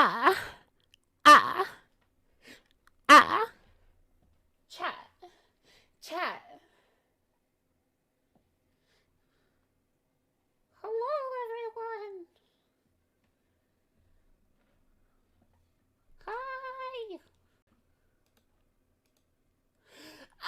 Ah, ah, ah. Chat, chat. Hello, everyone. Hi. Ah!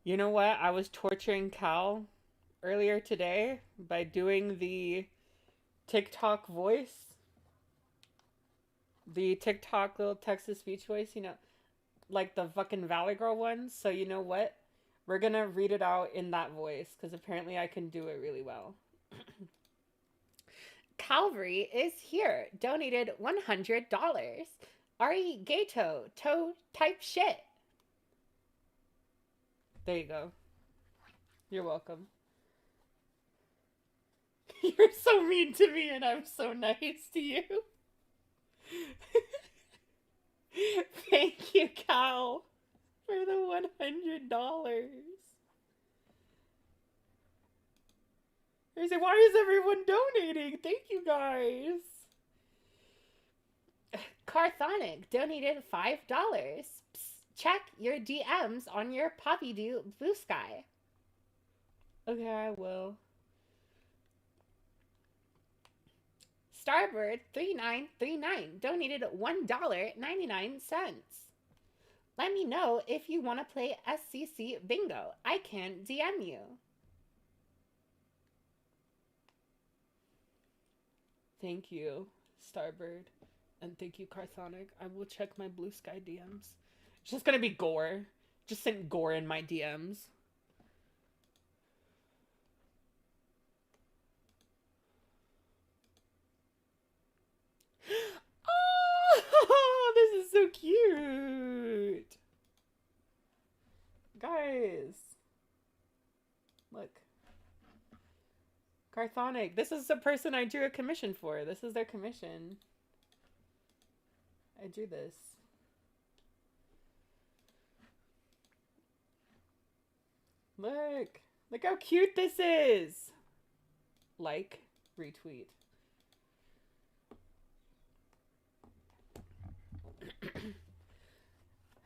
You know what? I was torturing Cal earlier today by doing the TikTok voice, the TikTok little text to speech voice, like the fucking Valley Girl one. So, you know what? We're gonna read it out in that voice because apparently I can do it really well. Calvary is here, donated $100. Ari Gato, toe type shit. There you go. You're welcome. You're so mean to me, and I'm so nice to you. Thank you, Cal, for the $100. I say, why is everyone donating? Thank you, guys. Carthonic donated $5. Psst, check your DMs on your Poppy Doo Blue Sky. Okay, I will. Starbird 3939 donated $1.99. Let me know if you want to play SCC Bingo. I can DM you. Thank you, Starbird. And thank you, Carthonic. I will check my Blue Sky DMs. It's just gonna be gore. Just send gore in my DMs. Oh, this is so cute. Guys. Look. Carthonic. This is the person I drew a commission for. This is their commission. I drew this. Look. Look how cute this is. Like, retweet.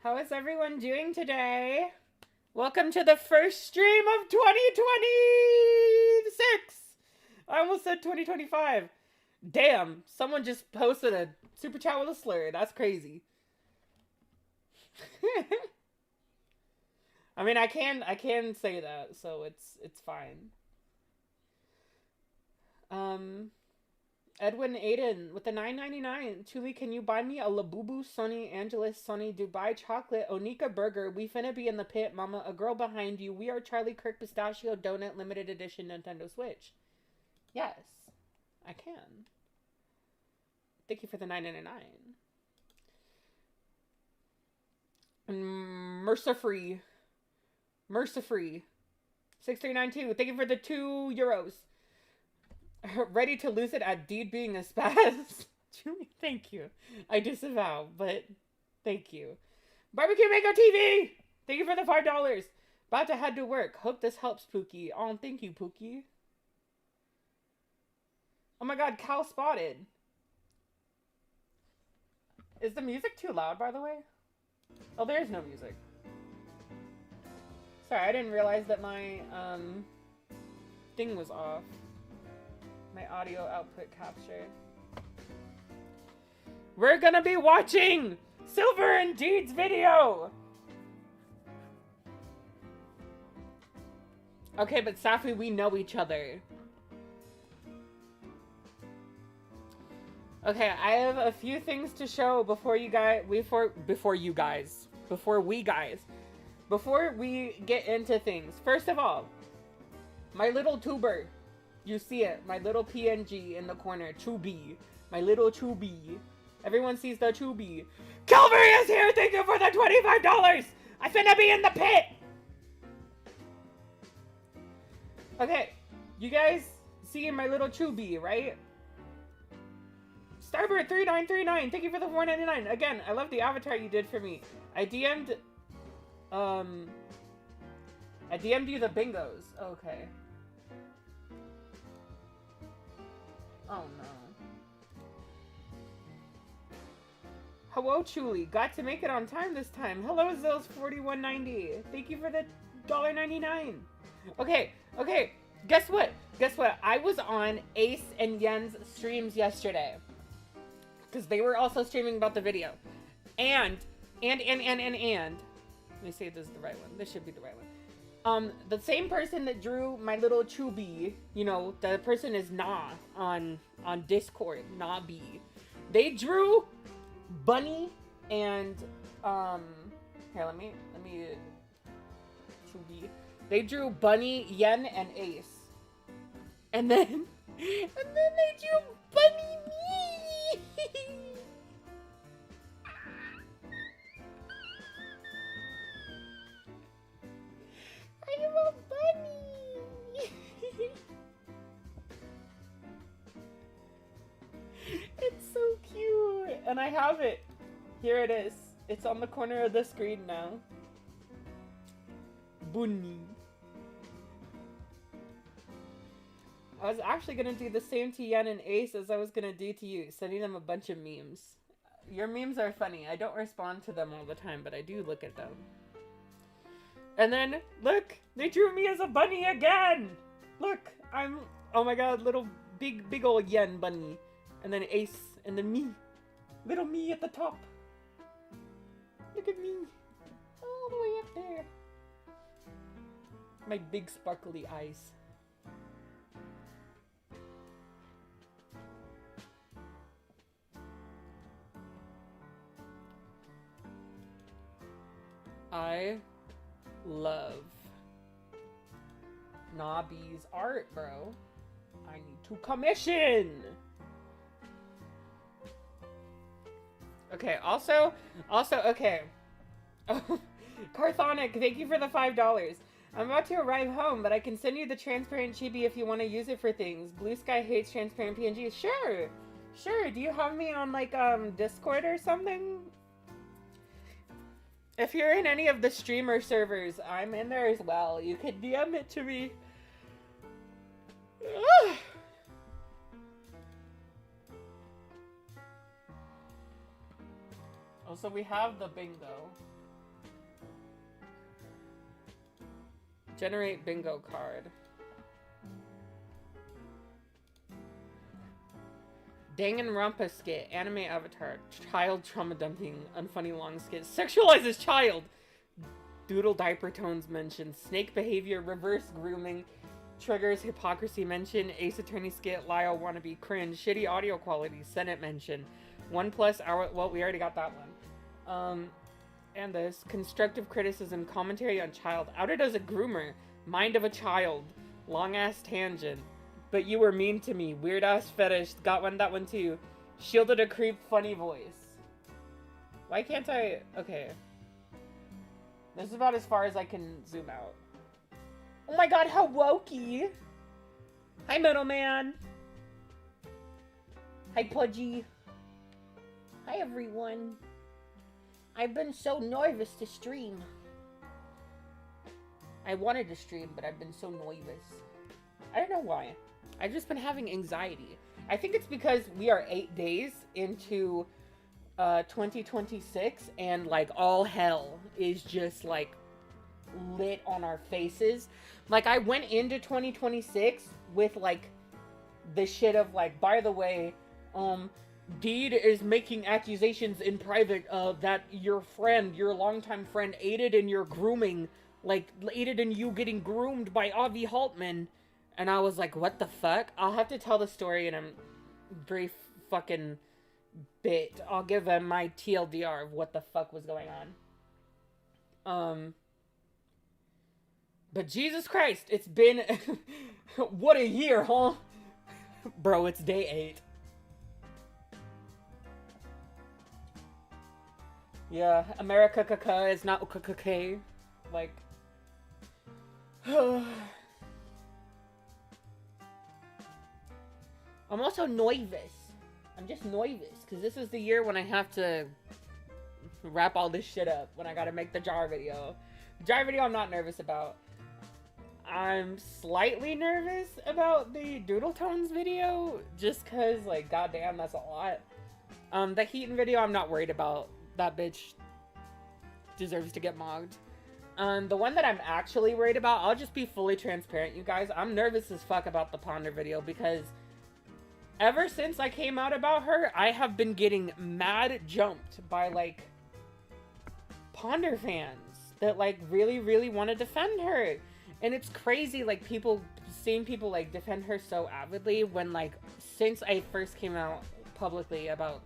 How is everyone doing today? Welcome to the first stream of 2026. I almost said 2025. Damn, someone just posted a super chat with a slur. That's crazy. I mean, I can say that, so it's fine. Edwin Aiden with the $9.99. Tuli, can you buy me a Labubu Sunny Angeles Sunny Dubai Chocolate Onika Burger? We finna be in the pit, mama. A girl behind you. We are Charlie Kirk Pistachio Donut Limited Edition Nintendo Switch. Yes, I can. Thank you for the $9.99. Mercifree. 6392. Thank you for the €2. Ready to lose it at Deed being a spaz. Thank you. I disavow, but thank you. Barbecue Mango TV! Thank you for the $5. About to head to work. Hope this helps, Pookie. Oh, thank you, Pookie. Oh my god, Cal spotted. Is the music too loud, by the way? Oh, there's no music. Sorry, I didn't realize that my, thing was off. My audio output capture. We're gonna be watching Silver and Deed's video! Okay, but Safi, we know each other. Okay, I have a few things to show before we get into things. First of all, My little tuber. You see it. My little PNG in the corner. Chubby. My little Chubby. Everyone sees the Chubby. Calvary is here! Thank you for the $25! I finna be in the pit! Okay. You guys see my little Chubby, right? Starbird 3939, thank you for the $4.99. Again, I love the avatar you did for me. I DM'd you the bingos. Okay. Oh no. Hello, Chuli. Got to make it on time this time. Hello, Zills4190. Thank you for the $1.99. Okay. Guess what? I was on Ace and Yen's streams yesterday. Because they were also streaming about the video. And. Let me see if this is the right one. This should be the right one. The same person that drew my little Chubby, you know, the person is Na on Discord, Na B. They drew Bunny and, here, let me, Chubby. They drew Bunny, Yen, and Ace. And then they drew Bunny me. I am a bunny. It's so cute. And I have it. Here it is. It's on the corner of the screen now. Bunny. I was actually going to do the same to Yen and Ace as I was going to do to you, sending them a bunch of memes. Your memes are funny. I don't respond to them all the time, but I do look at them. And then, look! They drew me as a bunny again! Look! I'm, oh my god, little big old Yen bunny. And then Ace, and then me. Little me at the top. Look at me. All the way up there. My big sparkly eyes. I love Nobby's art, bro. I need to commission. Okay, also, okay. Oh, Carthonic, thank you for the $5. I'm about to arrive home, but I can send you the transparent chibi if you want to use it for things. Blue Sky hates transparent PNGs. Sure. Do you have me on, like, Discord or something? If you're in any of the streamer servers, I'm in there as well. You could DM it to me. Also, we have the bingo. Generate bingo card. Danganronpa skit, anime avatar, child trauma dumping, unfunny long skit, sexualizes child, doodle diaper tones mentioned, snake behavior, reverse grooming, triggers hypocrisy mention, Ace Attorney skit, Lyle wannabe cringe, shitty audio quality, Senate mention, 1+ hour, well, we already got that one. And this, constructive criticism, commentary on child, outed as a groomer, mind of a child, long ass tangent. But you were mean to me. Weird ass fetish. Got that one too. Shielded a creep, funny voice. Why can't I? Okay. This is about as far as I can zoom out. Oh my god, how wokey. Hi, Middleman. Hi, Pudgy. Hi, everyone. I've been so nervous to stream. I wanted to stream, but I've been so nervous. I don't know why. I've just been having anxiety. I think it's because we are 8 days into 2026 and like all hell is just like lit on our faces. Like I went into 2026 with like the shit of like, by the way, Deed is making accusations in private that your friend, your longtime friend, aided in your grooming, like aided in you getting groomed by Avi Haltman. And I was like, what the fuck? I'll have to tell the story in a brief fucking bit. I'll give them my TLDR of what the fuck was going on. But Jesus Christ, it's been what a year, huh? Bro, it's day 8. Yeah, America kaka is not ukakake. Like I'm also nervous. I'm just nervous because this is the year when I have to wrap all this shit up, when I gotta make the jar video. The jar video I'm not nervous about. I'm slightly nervous about the Doodle Tones video, just cause, like, goddamn, that's a lot. The Heaton video I'm not worried about. That bitch deserves to get mogged. The one that I'm actually worried about, I'll just be fully transparent, you guys. I'm nervous as fuck about the Ponder video because ever since I came out about her, I have been getting mad jumped by, like, Ponder fans that, like, really, really want to defend her. And it's crazy, like, seeing people, like, defend her so avidly when, like, since I first came out publicly about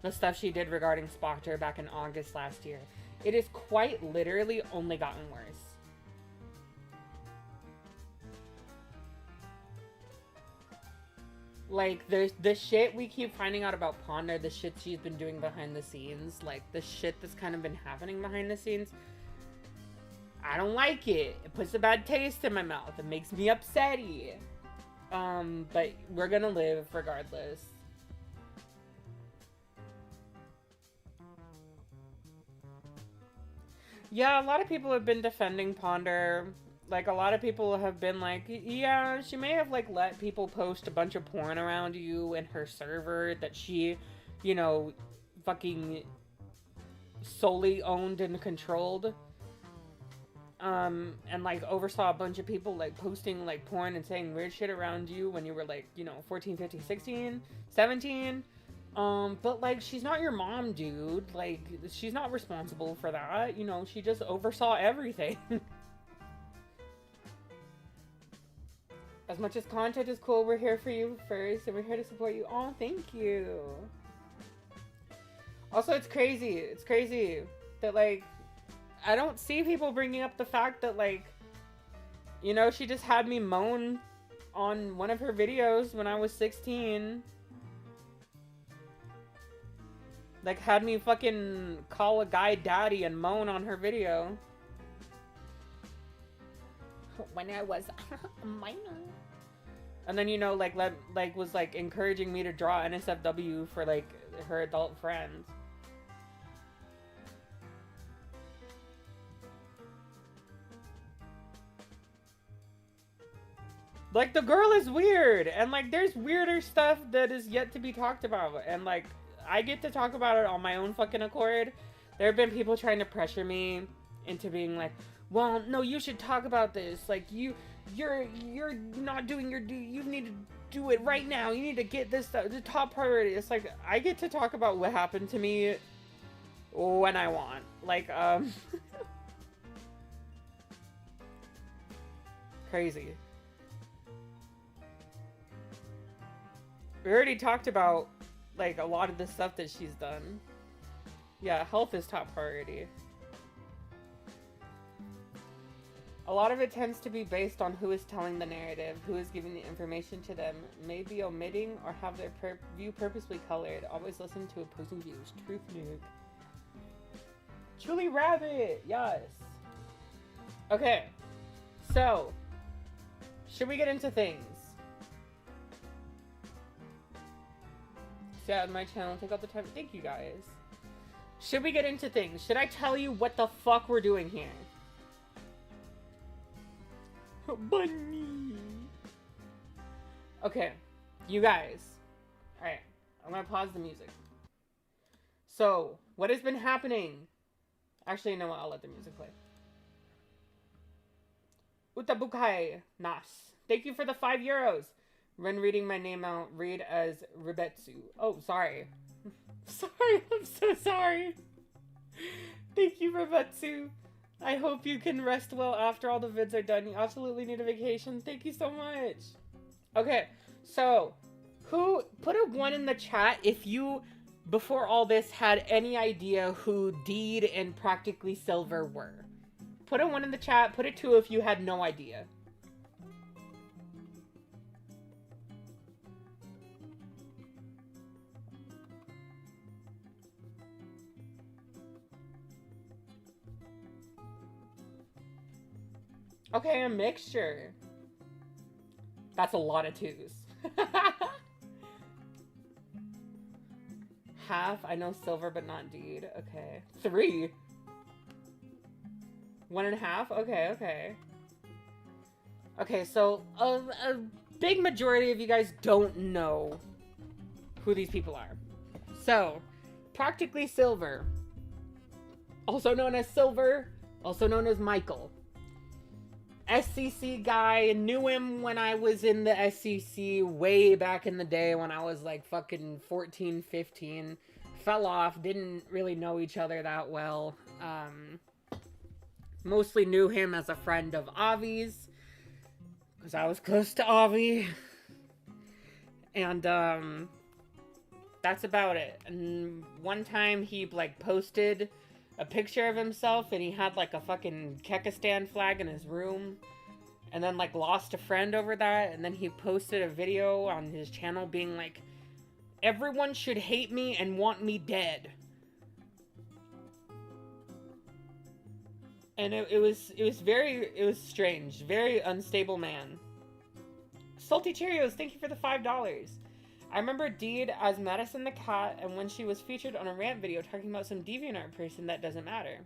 the stuff she did regarding Spoctor back in August last year, it has quite literally only gotten worse. Like, the shit we keep finding out about Ponder, the shit she's been doing behind the scenes, like, the shit that's kind of been happening behind the scenes, I don't like it. It puts a bad taste in my mouth. It makes me upsetty. But we're gonna live regardless. Yeah, a lot of people have been defending Ponder. Like, a lot of people have been like, yeah, she may have, like, let people post a bunch of porn around you in her server that she, you know, fucking solely owned and controlled. And, like, oversaw a bunch of people, like, posting, like, porn and saying weird shit around you when you were, like, you know, 14, 15, 16, 17. But, like, she's not your mom, dude. Like, she's not responsible for that. You know, she just oversaw everything. As much as content is cool, we're here for you first, and we're here to support you. Oh, thank you. Also, it's crazy. It's crazy that, like, I don't see people bringing up the fact that, like, you know, she just had me moan on one of her videos when I was 16. Like, had me fucking call a guy daddy and moan on her video. When I was a minor. And then, you know, like, was, like, encouraging me to draw NSFW for, like, her adult friends. Like, the girl is weird, and, like, there's weirder stuff that is yet to be talked about, and, like, I get to talk about it on my own fucking accord. There have been people trying to pressure me into being like, well, no, you should talk about this, like, you're not doing your you need to do it right now, you need to get this stuff, the top priority. It's like, I get to talk about what happened to me when I want, like, crazy. We already talked about, like, a lot of the stuff that she's done. Yeah, health is top priority. A lot of it tends to be based on who is telling the narrative, who is giving the information to them, maybe omitting or have their view purposely colored. Always listen to opposing views. Truth nuke. Chili Rabbit! Yes! Okay, so, should we get into things? Yeah, my channel, take all the time. Thank you guys. Should we get into things? Should I tell you what the fuck we're doing here? Bunny. Okay, you guys. Alright, I'm gonna pause the music. So, what has been happening? Actually, you know what? I'll let the music play. Utabukai Nas. Thank you for the €5. When reading my name out, read as Ribetsu. Oh, sorry. Sorry, I'm so sorry. Thank you, Ribetsu. I hope you can rest well after all the vids are done. You absolutely need a vacation. Thank you so much. Okay, so, who, put a 1 in the chat if you, before all this, had any idea who Deed and Practically Silver were. Put a 1 in the chat. Put a 2 if you had no idea. Okay, a mixture. That's a lot of 2s. Half. I know silver, but not deed. Okay. 3. 1.5. Okay, okay. Okay, so a big majority of you guys don't know who these people are. So, Practically Silver, also known as Silver, also known as Michael. SCC guy, knew him when I was in the SCC way back in the day when I was like fucking 14, 15. Fell off, didn't really know each other that well. Mostly knew him as a friend of Avi's, because I was close to Avi. And that's about it. And one time he like posted a picture of himself and he had like a fucking Kekistan flag in his room, and then like lost a friend over that. And then he posted a video on his channel being like, everyone should hate me and want me dead. And it was strange. Very unstable man. Salty Cheerios, thank you for the $5. I remember Deed as Madison the Cat, and when she was featured on a rant video talking about some DeviantArt person that doesn't matter.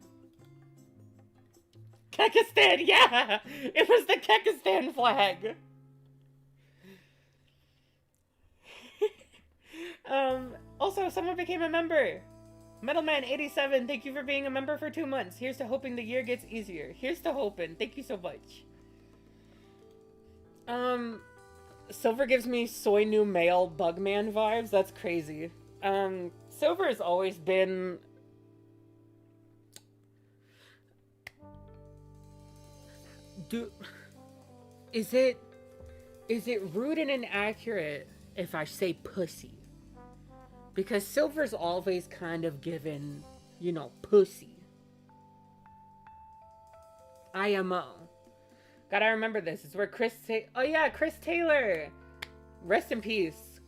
Kekistan, yeah! It was the Kekistan flag! Also, someone became a member. Metalman87, thank you for being a member for 2 months. Here's to hoping the year gets easier. Here's to hoping. Thank you so much. Silver gives me soy new male Bugman vibes. That's crazy. Silver has always been... Is it rude and inaccurate if I say pussy? Because Silver's always kind of given, you know, pussy. IMO. Gotta remember this. It's where Chris oh yeah, Chris Taylor! Rest in peace.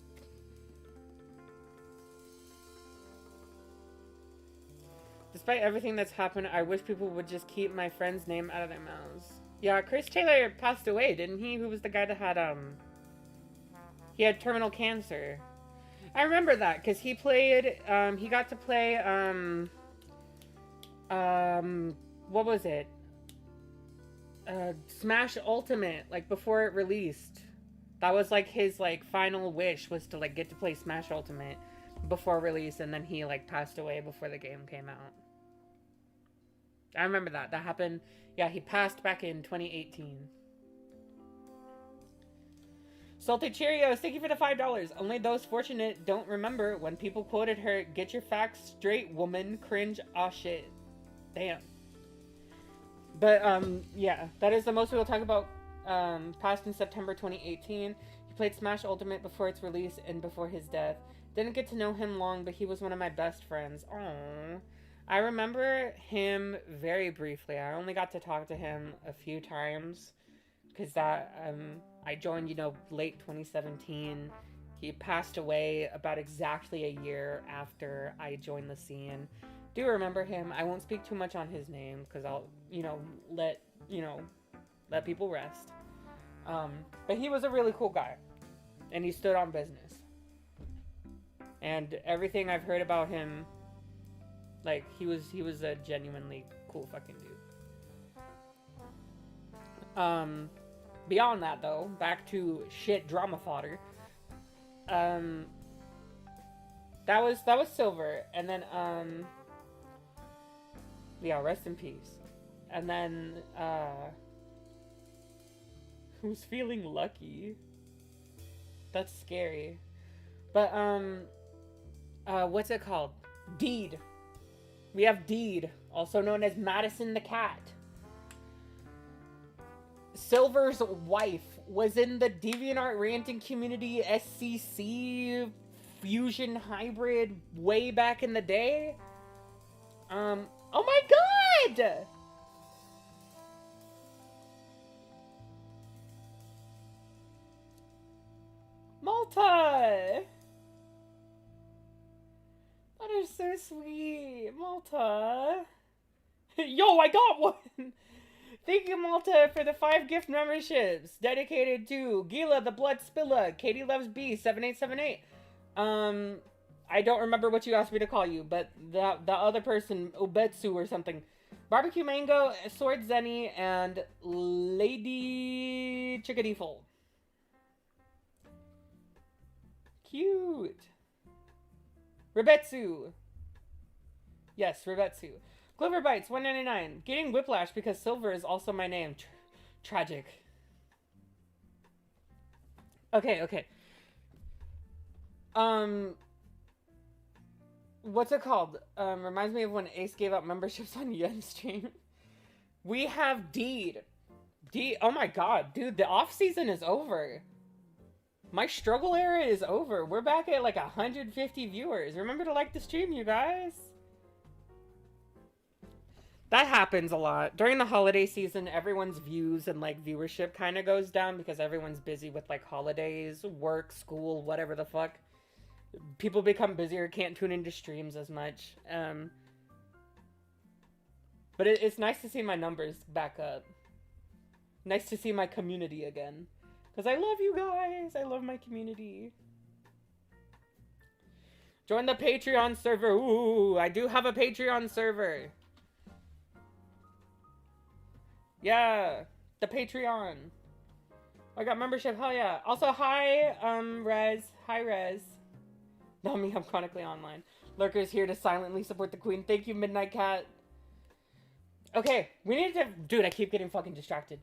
Despite everything that's happened, I wish people would just keep my friend's name out of their mouths. Yeah, Chris Taylor passed away, didn't he? Who was the guy that had, he had terminal cancer. I remember that, because he played, he got to play, what was it? Smash Ultimate, like, before it released. That was, like, his, like, final wish, was to, like, get to play Smash Ultimate before release, and then he, like, passed away before the game came out. I remember that. That happened, yeah, he passed back in 2018. Salted Cheerios, thank you for the $5. Only those fortunate don't remember when people quoted her, "Get your facts straight, woman." Cringe. Aw, shit. Damn. But, yeah, that is the most we will talk about, passed in September 2018. He played Smash Ultimate before its release and before his death. Didn't get to know him long, but he was one of my best friends. Aww. I remember him very briefly. I only got to talk to him a few times, because that, I joined, you know, late 2017. He passed away about exactly a year after I joined the scene. Do remember him. I won't speak too much on his name because I'll, let people rest. But he was a really cool guy, and he stood on business. And everything I've heard about him, like, he was a genuinely cool fucking dude. Beyond that, though, back to shit drama fodder. That was Silver, and then yeah, rest in peace. And then who's feeling lucky? That's scary. But what's it called? Deed. We have Deed, also known as Madison the Cat. Silver's wife was in the DeviantArt ranting community SCC fusion hybrid way back in the day. Oh my god! Malta! That is so sweet. Malta. Yo, I got one! Thank you, Malta, for the 5 gift memberships dedicated to Gila the Blood Spilla, Katie Loves B, 7878. I don't remember what you asked me to call you, but the other person, Obetsu or something. Barbecue Mango, Sword Zenny, and Lady Chickadee-ful. Cute. Rebetsu. Yes, Rebetsu. Clover Bites, 199. Getting whiplash because Silver is also my name. Tragic. Okay. What's it called? Reminds me of when Ace gave out memberships on Yen stream. We have Deed. Oh my god, dude, the off season is over. My struggle era is over. We're back at like 150 viewers. Remember to like the stream, you guys. That happens a lot. During the holiday season, everyone's views and like viewership kind of goes down because everyone's busy with like holidays, work, school, whatever the fuck. People become busier, can't tune into streams as much. But it's nice to see my numbers back up. Nice to see my community again. Because I love you guys. I love my community. Join the Patreon server. Ooh, I do have a Patreon server. Yeah, the Patreon. I got membership, hell yeah. Also, hi, Rez. Hi, Rez. Not me, I'm chronically online. Lurker's here to silently support the queen. Thank you, Midnight Cat. Okay, we need to... Dude, I keep getting fucking distracted.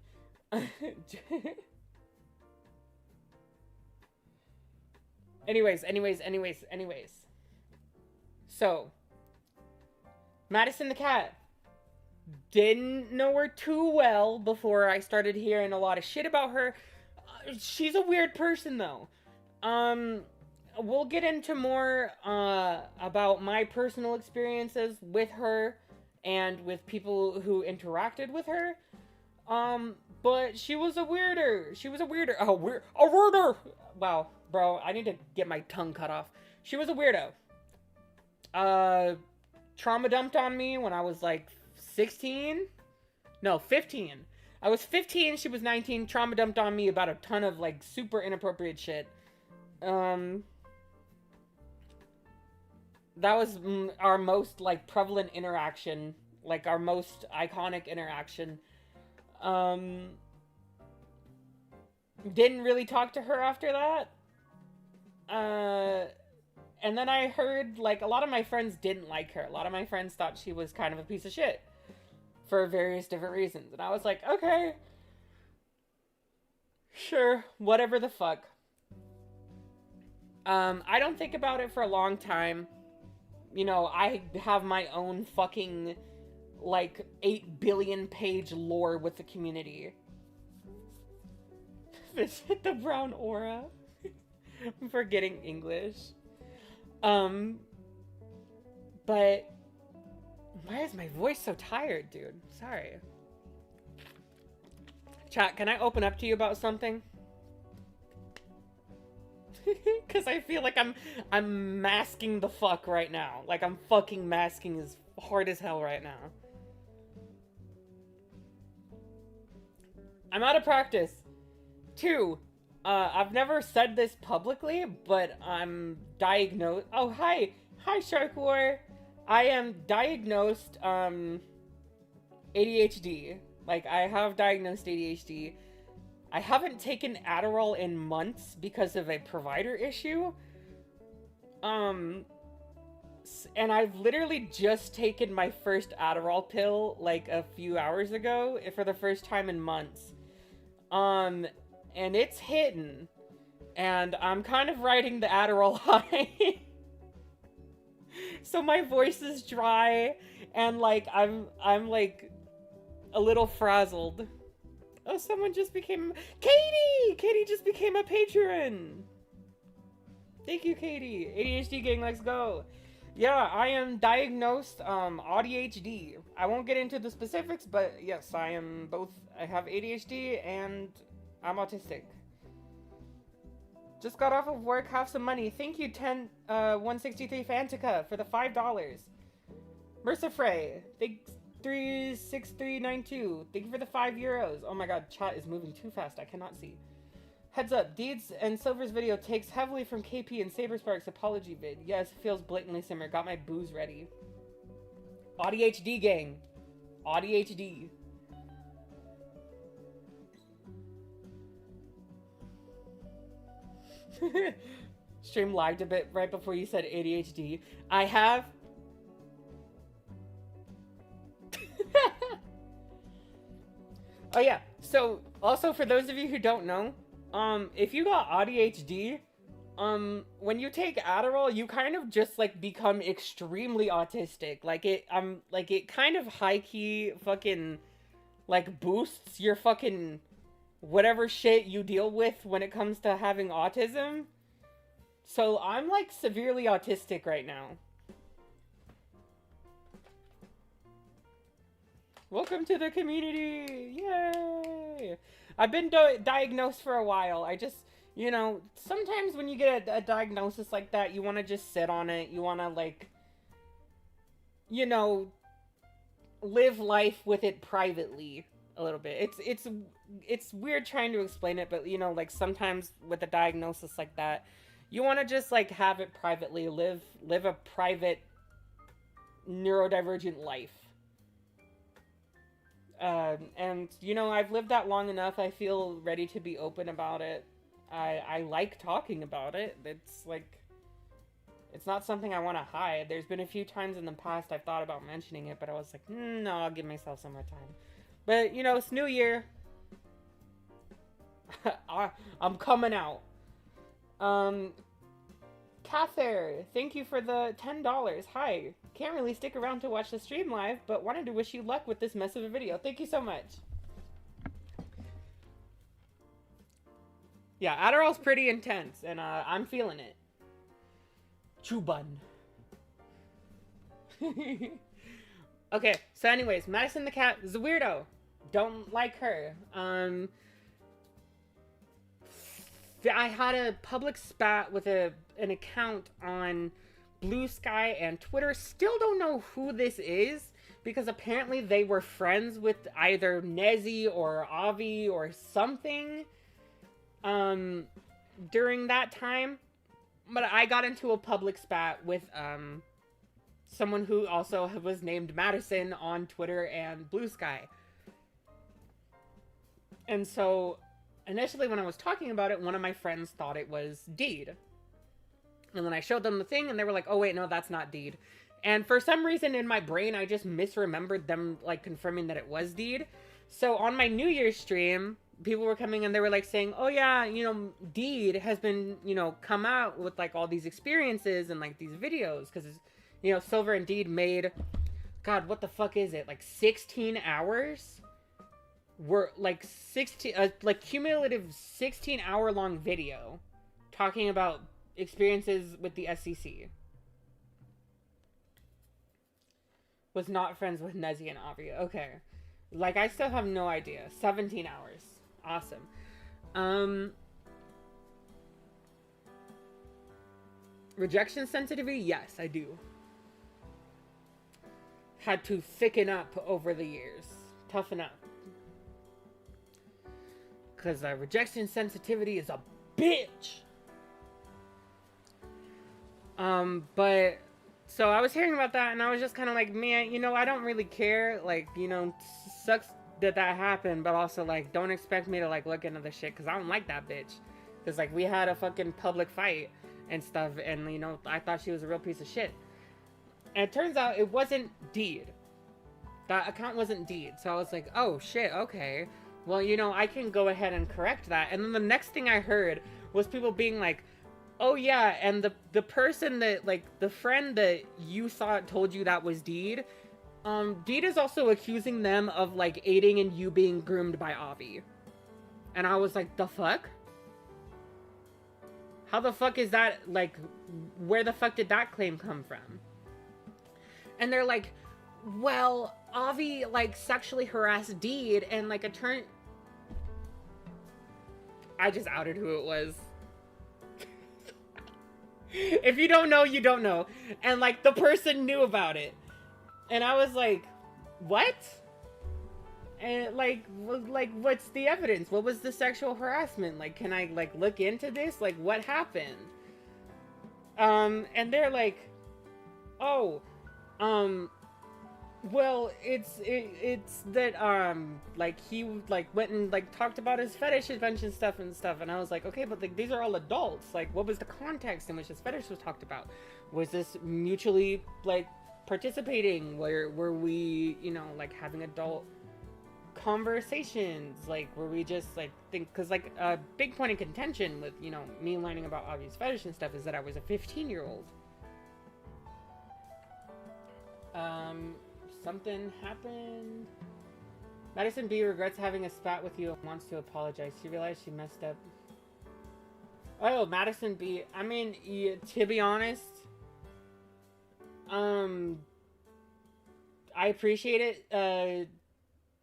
Anyways. So, Madison the cat. Didn't know her too well before I started hearing a lot of shit about her. She's a weird person, though. We'll get into more about my personal experiences with her and with people who interacted with her. But she was a weirder. A weirder. Wow, bro, I need to get my tongue cut off. She was a weirdo. Trauma dumped on me when I was like 16? No, 15. I was 15, she was 19. Trauma dumped on me about a ton of like super inappropriate shit. That was our most like prevalent interaction, like our most iconic interaction. Didn't really talk to her after that. And then I heard like a lot of my friends didn't like her. A lot of my friends thought she was kind of a piece of shit for various different reasons. And I was like, okay, sure, whatever the fuck. I don't think about it for a long time. You know, I have my own fucking, like, 8 billion page lore with the community. Visit the brown aura. I'm forgetting English. But why is my voice so tired, dude? Sorry. Chat, can I open up to you about something? Because I feel like I'm masking the fuck right now. Like, I'm fucking masking as hard as hell right now. I'm out of practice. 2, I've never said this publicly, but I'm diagnosed. Oh, hi. Hi, Shark War. I am diagnosed, ADHD. Like, I have diagnosed ADHD. I haven't taken Adderall in months because of a provider issue. And I've literally just taken my first Adderall pill, like, a few hours ago, for the first time in months. And it's hitting. And I'm kind of riding the Adderall high. So my voice is dry, and, like, I'm like, a little frazzled. Oh, someone just became... Katie! Katie just became a patron! Thank you, Katie. ADHD gang, let's go. Yeah, I am diagnosed, ADHD. I won't get into the specifics, but yes, I have ADHD and I'm autistic. Just got off of work, have some money. Thank you, 163 Fantica for the $5. Mercer Frey, thanks 36392. Thank you for the €5. Oh my god, chat is moving too fast. I cannot see. Heads up, Deeds and Silver's video takes heavily from KP and Saberspark's apology vid. Yes, feels blatantly similar. Got my booze ready. ADHD gang. ADHD. Stream lagged a bit right before you said ADHD. I have. Oh yeah, so also for those of you who don't know, if you got ADHD, when you take Adderall, you kind of just like become extremely autistic. Like it kind of high-key fucking like boosts your fucking whatever shit you deal with when it comes to having autism. So I'm like severely autistic right now. Welcome to the community! Yay! I've been diagnosed for a while. I just, you know, sometimes when you get a diagnosis like that, you want to just sit on it. You want to, like, you know, live life with it privately a little bit. It's weird trying to explain it, but, you know, like, sometimes with a diagnosis like that, you want to just, like, have it privately, live a private neurodivergent life. And, you know, I've lived that long enough. I feel ready to be open about it. I like talking about it. It's, like, it's not something I want to hide. There's been a few times in the past I've thought about mentioning it, but I was like, no, I'll give myself some more time. But, you know, it's New Year. I'm coming out. Cather, thank you for the $10. Hi. Can't really stick around to watch the stream live, but wanted to wish you luck with this mess of a video. Thank you so much. Yeah, Adderall's pretty intense, and I'm feeling it. Chuban. Okay, so anyways, Madison the cat is a weirdo. Don't like her. I had a public spat with an account on Blue Sky and Twitter. Still don't know who this is, because apparently they were friends with either Nezzy or Avi or something during that time. But I got into a public spat with someone who also was named Madison on Twitter and Blue Sky. And so initially when I was talking about it, one of my friends thought it was Deed. And then I showed them the thing, and they were like, oh, wait, no, that's not Deed. And for some reason in my brain, I just misremembered them, like, confirming that it was Deed. So on my New Year's stream, people were coming and they were, like, saying, oh, yeah, you know, Deed has been, you know, come out with, like, all these experiences and, like, these videos. Because, you know, Silver and Deed made, God, what the fuck is it? Like, 16 hours? Were, like, 16, like, cumulative 16-hour-long video talking about experiences with the SEC. Was not friends with Nezzy and Avi. Okay. Like, I still have no idea. 17 hours. Awesome. Rejection sensitivity? Yes, I do. Had to thicken up over the years. Toughen up. Because rejection sensitivity is a bitch. But, so I was hearing about that, and I was just kind of like, man, you know, I don't really care, like, you know, sucks that happened, but also, like, don't expect me to, like, look into the shit, because I don't like that bitch, because, like, we had a fucking public fight and stuff, and, you know, I thought she was a real piece of shit, and it turns out it wasn't Deed. That account wasn't Deed, so I was like, oh, shit, okay, well, you know, I can go ahead and correct that, and then the next thing I heard was people being like, oh yeah, and the person that, like, the friend that you thought told you that was Deed, Deed is also accusing them of, like, aiding and you being groomed by Avi. And I was like, the fuck? How the fuck is that, like, where the fuck did that claim come from? And they're like, well, Avi, like, sexually harassed Deed, and, like, I just outed who it was. If you don't know, you don't know. And like the person knew about it. And I was like, what? And like what's the evidence? What was the sexual harassment? Like, can I like look into this? Like, what happened? And they're like, oh, well, it's that like he like went and like talked about his fetish invention stuff, and I was like, okay, but like these are all adults. Like, what was the context in which his fetish was talked about? Was this mutually like participating? Were we, you know, like having adult conversations? Like, were we just like think? Because like a big point of contention with, you know, me learning about Avi's fetish and stuff is that I was a 15-year-old. Something happened. Madison B regrets having a spat with you and wants to apologize. She realized she messed up. Oh, Madison B. I mean, yeah, to be honest, I appreciate it,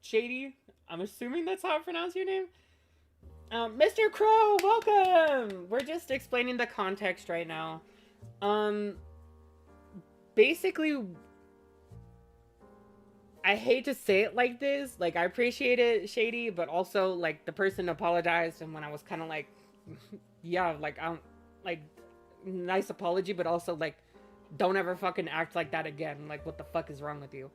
Shady. I'm assuming that's how I pronounce your name. Mr. Crow, welcome! We're just explaining the context right now. Basically, I hate to say it like this, like, I appreciate it, Shady, but also, like, the person apologized, and when I was kind of like, yeah, like, like, nice apology, but also, like, don't ever fucking act like that again, like, what the fuck is wrong with you?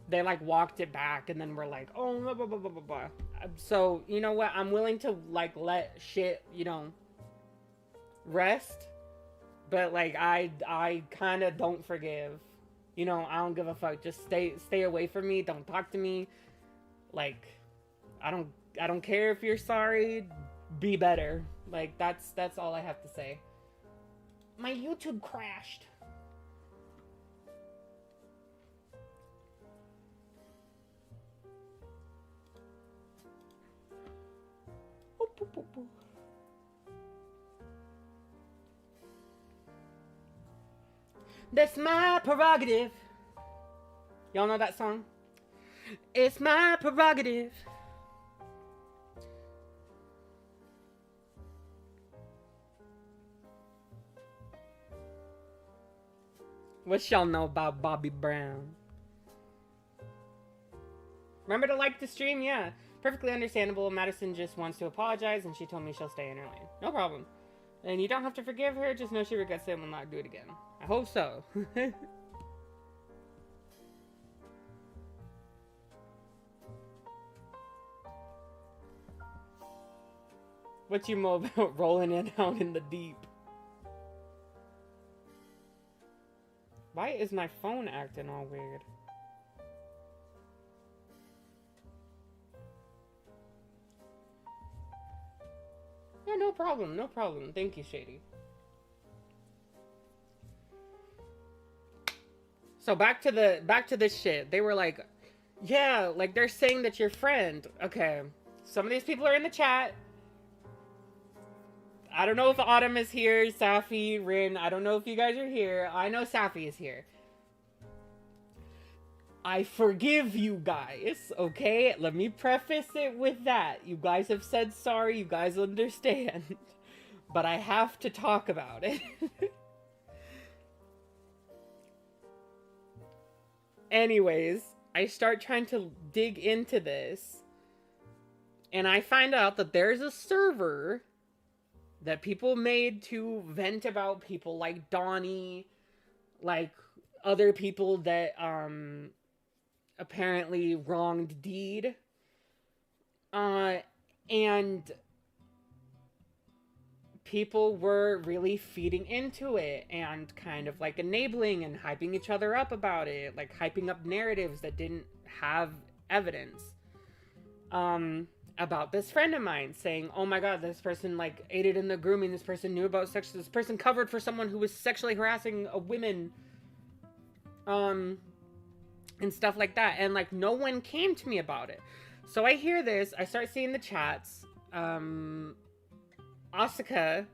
They, like, walked it back, and then we're like, oh, blah, blah, blah, blah, blah, blah. So, you know what, I'm willing to, like, let shit, you know, rest, but, like, I kind of don't forgive. You know, I don't give a fuck. Just stay away from me. Don't talk to me. Like, I don't care if you're sorry. Be better. Like, that's all I have to say. My YouTube crashed. That's my prerogative. Y'all know that song? It's my prerogative. What y'all know about Bobby Brown? Remember to like the stream? Yeah. Perfectly understandable. Madison just wants to apologize, and she told me she'll stay in her lane. No problem. And you don't have to forgive her, just know she regrets it and will not do it again. I hope so. What you know about rolling it out in the deep? Why is my phone acting all weird? Yeah, no problem, no problem. Thank you, Shady. So back to this shit. They were like, yeah, like they're saying that your friend. Okay, some of these people are in the chat. I don't know if Autumn is here, Safi, Rin. I don't know if you guys are here. I know Safi is here. I forgive you guys, okay? Let me preface it with that. You guys have said sorry. You guys understand. But I have to talk about it. Anyways, I start trying to dig into this. And I find out that there's a server that people made to vent about people like Donnie, like other people that apparently wronged Deed. And people were really feeding into it and kind of like enabling and hyping each other up about it, like hyping up narratives that didn't have evidence. About this friend of mine saying, oh my god, this person like aided in the grooming, this person knew about sex, this person covered for someone who was sexually harassing a women, and stuff like that, and like no one came to me about it. So I hear this, I start seeing the chats. Asuka,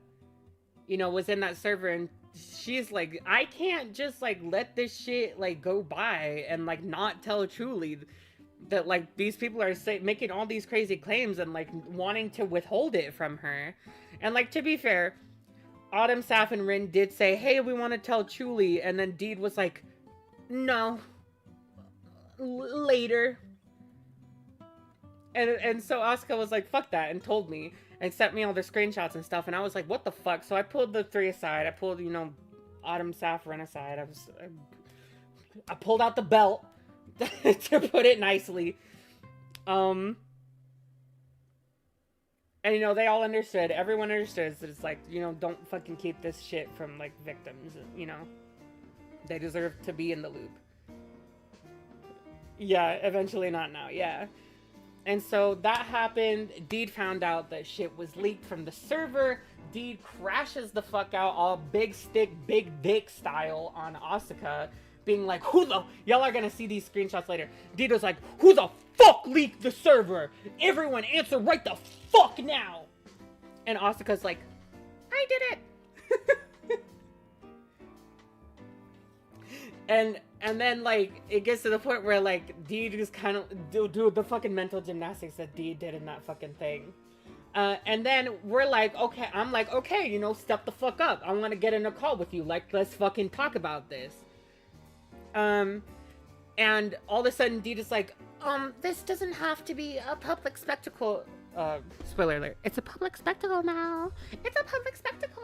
you know, was in that server, and she's like, I can't just like let this shit like go by and like not tell Truly that like these people are making all these crazy claims and like wanting to withhold it from her. And like, to be fair, Autumn, Saf, and Rin did say, hey, we want to tell Chuli. And then Deed was like, no. Later. And so Asuka was like, fuck that, and told me. And sent me all the screenshots and stuff. And I was like, what the fuck? So I pulled the three aside. I pulled, Autumn, Saf, Rin aside. I pulled out the belt to put it nicely. And they all understood. Everyone understood that it's like, don't fucking keep this shit from like victims, They deserve to be in the loop. Yeah, eventually, not now, yeah. And so that happened. Deed found out that shit was leaked from the server. Deed crashes the fuck out, all big stick, big dick style on Asuka, being like, y'all are gonna see these screenshots later. Deed was like, who the fuck leaked the server? Everyone answer right the fuck now. And Asuka's like, I did it. And then, like, it gets to the point where, like, Deed is kind of do the fucking mental gymnastics that Deed did in that fucking thing. And then we're like, okay, I'm like, okay, step the fuck up. I want to get in a call with you. Like, let's fucking talk about this. And all of a sudden, Deed is like, this doesn't have to be a public spectacle. Spoiler alert. It's a public spectacle now. It's a public spectacle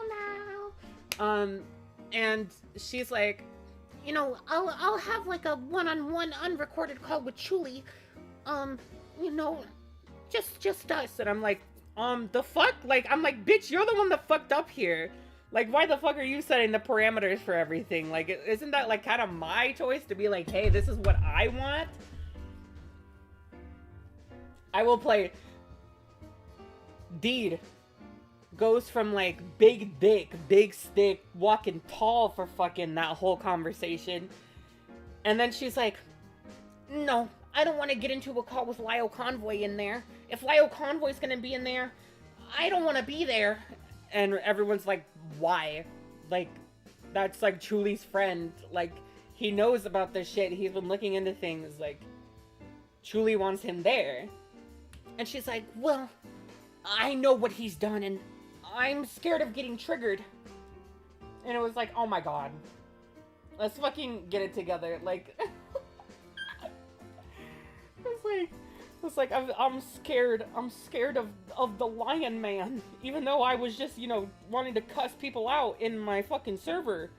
now. And she's like, I'll have like a one-on-one unrecorded call with Chuli. Just us. And I'm like, the fuck? Like, I'm like, bitch, you're the one that fucked up here. Like, why the fuck are you setting the parameters for everything? Like, isn't that like kind of my choice to be like, hey, this is what I want? I will play. Deed goes from like big dick, big stick, walking tall for fucking that whole conversation. And then she's like, no, I don't want to get into a call with Lyle Convoy in there. If Lyle Convoy's gonna be in there, I don't want to be there. And everyone's like, why? Like, that's like Chuli's friend. Like, he knows about this shit. He's been looking into things. Like, Chuli wants him there. And she's like, well, I know what he's done, and I'm scared of getting triggered. And it was like, oh my god. Let's fucking get it together. Like, it's like I'm scared. I'm scared of the Lion Man. Even though I was just, wanting to cuss people out in my fucking server.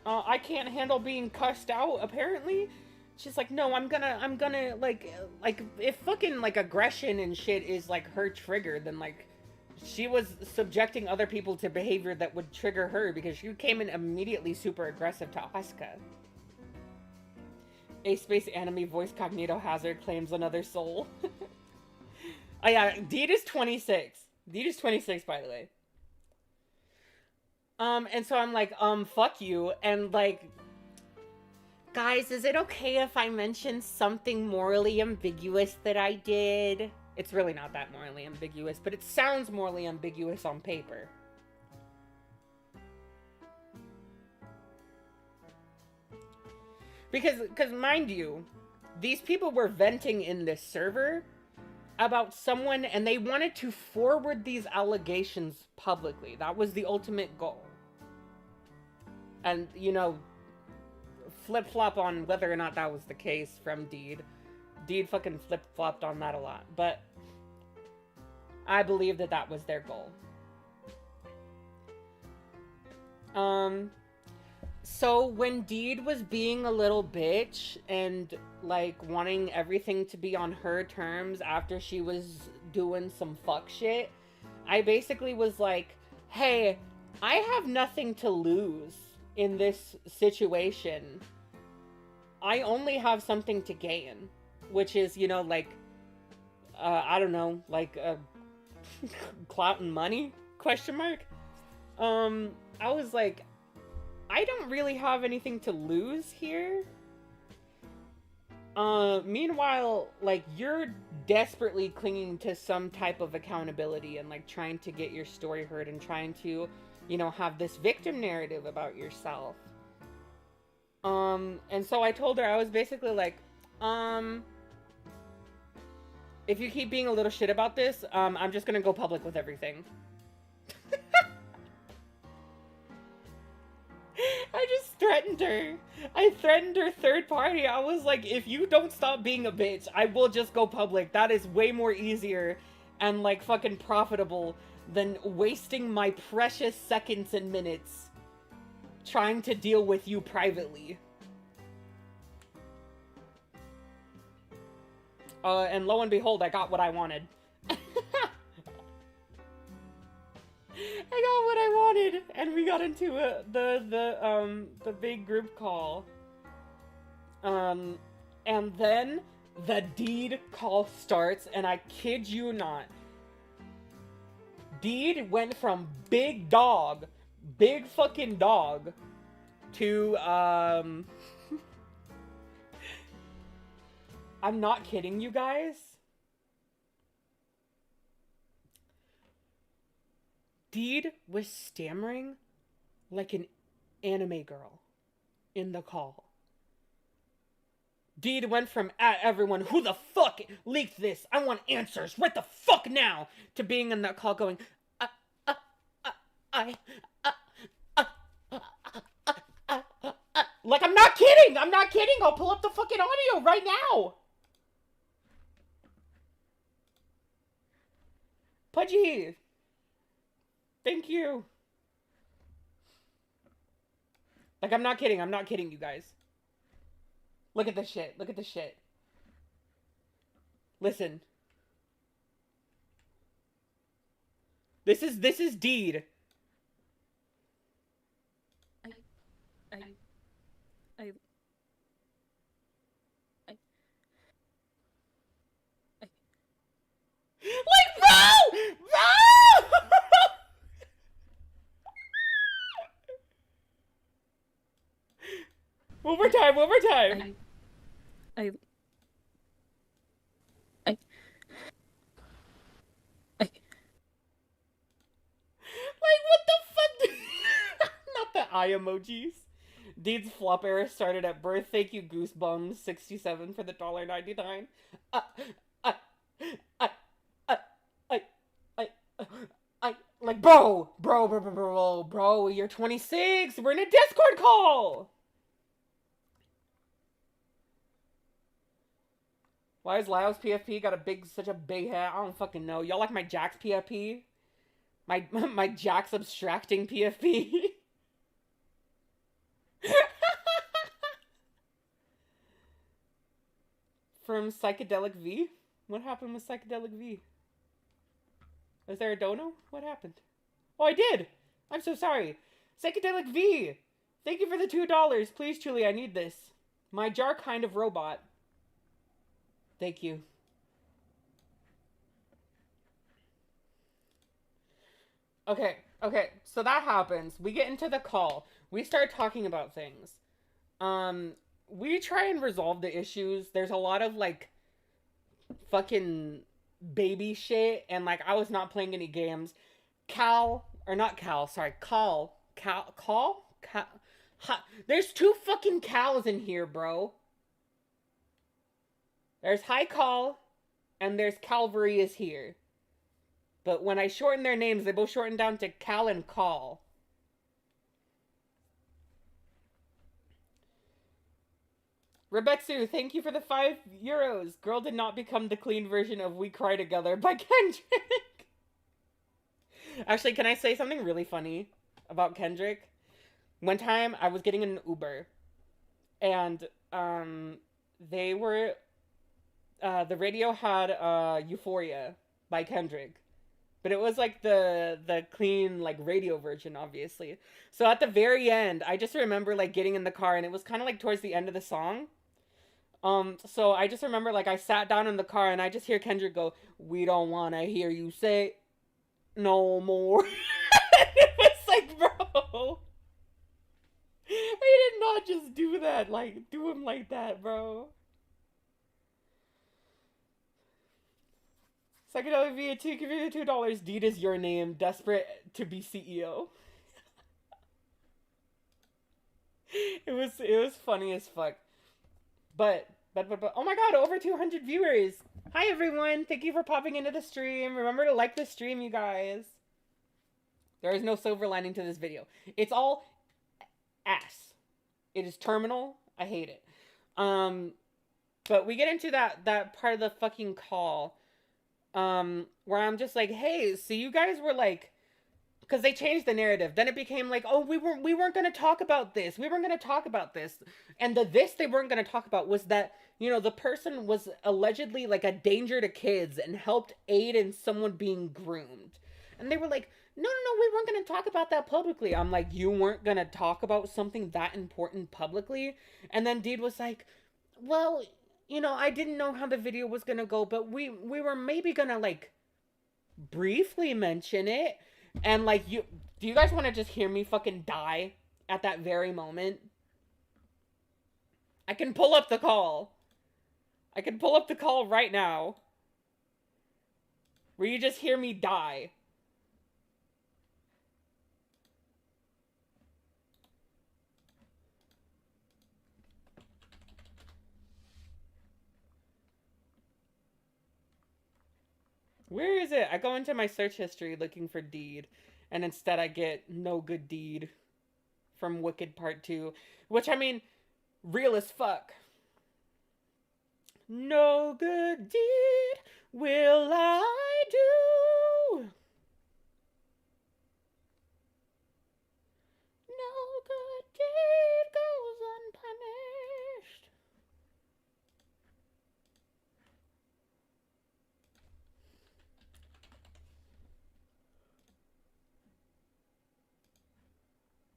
I can't handle being cussed out, apparently. She's like, no, I'm gonna, like, if fucking, like, aggression and shit is, like, her trigger, then, like, she was subjecting other people to behavior that would trigger her, because she came in immediately super aggressive to Asuka. A space enemy voice cognito hazard claims another soul. Oh yeah, Deed is 26. Deed is 26, by the way. And so I'm like, fuck you, and, like, guys, is it okay if I mention something morally ambiguous that I did? It's really not that morally ambiguous, but it sounds morally ambiguous on paper. Because mind you, these people were venting in this server about someone, and they wanted to forward these allegations publicly. That was the ultimate goal. And, flip-flop on whether or not that was the case from Deed. Deed fucking flip-flopped on that a lot. But I believe that was their goal. So when Deed was being a little bitch and, like, wanting everything to be on her terms after she was doing some fuck shit, I basically was like, hey, I have nothing to lose in this situation. I only have something to gain, which is, I don't know, like, clout and money, question mark? I was like, I don't really have anything to lose here. Meanwhile, like, you're desperately clinging to some type of accountability and, like, trying to get your story heard and trying to, have this victim narrative about yourself. And so I told her, I was basically like, if you keep being a little shit about this, I'm just gonna go public with everything. threatened her. I threatened her third party. I was like, if you don't stop being a bitch, I will just go public. That is way more easier and like fucking profitable than wasting my precious seconds and minutes trying to deal with you privately. And lo and behold, I got what I wanted. I got what I wanted, and we got into the big group call. And then the deed call starts, and I kid you not, deed went from big dog, big fucking dog, to I'm not kidding you guys. Deed was stammering like an anime girl in the call. Deed went from at everyone, who the fuck leaked this? I want answers right the fuck now, to being in that call going, like, I'm not kidding! I'm not kidding! I'll pull up the fucking audio right now! Pudgy! Thank you! Like, I'm not kidding, you guys. Look at this shit, look at this shit. Listen. This is Deed. Like, bro! Bro! One more time, one more time. Like, what the fuck? Not the eye emojis. Deed's flop era started at birth. Thank you, Goosebumps67 for the $1.99. Like, bro, you're 26. We're in a Discord call. Why is Lyle's PFP got such a big head? I don't fucking know. Y'all like my Jack's PFP? My Jack's abstracting PFP? From Psychedelic V? What happened with Psychedelic V? Was there a dono? What happened? Oh, I did! I'm so sorry. Psychedelic V! Thank you for the $2. Please, truly, I need this. My jar kind of robot. Thank you. Okay, so that happens. We get into the call. We start talking about things. We try and resolve the issues. There's a lot of, like, fucking baby shit, and, like, I was not playing any games. There's two fucking Cals in here, bro. There's High Call, and there's Calvary is here. But when I shorten their names, they both shorten down to Cal and Call. Rebetsu, thank you for the €5. Girl did not become the clean version of We Cry Together by Kendrick. Actually, can I say something really funny about Kendrick? One time, I was getting an Uber. And, they were... the radio had, Euphoria by Kendrick. But it was, like, the clean, like, radio version, obviously. So at the very end, I just remember, like, getting in the car, and it was kind of, like, towards the end of the song. So I just remember, like, I sat down in the car, and I just hear Kendrick go, "We don't want to hear you say no more." It was like, bro, I did not just do that. Like, do him like that, bro. Psychedelic V2, give you the $2. Deed is your name. Desperate to be CEO. It was funny as fuck. But, oh my god, over 200 viewers. Hi everyone, thank you for popping into the stream. Remember to like the stream, you guys. There is no silver lining to this video. It's all ass. It is terminal. I hate it. Um, but we get into that part of the fucking call, where I'm just like, hey, so you guys were like, because they changed the narrative. Then it became like, oh, we weren't going to talk about this. We weren't going to talk about this. And the this they weren't going to talk about was that, you know, the person was allegedly like a danger to kids and helped aid in someone being groomed. And they were like, no, no, no, we weren't going to talk about that publicly. I'm like, you weren't going to talk about something that important publicly? And then Deed was like, well, you know, I didn't know how the video was going to go, but we were maybe going to like briefly mention it. And like, do you guys want to just hear me fucking die at that very moment? I can pull up the call. I can pull up the call right now, where you just hear me die. Where is it? I go into my search history looking for Deed, and instead I get No Good Deed from Wicked Part 2, which, I mean, real as fuck. No good deed will I do. No good deed goes unpunished.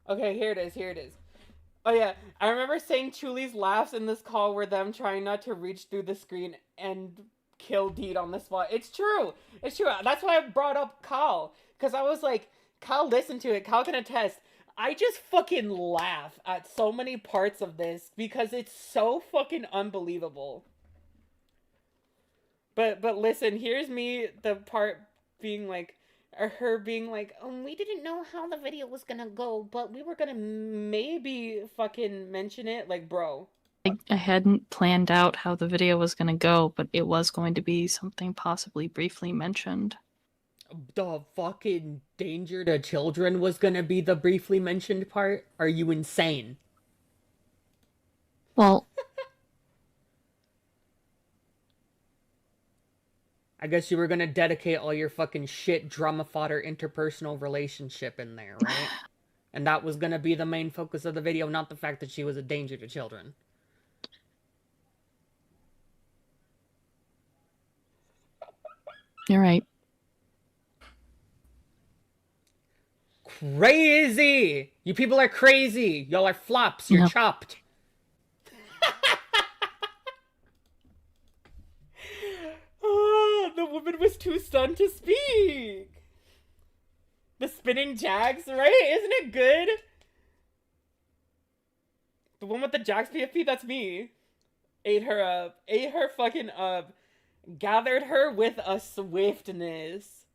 Okay, here it is, here it is. Oh yeah, I remember saying Chuli's laughs in this call were them trying not to reach through the screen and kill Deed on the spot. It's true. It's true. That's why I brought up Kyle. Because I was like, Kyle listened to it. Kyle can attest. I just fucking laugh at so many parts of this because it's so fucking unbelievable. But listen, here's me, the part being like, or her being like, we didn't know how the video was gonna go, but we were gonna maybe fucking mention it. Like, bro. I hadn't planned out how the video was going to go, but it was going to be something possibly briefly mentioned. The fucking danger to children was gonna be the briefly mentioned part? Are you insane? Well, I guess you were gonna dedicate all your fucking shit drama fodder interpersonal relationship in there, right? And that was gonna be the main focus of the video, not the fact that she was a danger to children. you're right. Crazy! You people are crazy! Y'all are flops, you're chopped. Oh, the woman was too stunned to speak. The spinning jags, right? Isn't it good? The one with the jags PFP, that's me. Ate her up. Ate her fucking up. Gathered her with a swiftness.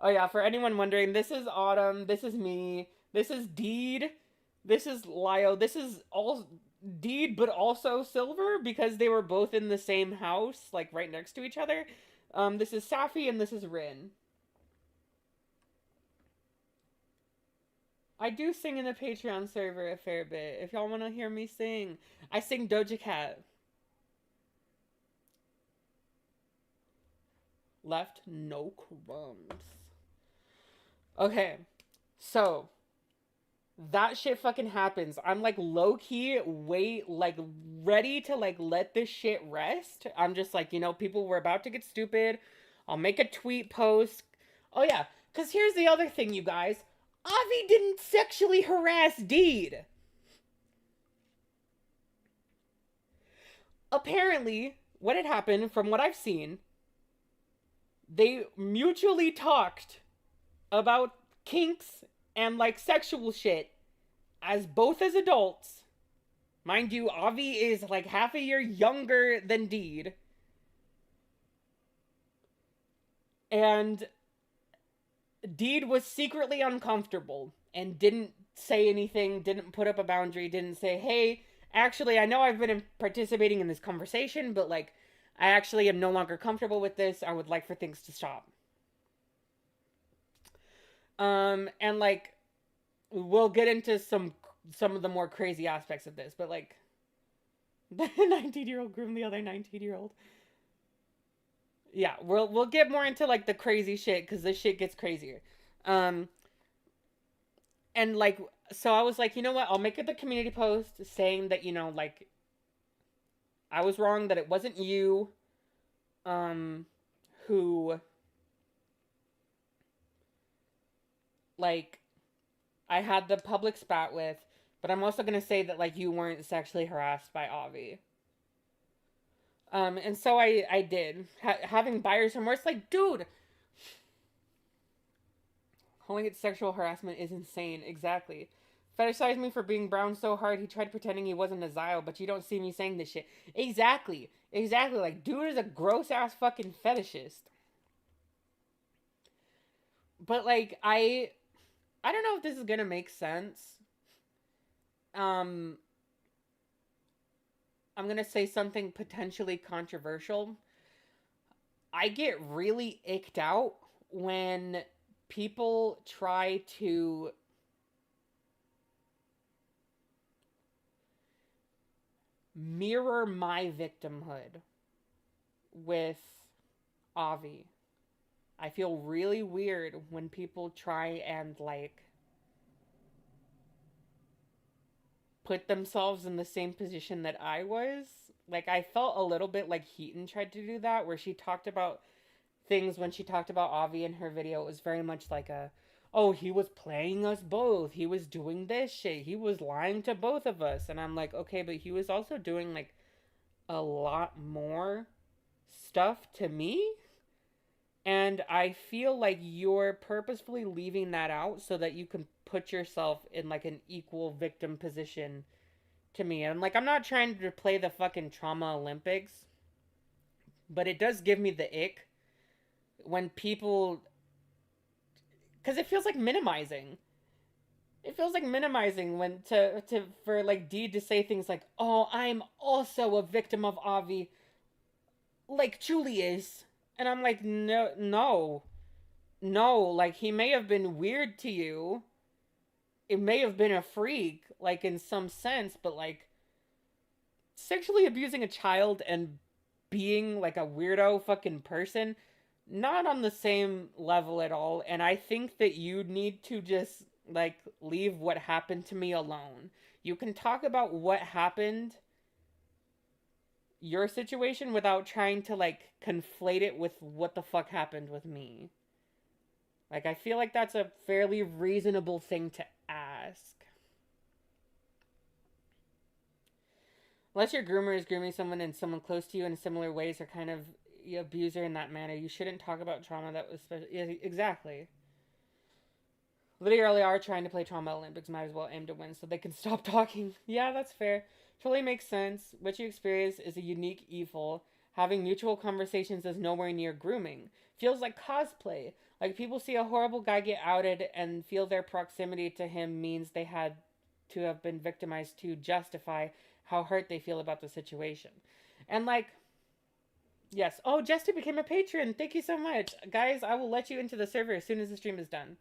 Oh yeah, for anyone wondering, this is Autumn. This is me. This is Deed. This is Lio. This is all Deed, but also Silver, because they were both in the same house, like right next to each other. This is Safi, and this is Rin. I do sing in the Patreon server a fair bit. If y'all want to hear me sing, I sing Doja Cat. Left no crumbs. Okay, so that shit fucking happens. I'm like low key, wait, like ready to like let this shit rest. I'm just like, you know, people were about to get stupid. I'll make a tweet post. Oh yeah, because here's the other thing, you guys. Avi didn't sexually harass Deed. Apparently, what had happened, from what I've seen, they mutually talked about kinks and like sexual shit as both as adults. Mind you, Avi is like half a year younger than Deed. And Deed was secretly uncomfortable and didn't say anything, didn't put up a boundary, didn't say, hey, actually, I know I've been participating in this conversation, but like, I actually am no longer comfortable with this. I would like for things to stop. And like, we'll get into some some of the more crazy aspects of this, but like the 19-year-old groomed the other 19-year-old. Yeah, we'll get more into like the crazy shit because this shit gets crazier. Um, and like, so I was like, you know what? I'll make it the community post saying that, you know, like, I was wrong, that it wasn't you, um, who, like, I had the public spat with, but I'm also gonna say that, like, you weren't sexually harassed by Avi. And so I did. Having buyer's remorse, like, dude, calling it sexual harassment is insane. Exactly. Fetishized me for being brown so hard he tried pretending he wasn't a Zio, but you don't see me saying this shit. Exactly. Exactly. Like, dude is a gross ass fucking fetishist. But like, I don't know if this is gonna make sense. Um, I'm gonna say something potentially controversial. I get really icked out when people try to mirror my victimhood with Avi. I feel really weird when people try and like put themselves in the same position that I was. Like I felt a little bit like Heaton tried to do that where she talked about things when she talked about Avi in her video. It was very much like a, oh, he was playing us both. He was doing this shit. He was lying to both of us. And I'm like, okay, but he was also doing like a lot more stuff to me. And I feel like you're purposefully leaving that out so that you can put yourself in like an equal victim position to me. And like, I'm not trying to play the fucking trauma Olympics, but it does give me the ick when people, because it feels like minimizing. It feels like minimizing when to for like Deed to say things like, "Oh, I'm also a victim of Avi," like Julie is, and I'm like, no, no, no. Like he may have been weird to you. It may have been a freak, like in some sense, but like sexually abusing a child and being like a weirdo fucking person, not on the same level at all. And I think that you need to just like leave what happened to me alone. You can talk about what happened, your situation, without trying to like conflate it with what the fuck happened with me. Like, I feel like that's a fairly reasonable thing to ask. Unless your groomer is grooming someone and someone close to you in similar ways or kind of abuser in that manner, you shouldn't talk about trauma that was special. Yeah, exactly. Literally are trying to play trauma Olympics, might as well aim to win so they can stop talking. Yeah, that's fair. Totally makes sense. What you experience is a unique evil. Having mutual conversations is nowhere near grooming. Feels like cosplay. Like people see a horrible guy get outed and feel their proximity to him means they had to have been victimized to justify how hurt they feel about the situation. And like, yes. Oh, Jester became a patron. Thank you so much. Guys, I will let you into the server as soon as the stream is done.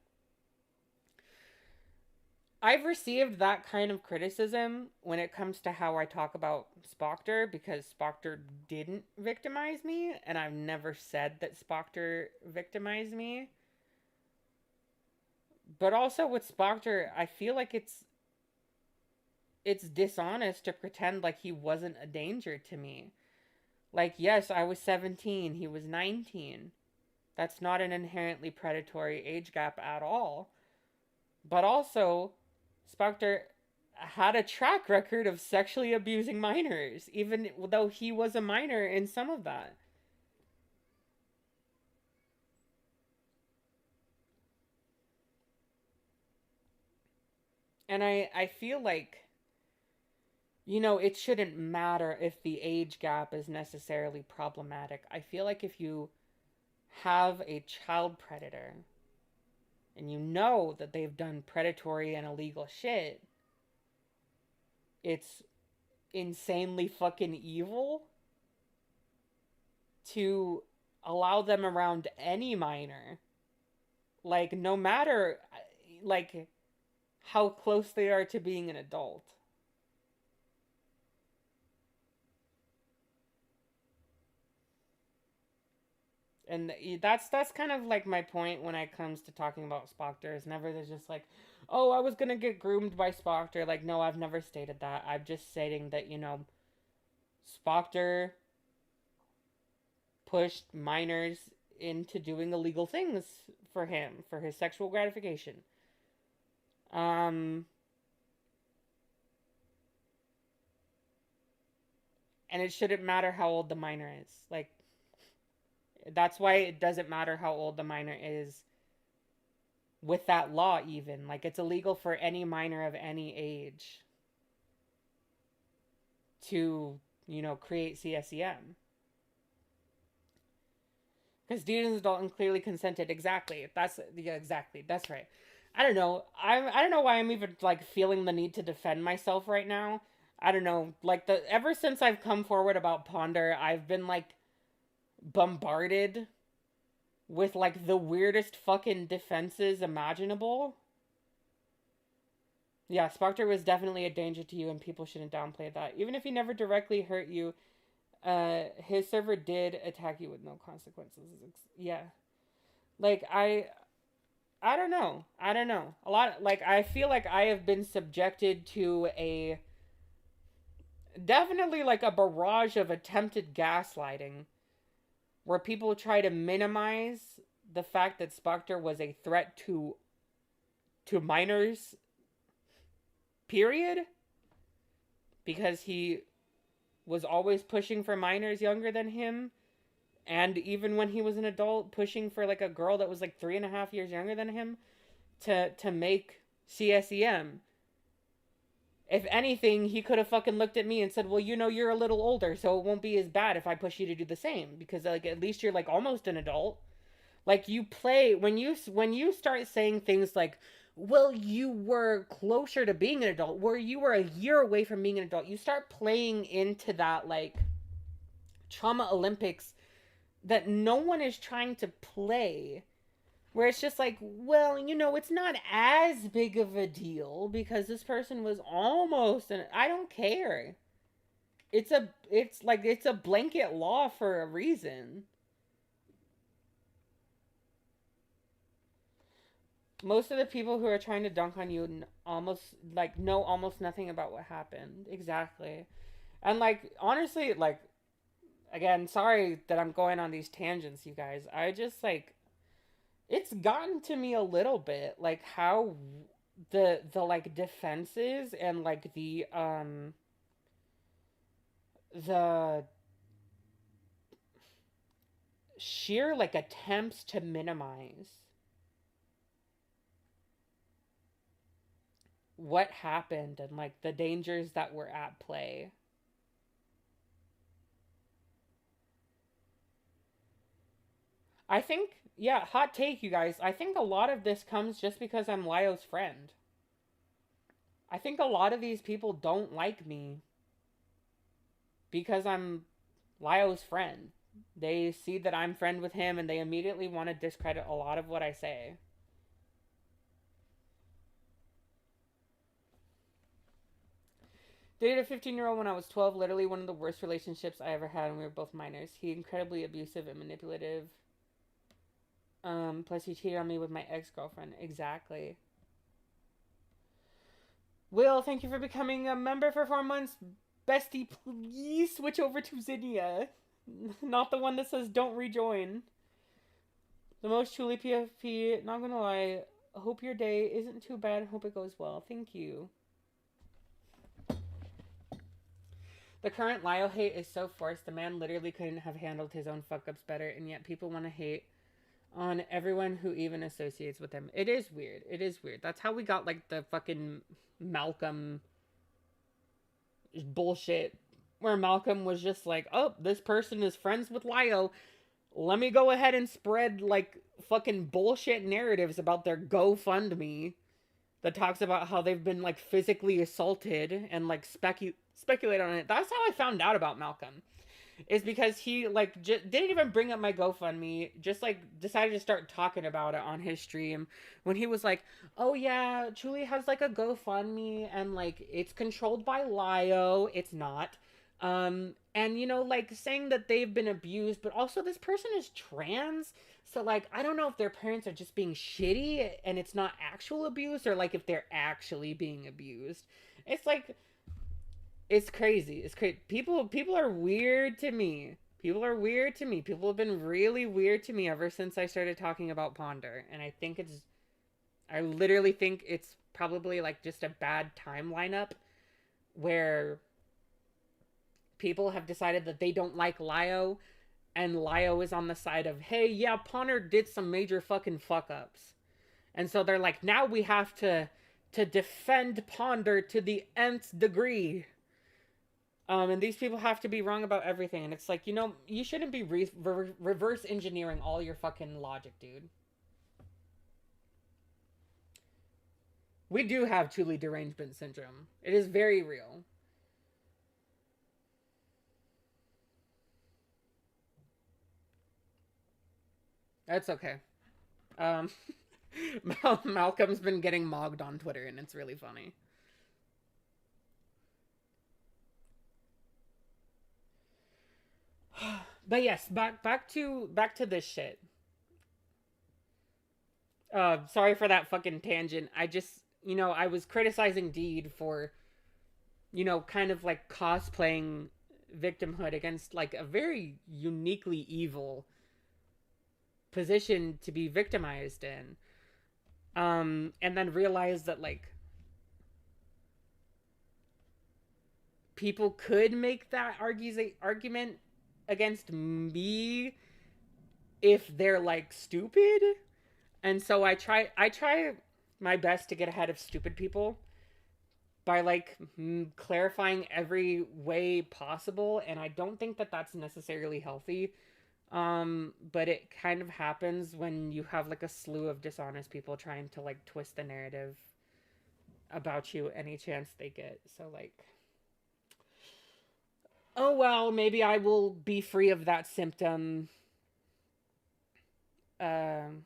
I've received that kind of criticism when it comes to how I talk about Spockter because Spockter didn't victimize me, and I've never said that Spockter victimized me. But also with Spockter, I feel like it's dishonest to pretend like he wasn't a danger to me. Like, yes, I was 17, he was 19. That's not an inherently predatory age gap at all. But also, Spector had a track record of sexually abusing minors, even though he was a minor in some of that. And I feel like, you know, it shouldn't matter if the age gap is necessarily problematic. I feel like if you have a child predator and you know that they've done predatory and illegal shit, it's insanely fucking evil to allow them around any minor. Like, no matter, like, how close they are to being an adult. And that's kind of like my point when it comes to talking about Spocter. Is never there's just like, oh, I was gonna get groomed by Spocter. Like, no, I've never stated that. I'm just stating that, Spocter pushed minors into doing illegal things for him for his sexual gratification. Um, and it shouldn't matter how old the minor is. Like, that's why it doesn't matter how old the minor is with that law, even. Like, it's illegal for any minor of any age to, create CSEM. Because Dean is an adult and clearly consented. Exactly. Yeah, exactly. That's right. I don't know. I don't know why I'm even like feeling the need to defend myself right now. I don't know. Like ever since I've come forward about Ponder, I've been like bombarded with like the weirdest fucking defenses imaginable. Yeah, Spectre was definitely a danger to you, and people shouldn't downplay that. Even if he never directly hurt you, his server did attack you with no consequences. Yeah, like I don't know. I don't know. A lot like I feel like I have been subjected to a definitely like a barrage of attempted gaslighting where people try to minimize the fact that Spectre was a threat to minors, period, because he was always pushing for minors younger than him, and even when he was an adult, pushing for like a girl that was like 3.5 years younger than him to make CSEM. If anything, he could have fucking looked at me and said, "Well, you're a little older, so it won't be as bad if I push you to do the same because like at least you're like almost an adult." Like you play when you start saying things like, "Well, you were closer to being an adult, where you were a year away from being an adult." You start playing into that like trauma Olympics that no one is trying to play, where it's just like, well, it's not as big of a deal because this person was almost an I don't care. It's a blanket law for a reason. Most of the people who are trying to dunk on you almost like know almost nothing about what happened. Exactly. And like honestly, like again, sorry that I'm going on these tangents, you guys. I just like it's gotten to me a little bit like how the like defenses and like the sheer like attempts to minimize what happened and like the dangers that were at play. I think, yeah, hot take, you guys. I think a lot of this comes just because I'm Lyo's friend. I think a lot of these people don't like me because I'm Lyo's friend. They see that I'm friend with him and they immediately want to discredit a lot of what I say. Dated a 15-year-old when I was 12, literally one of the worst relationships I ever had, and we were both minors. He incredibly abusive and manipulative. Plus he cheated on me with my ex-girlfriend. Exactly. Will, thank you for becoming a member for 4 months. Bestie, please switch over to Zinnia. Not the one that says don't rejoin. The most truly PFP, not gonna lie. Hope your day isn't too bad. Hope it goes well. Thank you. The current Lyle hate is so forced. The man literally couldn't have handled his own fuck ups better, and yet people want to hate on everyone who even associates with him. It is weird. It is weird. That's how we got like the fucking Malcolm bullshit, where Malcolm was just like, "Oh, this person is friends with Lyle. Let me go ahead and spread like fucking bullshit narratives about their GoFundMe that talks about how they've been like physically assaulted and like speculate on it." That's how I found out about Malcolm. is because he like didn't even bring up my GoFundMe, just like decided to start talking about it on his stream when he was like, "Oh yeah, Julie has like a GoFundMe and like it's controlled by Lio. It's not." And you know, like saying that they've been abused, but also this person is trans. So like I don't know if their parents are just being shitty and it's not actual abuse, or like if they're actually being abused. It's like it's crazy. It's crazy. People are weird to me. People are weird to me. People have been really weird to me ever since I started talking about Ponder, and I literally think it's probably like just a bad time lineup where people have decided that they don't like Lio, and Lio is on the side of, hey, yeah, Ponder did some major fucking fuck ups. And so they're like, now we have to defend Ponder to the nth degree. And these people have to be wrong about everything. And it's like, you know, you shouldn't be reverse engineering all your fucking logic, dude. We do have truly derangement syndrome. It is very real. That's okay. Um, Malcolm's been getting mogged on Twitter, and it's really funny. But yes, back to this shit. Sorry for that fucking tangent. I just, you know, I was criticizing Deed for, you know, kind of like cosplaying victimhood against like a very uniquely evil position to be victimized in. And then realized that like people could make that argument against me if they're like stupid. And so I try my best to get ahead of stupid people by like clarifying every way possible, and I don't think that that's necessarily healthy. But it kind of happens when you have like a slew of dishonest people trying to like twist the narrative about you any chance they get. So like, oh well, maybe I will be free of that symptom. Um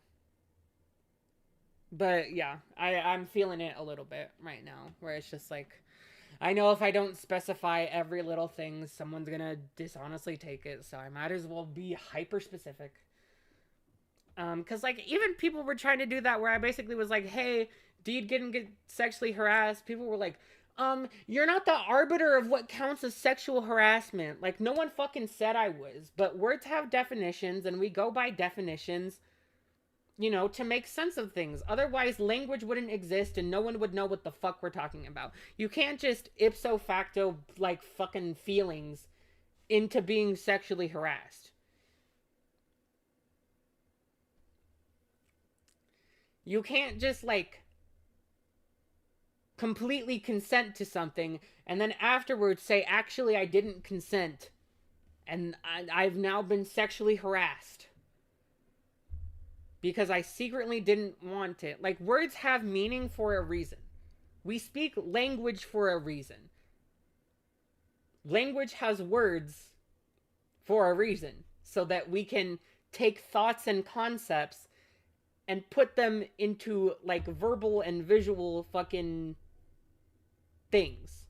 but yeah, I'm feeling it a little bit right now, where it's just like, I know if I don't specify every little thing, someone's gonna dishonestly take it, so I might as well be hyper specific. Cause like even people were trying to do that, where I basically was like, hey, Deed didn't get sexually harassed. People were like, you're not the arbiter of what counts as sexual harassment. Like no one fucking said I was, but words have definitions, and we go by definitions, you know, to make sense of things. Otherwise, language wouldn't exist and no one would know what the fuck we're talking about. You can't just ipso facto, like, fucking feelings into being sexually harassed. You can't just, like, completely consent to something and then afterwards say, actually, I didn't consent and I've now been sexually harassed because I secretly didn't want it. Like, words have meaning for a reason. We speak language for a reason. Language has words for a reason, so that we can take thoughts and concepts and put them into like verbal and visual fucking things.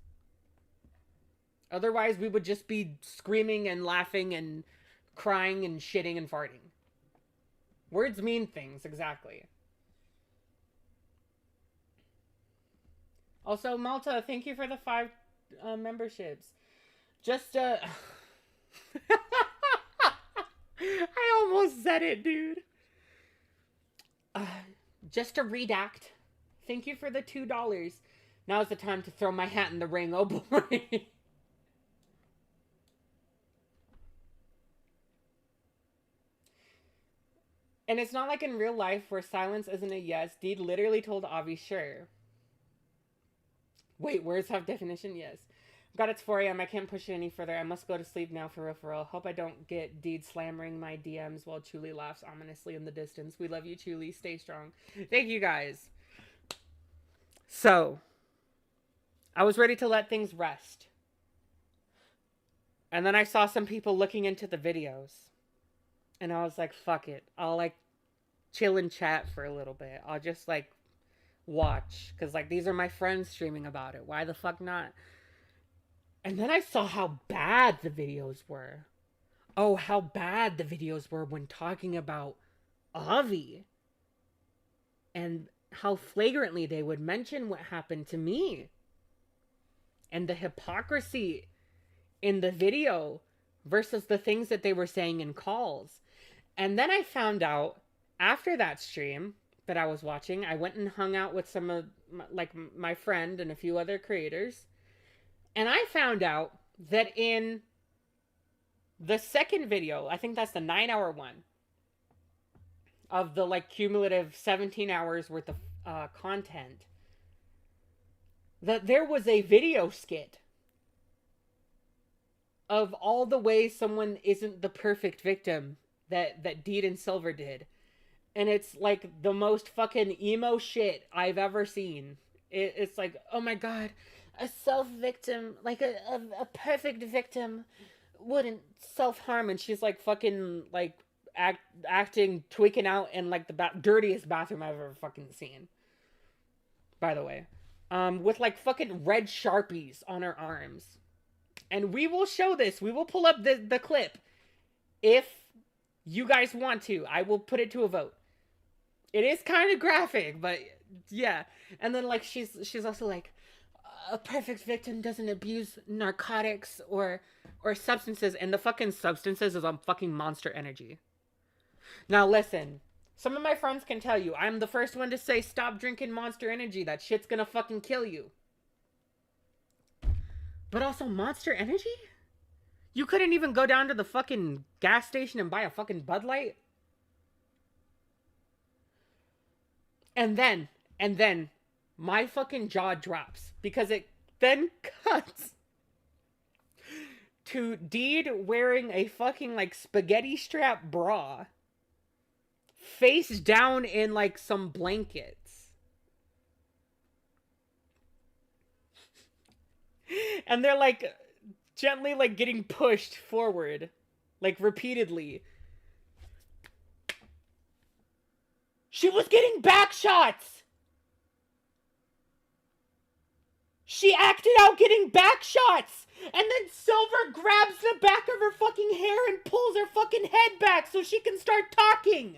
Otherwise, we would just be screaming and laughing and crying and shitting and farting. Words mean things, exactly. Also, Malta, thank you for the 5 memberships. Just, I almost said it, dude. Uh, just to redact, thank you for the $2. Now's the time to throw my hat in the ring, oh boy. And it's not like in real life where silence isn't a yes. Deed literally told Avi, sure. Wait, words have definition? Yes. God, it's 4 a.m. I can't push it any further. I must go to sleep now for real. Hope I don't get Deed slammering my DMs while Chuli laughs ominously in the distance. We love you, Chuli. Stay strong. Thank you, guys. So, I was ready to let things rest. And then I saw some people looking into the videos. And I was like, fuck it. I'll like chill and chat for a little bit. I'll just like watch. Because like these are my friends streaming about it. Why the fuck not? And then I saw how bad the videos were. Oh, how bad the videos were when talking about Avi. And how flagrantly they would mention what happened to me. And the hypocrisy in the video versus the things that they were saying in calls. And then I found out after that stream that I was watching, I went and hung out with some of my friend and a few other creators. And I found out that in the second video, I think that's the 9-hour one of the like cumulative 17 hours worth of content, that there was a video skit of all the ways someone isn't the perfect victim that Deed and Silver did. And it's like the most fucking emo shit I've ever seen. It's like, oh my god, a self-victim, like a perfect victim wouldn't self-harm. And she's like fucking like acting, tweaking out in like the dirtiest bathroom I've ever fucking seen. By the way. With like fucking red Sharpies on her arms. And we will show this. We will pull up the clip. If you guys want to, I will put it to a vote. It is kind of graphic, but yeah. And then like she's also like, a perfect victim doesn't abuse narcotics or substances, and the fucking substances is on fucking Monster Energy. Now listen, some of my friends can tell you I'm the first one to say stop drinking Monster Energy. That shit's gonna fucking kill you. But also Monster Energy? You couldn't even go down to the fucking gas station and buy a fucking Bud Light? And then, my fucking jaw drops. Because it then cuts to Deed wearing a fucking, like, spaghetti strap bra. Face down in, like, some blankets. And they're, like, gently, like, getting pushed forward. Like, repeatedly. She was getting back shots! She acted out getting back shots! And then Silver grabs the back of her fucking hair and pulls her fucking head back so she can start talking!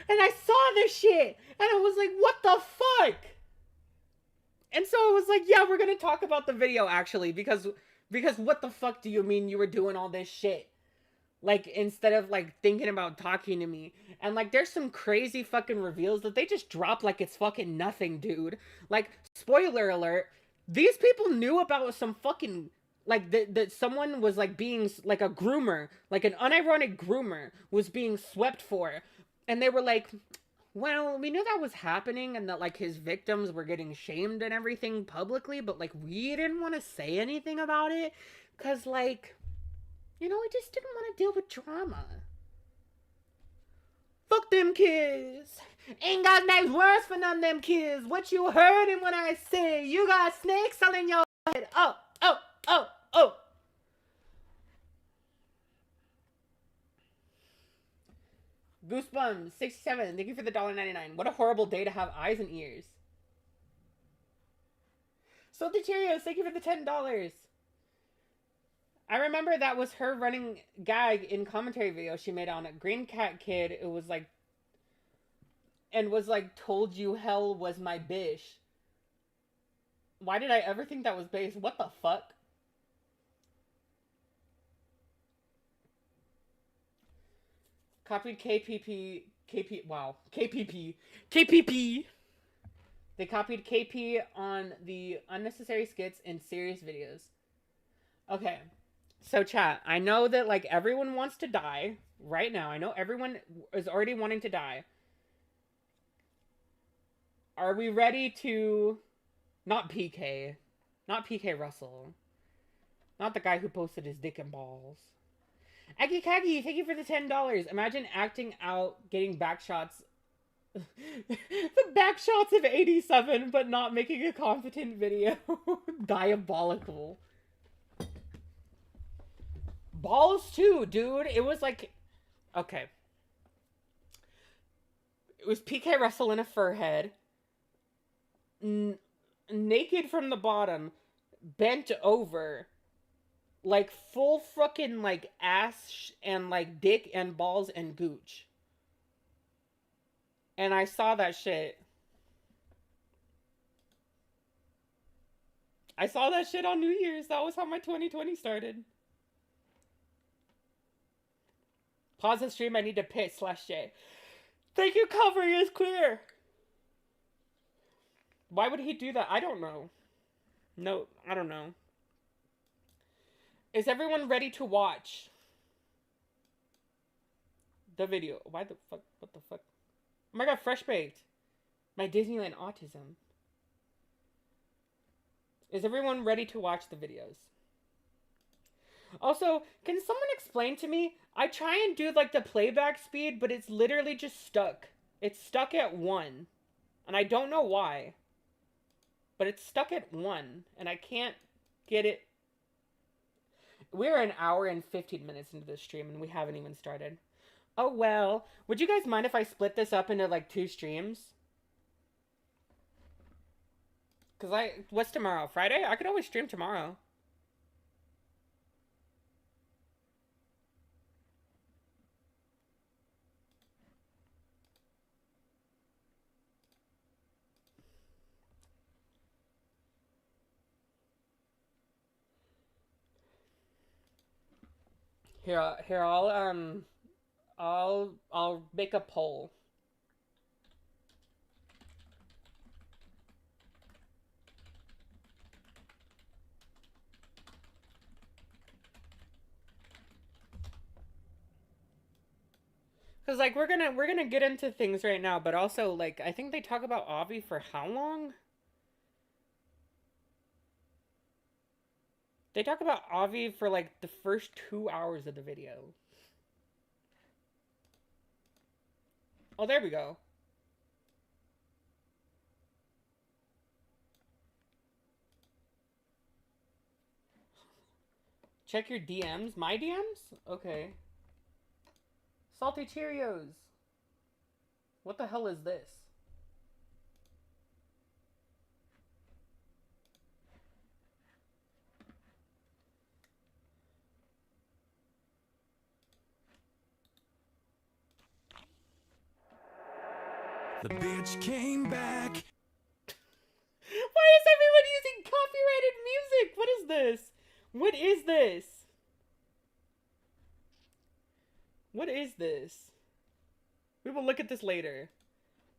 And I saw this shit! And I was like, what the fuck? And so I was like, yeah, we're gonna talk about the video, actually, because what the fuck do you mean you were doing all this shit? Like, instead of, like, thinking about talking to me. And, like, there's some crazy fucking reveals that they just drop like it's fucking nothing, dude. Like, spoiler alert, these people knew about some fucking, like, that someone was, like, being, like, a groomer, like, an unironic groomer was being swept for. And they were like, well, we knew that was happening and that, like, his victims were getting shamed and everything publicly, but, like, we didn't want to say anything about it. Because, like, you know, we just didn't want to deal with drama. Fuck them kids. Ain't got nice words for none of them kids. What you heard and what I say. You got snakes all in your head. Oh, oh, oh, oh. Goosebumps 67. Thank you for the $1.99. What a horrible day to have eyes and ears. Salty Cheerios. Thank you for the $10. I remember that was her running gag in commentary video she made on it. Green Cat Kid, it was like, and was like, told you hell was my bish. Why did I ever think that was base? What the fuck? Copied KPP. They copied KP on the unnecessary skits and serious videos. Okay. So chat, I know that like everyone wants to die right now. I know everyone is already wanting to die. Are we ready to... Not PK Russell. Not the guy who posted his dick and balls. Aki Kagi, thank you for the $10. Imagine acting out getting back shots The back shots of 87, but not making a competent video. Diabolical. Balls too, dude. It was like, okay. It was PK Russell in a fur head, naked from the bottom, bent over, like full fucking like ass and like dick and balls and gooch. And I saw that shit. I saw that shit on New Year's. That was how my 2020 started. Pause the stream. I need to piss. /J. Thank you, Calvary is queer. Why would he do that? I don't know. No, I don't know. Is everyone ready to watch the video? Why the fuck? What the fuck? Oh my god, fresh baked. My Disneyland autism. Is everyone ready to watch the videos? Also, can someone explain to me? I try and do like the playback speed, but it's literally just stuck. It's stuck at 1. And I don't know why. But it's stuck at 1. And I can't get it. We're an hour and 15 minutes into the stream and we haven't even started. Oh well. Would you guys mind if I split this up into like 2 streams? Because what's tomorrow? Friday? I could always stream tomorrow. Here, I'll make a poll. Cause like we're gonna get into things right now, but also like I think they talk about Avi for how long? They talk about Avi for like the first 2 hours of the video. Oh, there we go. Check your DMs. My DMs? Okay. Salty Cheerios. What the hell is this? The bitch came back. Why is everyone using copyrighted music? What is this? What is this? What is this? We will look at this later.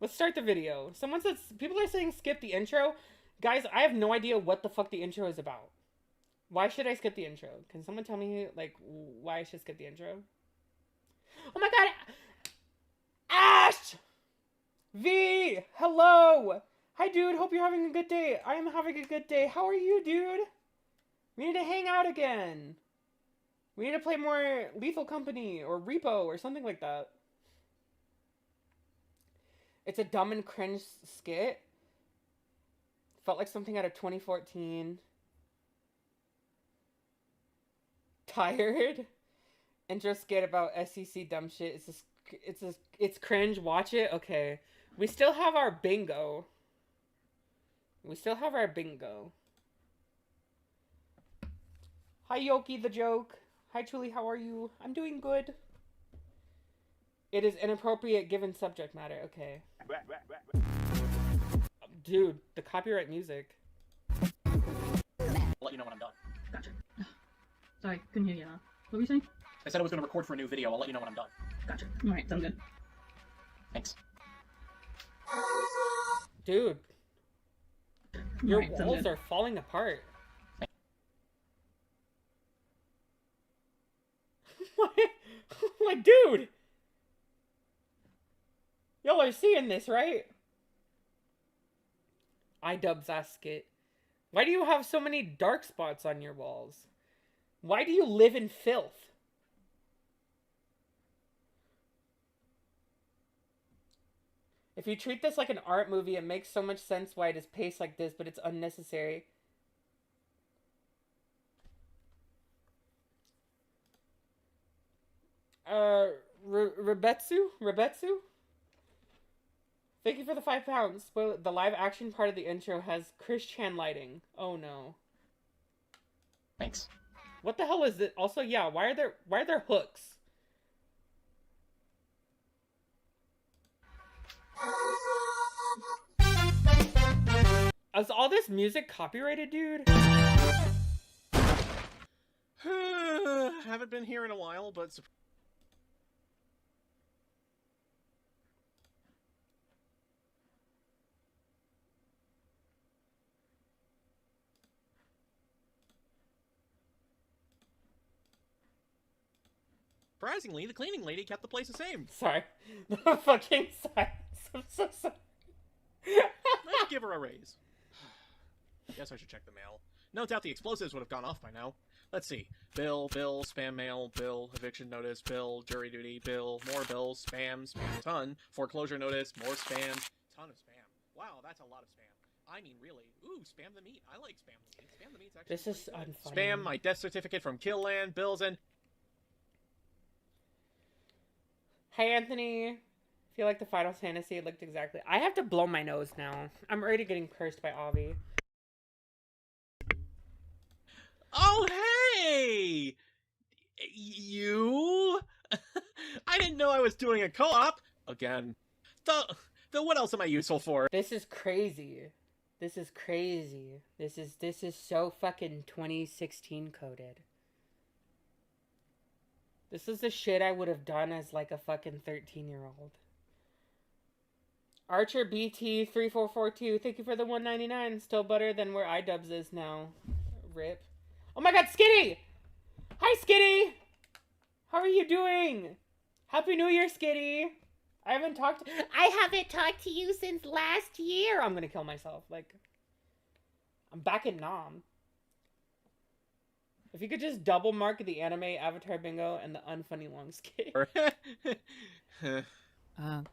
Let's start the video. Someone says, people are saying skip the intro. Guys, I have no idea what the fuck the intro is about. Why should I skip the intro? Can someone tell me, like, why I should skip the intro? Oh my god! Ash! V! Hello! Hi, dude. Hope you're having a good day. I am having a good day. How are you, dude? We need to hang out again. We need to play more Lethal Company or Repo or something like that. It's a dumb and cringe skit. Felt like something out of 2014. Tired. Intro skit about SEC dumb shit. It's cringe. Watch it. Okay. We still have our bingo. Hi, Yoki the joke. Hi, Truly. How are you? I'm doing good. It is inappropriate given subject matter. Okay. Dude, the copyright music. I'll let you know when I'm done. Gotcha. Sorry, couldn't hear you. What were you saying? I said I was going to record for a new video. I'll let you know when I'm done. Gotcha. Alright, sounds good. Thanks. Dude. Your Alright, sounds walls good. are falling apart. Like, dude! Y'all are seeing this, right? iDubbbz ass skit. Why do you have so many dark spots on your walls? Why do you live in filth? If you treat this like an art movie, it makes so much sense why it is paced like this, but it's unnecessary. Rebetsu? Thank you for the £5. Spoil the live action part of the intro has Chris Chan lighting. Oh no. Thanks. What the hell is it? Also, yeah, why are there hooks? Is all this music copyrighted, dude? Haven't been here in a while, but... surprisingly, the cleaning lady kept the place the same. Sorry. The fucking silence. I'm so sorry. Let's give her a raise. Guess I should check the mail. No doubt the explosives would have gone off by now. Let's see. Bill, spam mail, bill, eviction notice, bill, jury duty, bill, more bills, spam, ton, foreclosure notice, more spam, ton of spam. Wow, that's a lot of spam. I mean, really. Ooh, spam the meat. I like spam the meat. Spam the meat's actually This is pretty good. unfunny. Spam my death certificate from Killland, bills, and... Hey, Anthony. I feel like the Final Fantasy looked exactly... I have to blow my nose now. I'm already getting cursed by Avi. Oh, hey! You? I didn't know I was doing a co-op! Again. The what else am I useful for? This is crazy. This is crazy. This is so fucking 2016 coded. This is the shit I would have done as like a fucking 13-year-old. Archer BT3442, thank you for the $1.99. Still better than where iDubbbz is now. Rip. Oh my god, Skitty! Hi, Skitty! How are you doing? Happy New Year, Skitty! I haven't talked to you since last year! I'm gonna kill myself. Like, I'm back in Nam. If you could just double mark the anime Avatar Bingo and the unfunny long skit.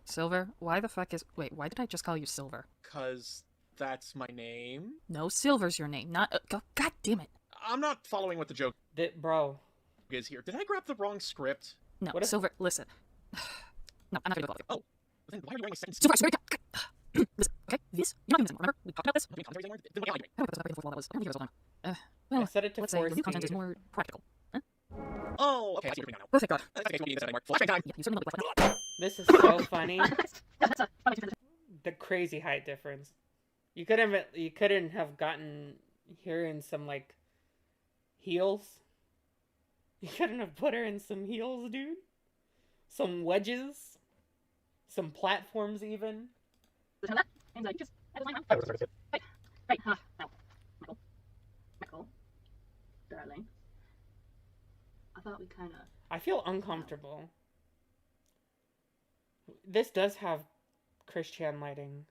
Silver? Why the fuck is... Wait, why did I just call you Silver? 'Cause that's my name? No, Silver's your name, not... God damn it. I'm not following what the joke Bro. is here. Did I grab the wrong script? No, What if- Silver, listen. No, I'm not gonna go with you. Oh, then why are you wearing a sentence? Silver, I swear to God. Listen, okay? This, you're not even remember? We talked about this? Doing commentaries anymore? Then what am I doing? I don't know what this back and forth while that was. I don't think it was all time. I Well, set it to let's say 4 the new content is speed. more practical. Oh, okay, I see what you're doing now. Oh, thank God. That's okay, so we need this anymore. Flashbang time! Yeah, you certainly look like that. This is so funny. That's a The crazy height difference. You couldn't have gotten here in some like heels. You couldn't have put her in some heels, dude. Some wedges. Some platforms even. Right, huh, now, Michael, darling, I thought we kind of... I feel uncomfortable. This does have Chris Chan lighting.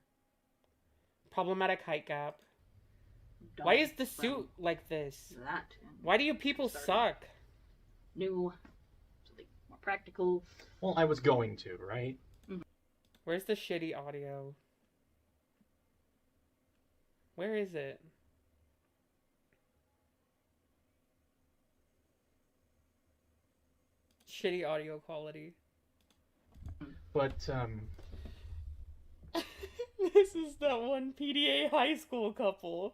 Problematic height gap. Why is the suit like this? That and Why do you people suck? new, something more practical. Well, I was going to, right? Where's the shitty audio? Where is it? Shitty audio quality. But, This is that one PDA high school couple.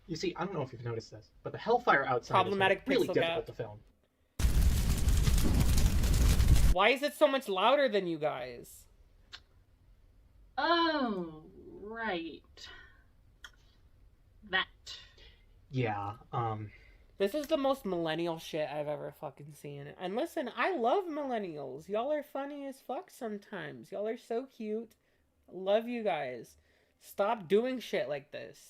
you see, I don't know if you've noticed this, but the hellfire outside Problematic is really pixel difficult gap. to film. Why is it so much louder than you guys? Oh, right. That. Yeah, This is the most millennial shit I've ever fucking seen. And listen, I love millennials. Y'all are funny as fuck sometimes. Y'all are so cute. Love you guys. Stop doing shit like this.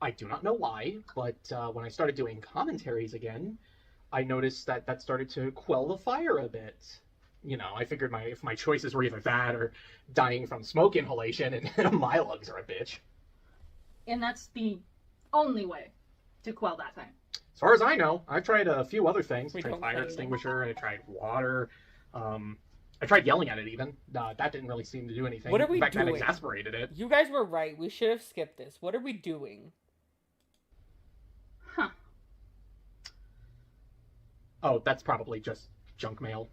I do not know why, but when I started doing commentaries again, I noticed that that started to quell the fire a bit. You know, I figured if my choices were either that or dying from smoke inhalation, and my lungs are a bitch. And that's the only way to quell that thing. As far as I know, I've tried a few other things. I We tried don't fire quell it. extinguisher, I tried water, I tried yelling at it even. That didn't really seem to do anything. What are we In fact, that doing? exasperated it. You guys were right. We should have skipped this. What are we doing? Huh. Oh, that's probably just junk mail.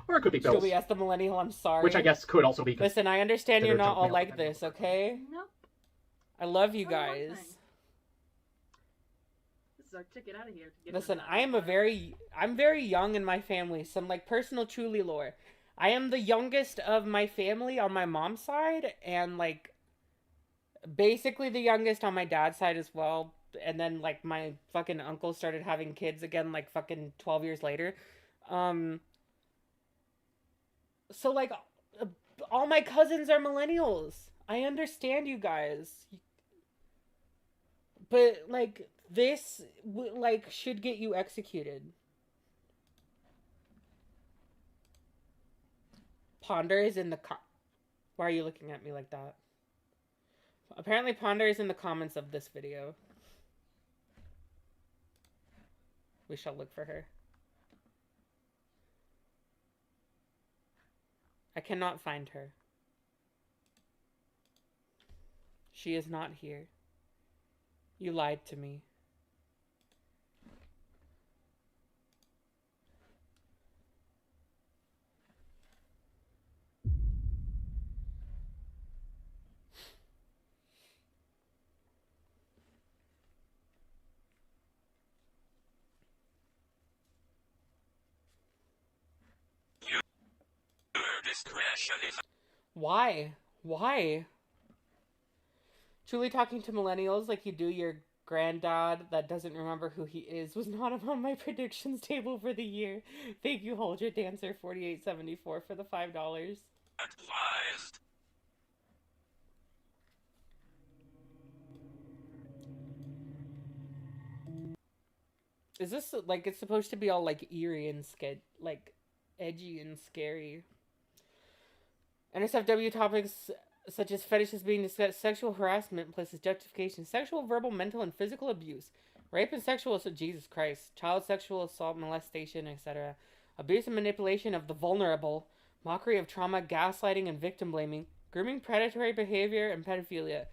Or it could be bills. Julie as the millennial, I'm sorry. Which I guess could also be... Listen, I understand you're considered not junk all mail, like depending this, on what okay? Nope. I love you Only one guys. thing. This is our ticket out of here. To get Listen, to I'm very young in my family. Some like personal truly lore. I am the youngest of my family on my mom's side, and like basically the youngest on my dad's side as well. And then like my fucking uncle started having kids again like fucking 12 years later. So like all my cousins are millennials. I understand you guys. But like this like should get you executed. Ponder is in the Why are you looking at me like that? Apparently Ponder is in the comments of this video. We shall look for her. I cannot find her. She is not here. You lied to me. Why? Why? Truly talking to millennials like you do your granddad that doesn't remember who he is was not on my predictions table for the year. Thank you, Hold Your Dancer 4874 for the $5. Advised. Is this like it's supposed to be all like eerie and like edgy and scary? NSFW topics such as fetishes being discussed, sexual harassment, plus objectification, sexual, verbal, mental, and physical abuse, rape and sexual assault, Jesus Christ, child sexual assault, molestation, etc., abuse and manipulation of the vulnerable, mockery of trauma, gaslighting and victim blaming, grooming, predatory behavior, and pedophilia,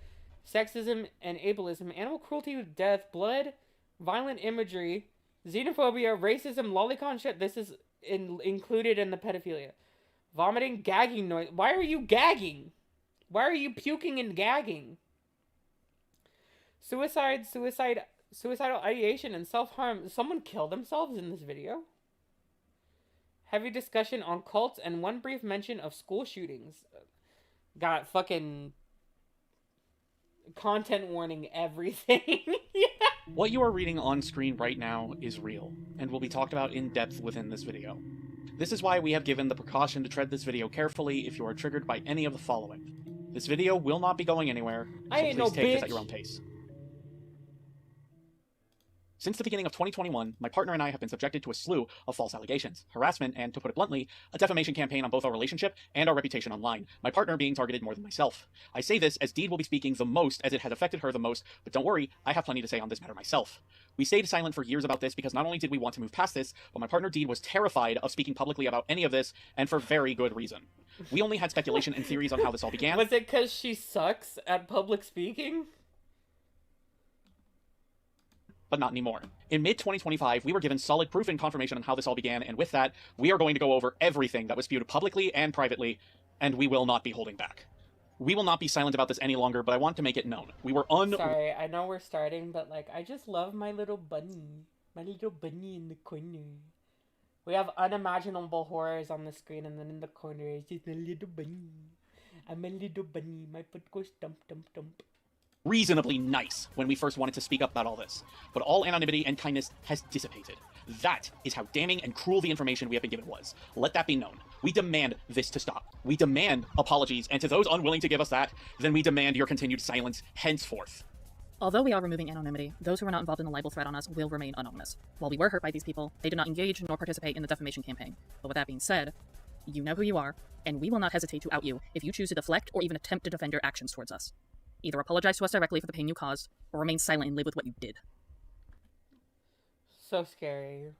sexism and ableism, animal cruelty with death, blood, violent imagery, xenophobia, racism, lolicon shit. This is included in the pedophilia. Vomiting, gagging noise. Why are you gagging? Why are you puking and gagging? Suicidal ideation, and self-harm. Someone killed themselves in this video? Heavy discussion on cults and one brief mention of school shootings. Got fucking content warning everything. What you are reading on screen right now is real, and will be talked about in depth within this video. This is why we have given the precaution to tread this video carefully if you are triggered by any of the following. This video will not be going anywhere, so I ain't please no take this bitch. at your own pace. Since the beginning of 2021, my partner and I have been subjected to a slew of false allegations, harassment, and, to put it bluntly, a defamation campaign on both our relationship and our reputation online, my partner being targeted more than myself. I say this as Deed will be speaking the most as it has affected her the most, but don't worry, I have plenty to say on this matter myself. We stayed silent for years about this because not only did we want to move past this, but my partner Deed was terrified of speaking publicly about any of this, and for very good reason. We only had speculation and theories on how this all began. Was it because she sucks at public speaking? But not anymore. In mid-2025, we were given solid proof and confirmation on how this all began, and with that, we are going to go over everything that was spewed publicly and privately, and we will not be holding back. We will not be silent about this any longer, but I want to make it known. We were Sorry, I know we're starting, but like, I just love my little bunny. My little bunny in the corner. We have unimaginable horrors on the screen, and then in the corner is just a little bunny. I'm a little bunny. My foot goes dump, dump, dump. reasonably nice when we first wanted to speak up about all this, but all anonymity and kindness has dissipated. That is how damning and cruel the information we have been given was. Let that be known. We demand this to stop. We demand apologies, and to those unwilling to give us that, then we demand your continued silence henceforth. Although we are removing anonymity, those who are not involved in the libel threat on us will remain anonymous. While we were hurt by these people, they did not engage nor participate in the defamation campaign. But with that being said, you know who you are, and we will not hesitate to out you if you choose to deflect or even attempt to defend your actions towards us. Either apologize to us directly for the pain you caused, or remain silent and live with what you did. So scary.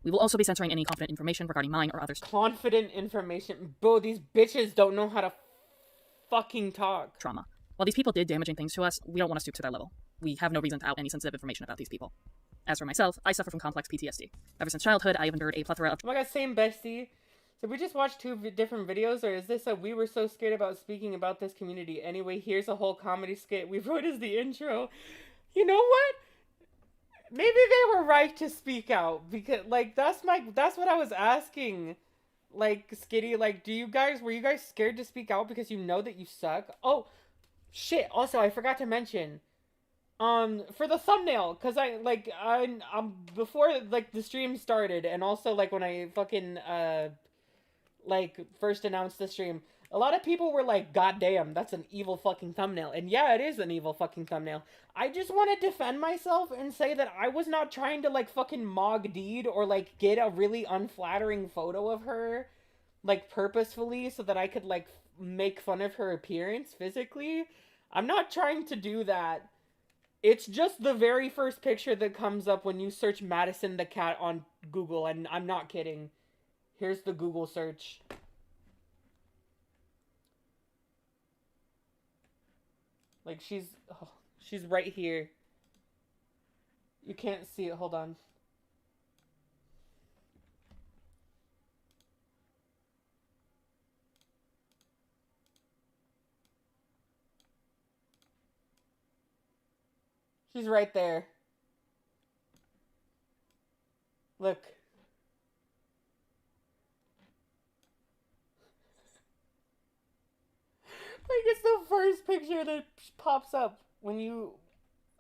We will also be censoring any confident information regarding mine or others' Confident information. Bro, these bitches don't know how to fucking talk. trauma. While these people did damaging things to us, we don't want to stoop to their level. We have no reason to out any sensitive information about these people. As for myself, I suffer from complex PTSD. Ever since childhood, I have endured a plethora of Oh my god, same bestie. Did we just watch two different videos, or is this a we were so scared about speaking about this community? Anyway, here's a whole comedy skit we wrote as the intro. You know what? Maybe they were right to speak out, because like that's what I was asking. Like, Skitty, like, were you guys scared to speak out because you know that you suck? Oh shit, also I forgot to mention for the thumbnail, because I'm before like the stream started, and also like when I fucking like first announced the stream, a lot of people were like, god damn, that's an evil fucking thumbnail. And yeah, it is an evil fucking thumbnail. I just want to defend myself and say that I was not trying to like fucking mog Deed or like get a really unflattering photo of her like purposefully so that I could like make fun of her appearance physically. I'm not trying to do that. It's just the very first picture that comes up when you search Madison the cat on Google, and I'm not kidding. Here's the Google search. Like, she's right here. You can't see it. Hold on. She's right there. Look. Like, it's the first picture that pops up when you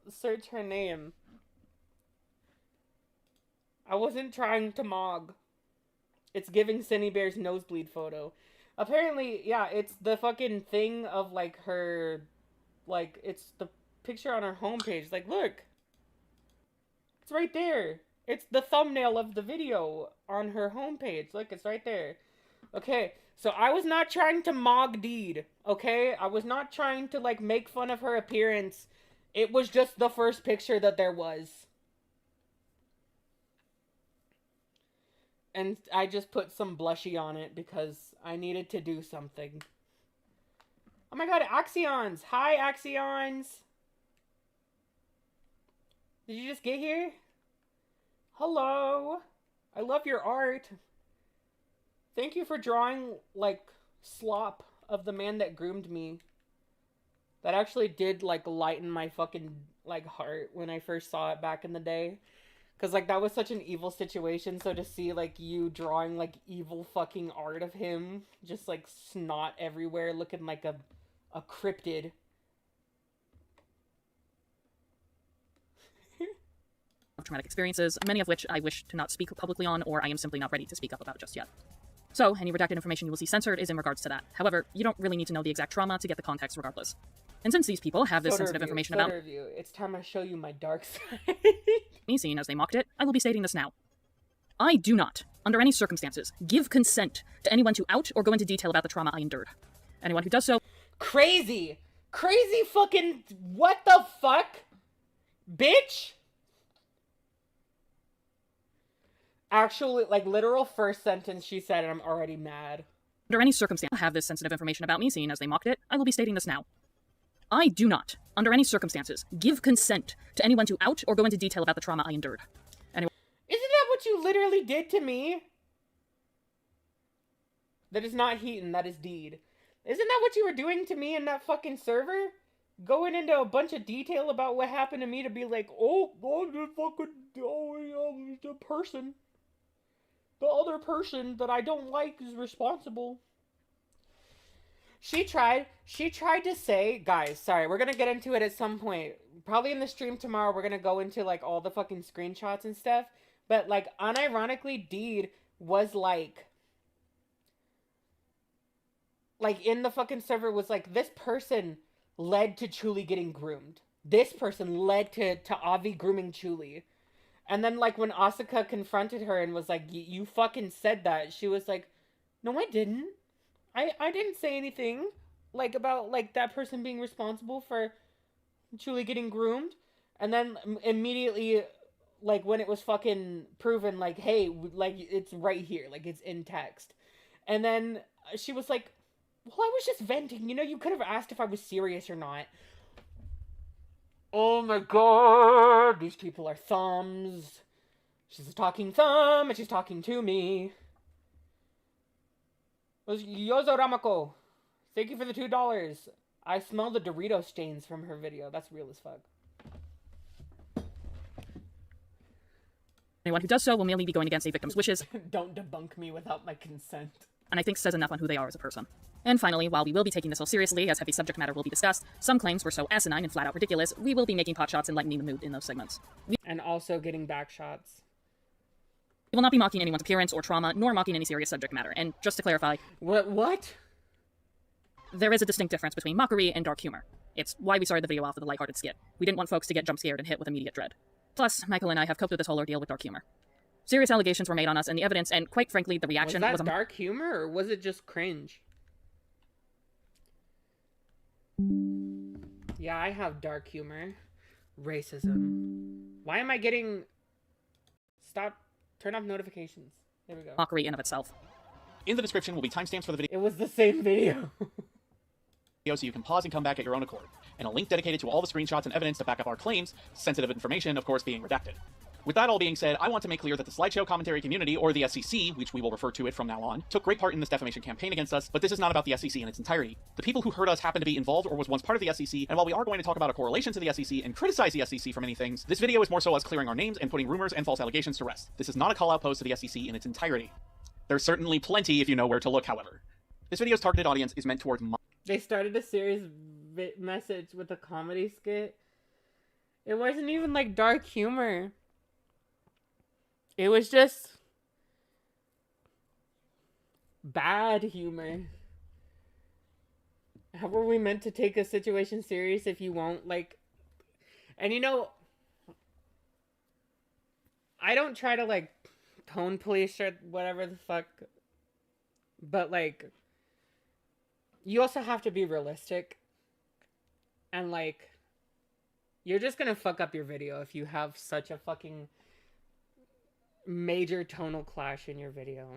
search her name. I wasn't trying to mog. It's giving Cindy Bear's nosebleed photo. Apparently, yeah, it's the fucking thing of, like, her... Like, it's the picture on her homepage. Like, look. It's right there. It's the thumbnail of the video on her homepage. Look, it's right there. Okay, so I was not trying to mog Deed, okay? I was not trying to, like, make fun of her appearance. It was just the first picture that there was. And I just put some blushy on it because I needed to do something. Oh my god, Axions! Hi, Axions! Did you just get here? Hello! I love your art. Thank you for drawing, like, slop of the man that groomed me. That actually did, like, lighten my fucking, like, heart when I first saw it back in the day. Because, like, that was such an evil situation, so to see, like, you drawing, like, evil fucking art of him, just, like, snot everywhere, looking like a cryptid. of traumatic experiences, many of which I wish to not speak publicly on, or I am simply not ready to speak up about just yet. So, any redacted information you will see censored is in regards to that. However, you don't really need to know the exact trauma to get the context regardless. And since these people have this sensitive information about review. It's time I show you my dark side. me, seeing as they mocked it, I will be stating this now. I do not, under any circumstances, give consent to anyone to out or go into detail about the trauma I endured. Anyone who does so... Crazy! Crazy fucking... What the fuck? Bitch? Actually, like, literal first sentence she said, and I'm already mad. Under any circumstance have this sensitive information about me, seeing as they mocked it, I will be stating this now. I do not, under any circumstances, give consent to anyone to out or go into detail about the trauma I endured. Isn't that what you literally did to me? That is not Heaton, that is Deed. Isn't that what you were doing to me in that fucking server? Going into a bunch of detail about what happened to me to be like, oh, the person. The other person that I don't like is responsible. She tried to say, guys, sorry, we're gonna get into it at some point. Probably in the stream tomorrow, we're gonna go into, like, all the fucking screenshots and stuff. But, like, unironically, Deed was, like, in the fucking server was, like, this person led to Chuli getting groomed. This person led to Avi grooming Chuli. And then, like, when Asuka confronted her and was like, you fucking said that, she was like, no, I didn't. I didn't say anything, like, about, like, that person being responsible for Chuli getting groomed. And then immediately, like when it was fucking proven, like, hey, like it's right here, like it's in text. And then she was like, well, I was just venting, you know, you could have asked if I was serious or not. Oh my god, these people are thumbs. She's a talking thumb, and she's talking to me. It was Yozo Ramako. Thank you for the $2. I smell the Dorito stains from her video. That's real as fuck. Anyone who does so will merely be going against a victim's wishes, Don't debunk me without my consent. and I think says enough on who they are as a person. And finally, while we will be taking this all seriously, as heavy subject matter will be discussed, some claims were so asinine and flat out ridiculous, we will be making potshots and lightening the mood in those segments. We And also getting back shots. will not be mocking anyone's appearance or trauma, nor mocking any serious subject matter. And just to clarify, What? there is a distinct difference between mockery and dark humor. It's why we started the video off with a lighthearted skit. We didn't want folks to get jump scared and hit with immediate dread. Plus, Michael and I have coped with this whole ordeal with dark humor. Serious allegations were made on us, and the evidence, and quite frankly, the reaction Was was that dark humor, or was it just cringe? Yeah, I have dark humor. Racism. Why am I getting... Stop. Turn off notifications. There we go. mockery in of itself. In the description will be timestamps for the video It was the same video. so you can pause and come back at your own accord, and a link dedicated to all the screenshots and evidence to back up our claims, sensitive information, of course, being redacted. With that all being said, I want to make clear that the slideshow commentary community, or the SCC, which we will refer to it from now on, took great part in this defamation campaign against us, but this is not about the SCC in its entirety. The people who heard us happen to be involved or was once part of the SCC, and while we are going to talk about a correlation to the SCC and criticize the SCC for many things, this video is more so us clearing our names and putting rumors and false allegations to rest. This is not a call-out post to the SCC in its entirety. There's certainly plenty if you know where to look, however. This video's targeted audience is meant towards They started a serious message with a comedy skit. It wasn't even like dark humor. It was just bad humor. How were we meant to take a situation serious if you won't, like... And you know, I don't try to, like, tone police or whatever the fuck, but, like, you also have to be realistic. And, like, you're just gonna fuck up your video if you have such a fucking major tonal clash in your video.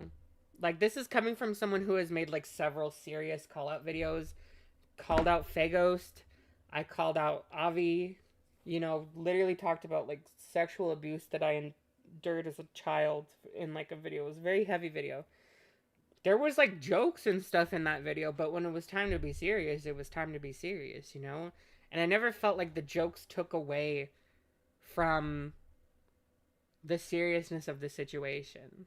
Like, this is coming from someone who has made, like, several serious call-out videos. Called out Faghost. I called out Avi. You know, literally talked about, like, sexual abuse that I endured as a child in, like, a video. It was a very heavy video. There was, like, jokes and stuff in that video, but when it was time to be serious, it was time to be serious, you know? And I never felt like the jokes took away from the seriousness of the situation.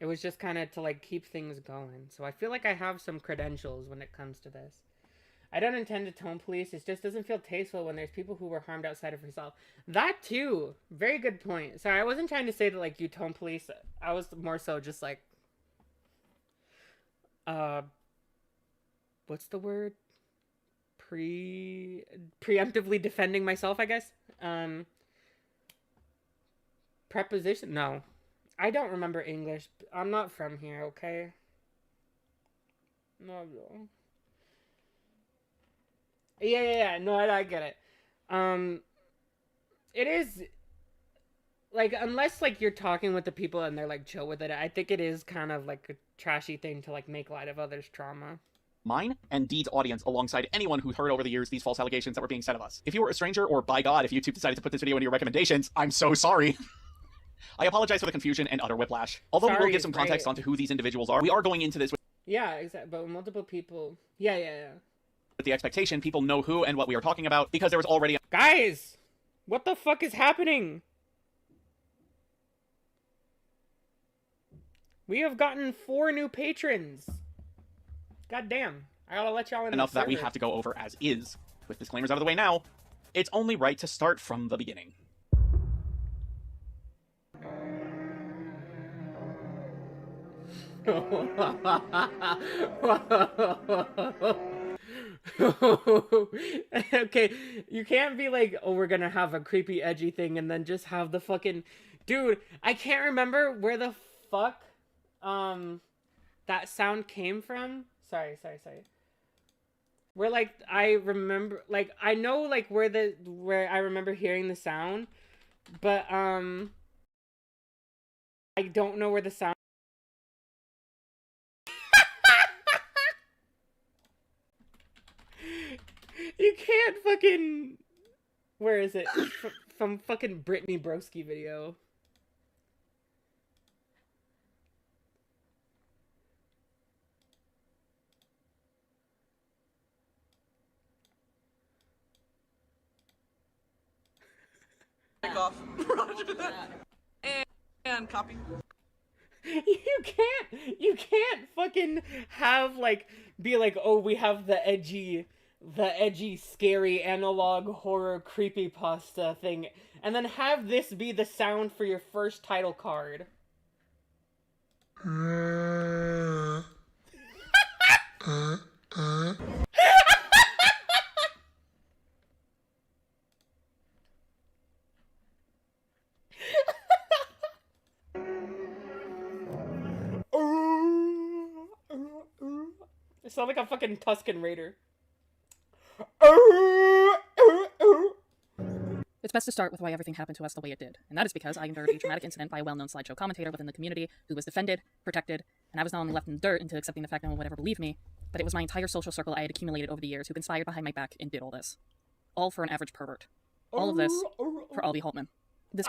It was just kind of to, like, keep things going. So I feel like I have some credentials when it comes to this. I don't intend to tone police. It just doesn't feel tasteful when there's people who were harmed outside of yourself. That too. Very good point. Sorry, I wasn't trying to say that, like, you tone police. I was more so just, like, what's the word? Preemptively defending myself, I guess. Preposition? No. I don't remember English. I'm not from here, okay? No. Yeah. No, I get it. It is, like, unless, like, you're talking with the people and they're, like, chill with it, I think it is kind of, like, a trashy thing to, like, make light of others' trauma. Mine and Deed's audience alongside anyone who heard over the years these false allegations that were being said of us. If you were a stranger, or by God, if YouTube decided to put this video into your recommendations, I'm so sorry. I apologize for the confusion and utter whiplash. Although we will give some context onto who these individuals are, we are going into this with... Yeah, exactly. But multiple people... Yeah. With the expectation people know who and what we are talking about, because there was already... Guys! What the fuck is happening? We have gotten 4 new patrons. God damn. I gotta let y'all in enough the that we server. have to go over as is. With disclaimers out of the way now, it's only right to start from the beginning. Okay, you can't be like, oh, we're gonna have a creepy, edgy thing, and then just have the fucking... Dude, I can't remember where the fuck, that sound came from. Sorry. Where like I remember, like I know like where I remember hearing the sound, but I don't know where the sound. You can't fucking. Where is it? From fucking Britney Broski video. Off. and copy. You can't fucking have like be like, oh, we have the edgy scary analog horror creepypasta thing, and then have this be the sound for your first title card. It sounds like a fucking Tusken Raider. It's best to start with why everything happened to us the way it did, and that is because I endured a traumatic incident by a well-known slideshow commentator within the community who was defended, protected, and I was not only left in the dirt into accepting the fact no one would ever believe me, but it was my entire social circle I had accumulated over the years who conspired behind my back and did all this. All for an average pervert. All of this for Avi Holtman. This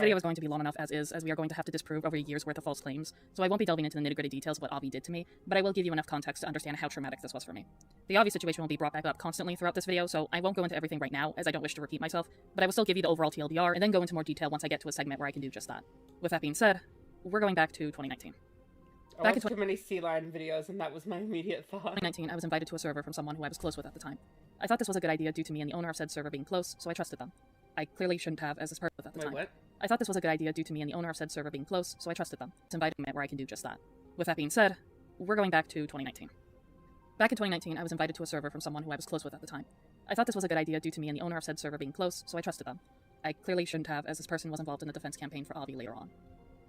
video is going to be long enough as we are going to have to disprove over a year's worth of false claims, so I won't be delving into the nitty-gritty details of what Avi did to me, but I will give you enough context to understand how traumatic this was for me. The Avi situation will be brought back up constantly throughout this video, so I won't go into everything right now, as I don't wish to repeat myself, but I will still give you the overall TLDR, and then go into more detail once I get to a segment where I can do just that. With that being said, we're going back to 2019. I watched too many sea lion videos, and that was my immediate thought. 2019, I was invited to a server from someone who I was close with at the time. I thought this was a good idea due to me and the owner of said server being close, so I trusted them. I clearly shouldn't have, as this person at the time. What? I thought this was a good idea due to me and the owner of said server being close, so I trusted them. It's invited me where I can do just that. With that being said, we're going back to 2019. Back in 2019, I was invited to a server from someone who I was close with at the time. I thought this was a good idea due to me and the owner of said server being close, so I trusted them. I clearly shouldn't have, as this person was involved in the defense campaign for Avi later on.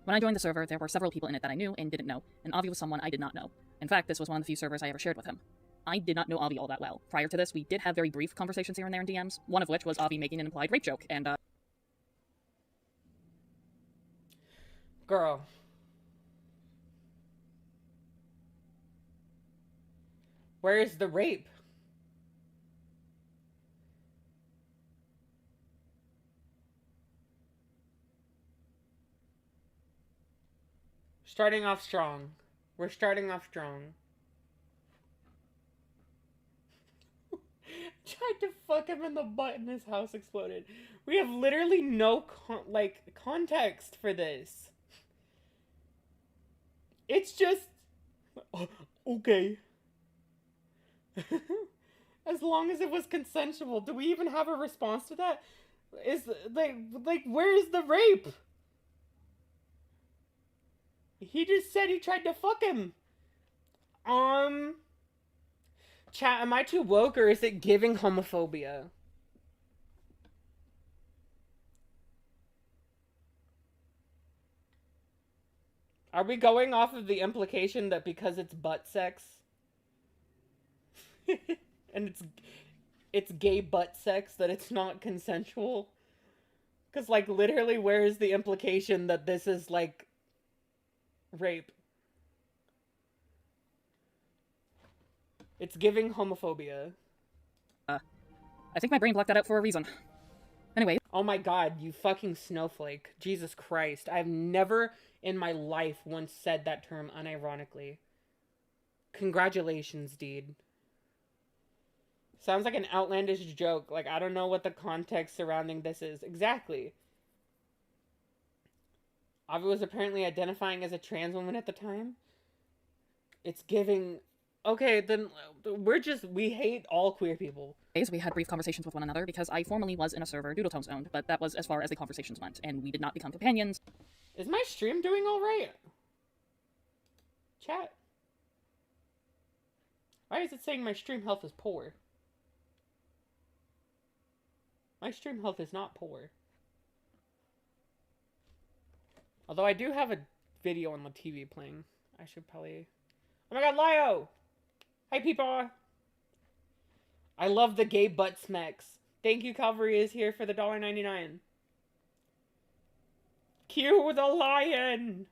When I joined the server, there were several people in it that I knew and didn't know, and Avi was someone I did not know. In fact, this was one of the few servers I ever shared with him. I did not know Avi all that well. Prior to this, we did have very brief conversations here and there in DMs, one of which was Avi making an implied rape joke, and Girl. Where is the rape? Starting off strong. We're starting off strong. Tried to fuck him in the butt and his house exploded. We have literally no context for this. It's just okay. As long as it was consensual. Do we even have a response to that? Is like where is the rape? He just said he tried to fuck him. Chat, am I too woke or is it giving homophobia? Are we going off of the implication that because it's butt sex and it's gay butt sex that it's not consensual? Because like literally where is the implication that this is like rape? It's giving homophobia. I think my brain blocked that out for a reason. Anyway. Oh my god, you fucking snowflake. Jesus Christ. I've never in my life once said that term unironically. Congratulations, dude. Sounds like an outlandish joke. Like, I don't know what the context surrounding this is. Exactly. Avi was apparently identifying as a trans woman at the time. It's giving... Okay, then we hate all queer people. We had brief conversations with one another because I formerly was in a server Doodletones owned, but that was as far as the conversations went, and we did not become companions. Is my stream doing alright? Chat. Why is it saying my stream health is poor? My stream health is not poor. Although I do have a video on the TV playing. I should probably... Oh my god, Lio! Hi, people! I love the gay butt smacks. Thank you, Calvary is here for the $1.99. Cue the lion.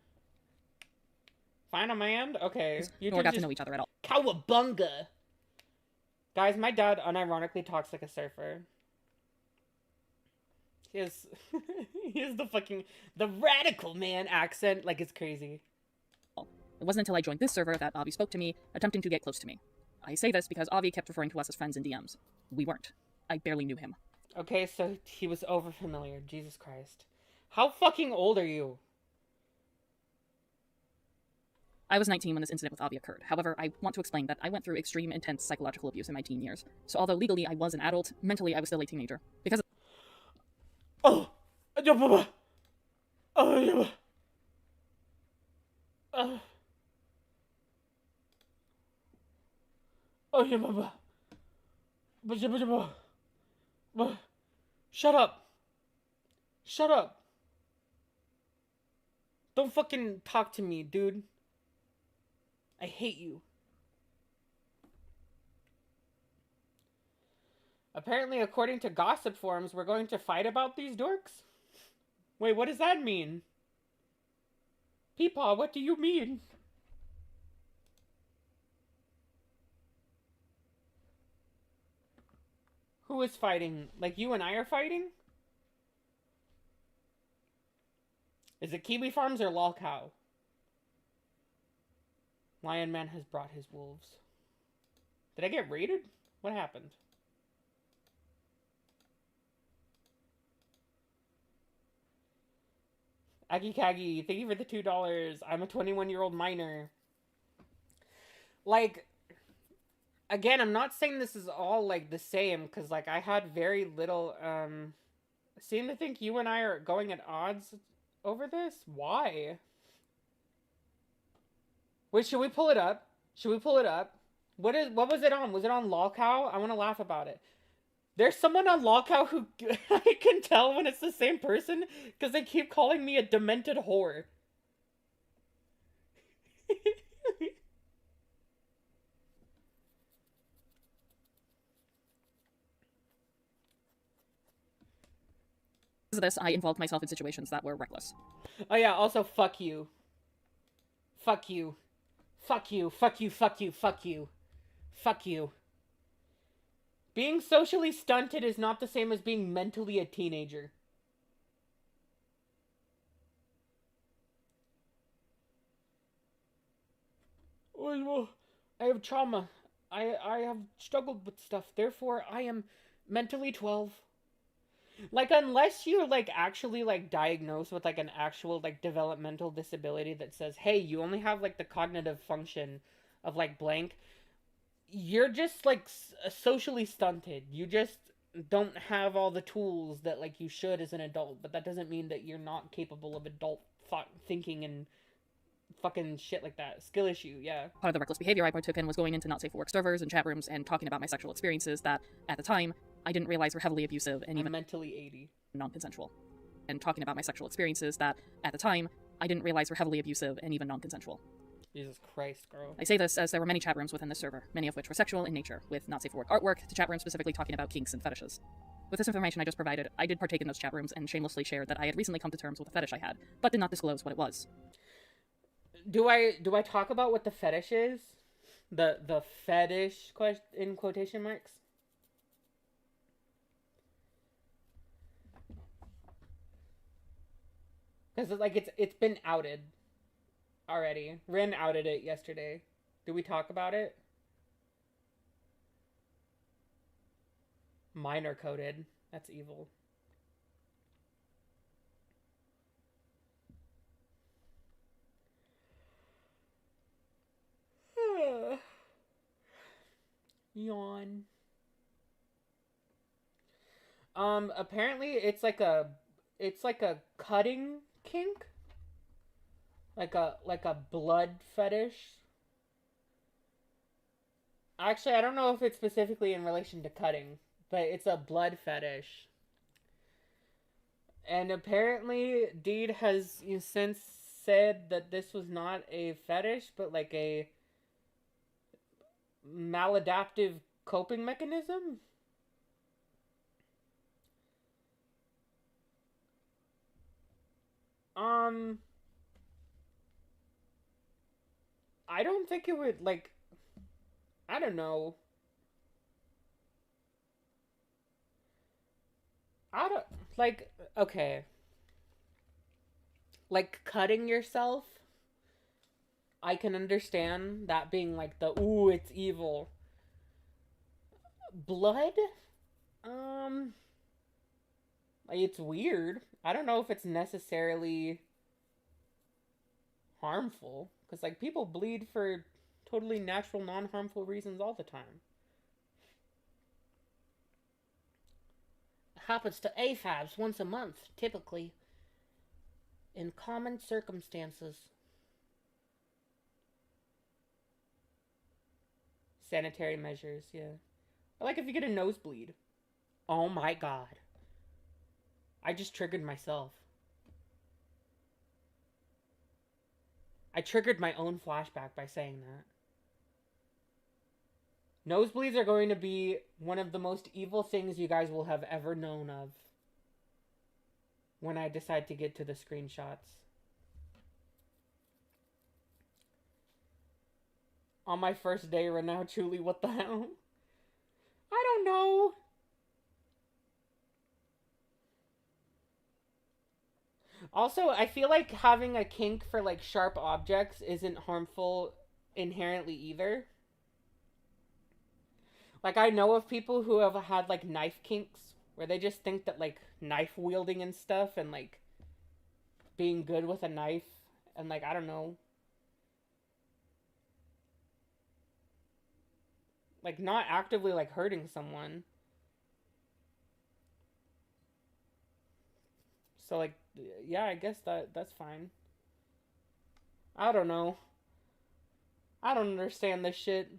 Find a man? Okay. You nor got to know each other at all. Cowabunga. Guys, my dad unironically talks like a surfer. He has, he has the radical man accent. Like, it's crazy. It wasn't until I joined this server that Avi spoke to me, attempting to get close to me. I say this because Avi kept referring to us as friends in DMs. We weren't. I barely knew him. Okay, so he was overfamiliar. Jesus Christ. How fucking old are you? I was 19 when this incident with Avi occurred. However, I want to explain that I went through extreme, intense psychological abuse in my teen years. So although legally I was an adult, mentally I was still a teenager. Because Oh! Shut up. Shut up. Don't fucking talk to me, dude. I hate you. Apparently, according to gossip forums, we're going to fight about these dorks? Wait, what does that mean? Peepaw, what do you mean? Who is fighting? Like, you and I are fighting? Is it Kiwi Farms or Lol Cow? Lion Man has brought his wolves. Did I get raided? What happened? Aggie Kaggy, thank you for the $2. I'm a 21-year-old minor. Like, again, I'm not saying this is all, like, the same, because, like, I had very little, seem to think you and I are going at odds over this? Why? Wait, should we pull it up? Should we pull it up? What was it on? Was it on Lolcow? I want to laugh about it. There's someone on Lolcow who I can tell when it's the same person because they keep calling me a demented whore. of this, I involved myself in situations that were reckless. Oh yeah, also fuck you. Fuck you. Fuck you. Fuck you. Fuck you. Fuck you. Fuck you. Being socially stunted is not the same as being mentally a teenager. Oh, well, I have trauma. I have struggled with stuff. Therefore, I am mentally 12. Like, unless you're, like, actually, like, diagnosed with, like, an actual, like, developmental disability that says, hey, you only have, like, the cognitive function of, like, blank, you're just, like, socially stunted. You just don't have all the tools that, like, you should as an adult, but that doesn't mean that you're not capable of adult thinking and fucking shit like that. Skill issue, yeah. Part of the reckless behavior I partook in was going into not safe for work servers and chat rooms and talking about my sexual experiences that, at the time, I didn't realize were heavily abusive and even mentally 80. Non-consensual. And talking about my sexual experiences that, at the time, I didn't realize were heavily abusive and even non-consensual. Jesus Christ, girl. I say this as there were many chat rooms within this server, many of which were sexual in nature, with not safe for work artwork to chat rooms specifically talking about kinks and fetishes. With this information I just provided, I did partake in those chat rooms and shamelessly shared that I had recently come to terms with a fetish I had, but did not disclose what it was. Do I talk about what the fetish is? The fetish in quotation marks? Because like it's been outed already. Rin outed it yesterday. Did we talk about it? Minor coded. That's evil. Yawn. Apparently it's like a cutting kink. Like a blood fetish. Actually, I don't know if it's specifically in relation to cutting, but it's a blood fetish. And apparently Deed has since said that this was not a fetish, but like a maladaptive coping mechanism? I don't think it would, like, I don't know. I don't, like, okay. Like, cutting yourself, I can understand that being, like, the, ooh, it's evil. Blood? Like, it's weird. I don't know if it's necessarily harmful. Because, like, people bleed for totally natural, non-harmful reasons all the time. It happens to AFABs once a month, typically. In common circumstances. Sanitary measures, yeah. Or like if you get a nosebleed. Oh my god. I just triggered myself. I triggered my own flashback by saying that. Nosebleeds are going to be one of the most evil things you guys will have ever known of. When I decide to get to the screenshots. On my first day right now, truly, what the hell? I don't know. Also, I feel like having a kink for, like, sharp objects isn't harmful inherently either. Like, I know of people who have had, like, knife kinks, where they just think that, like, knife wielding and stuff, and, like, being good with a knife, and, like, I don't know. Like, not actively, like, hurting someone. So, like, yeah, I guess that's fine. I don't know. I don't understand this shit.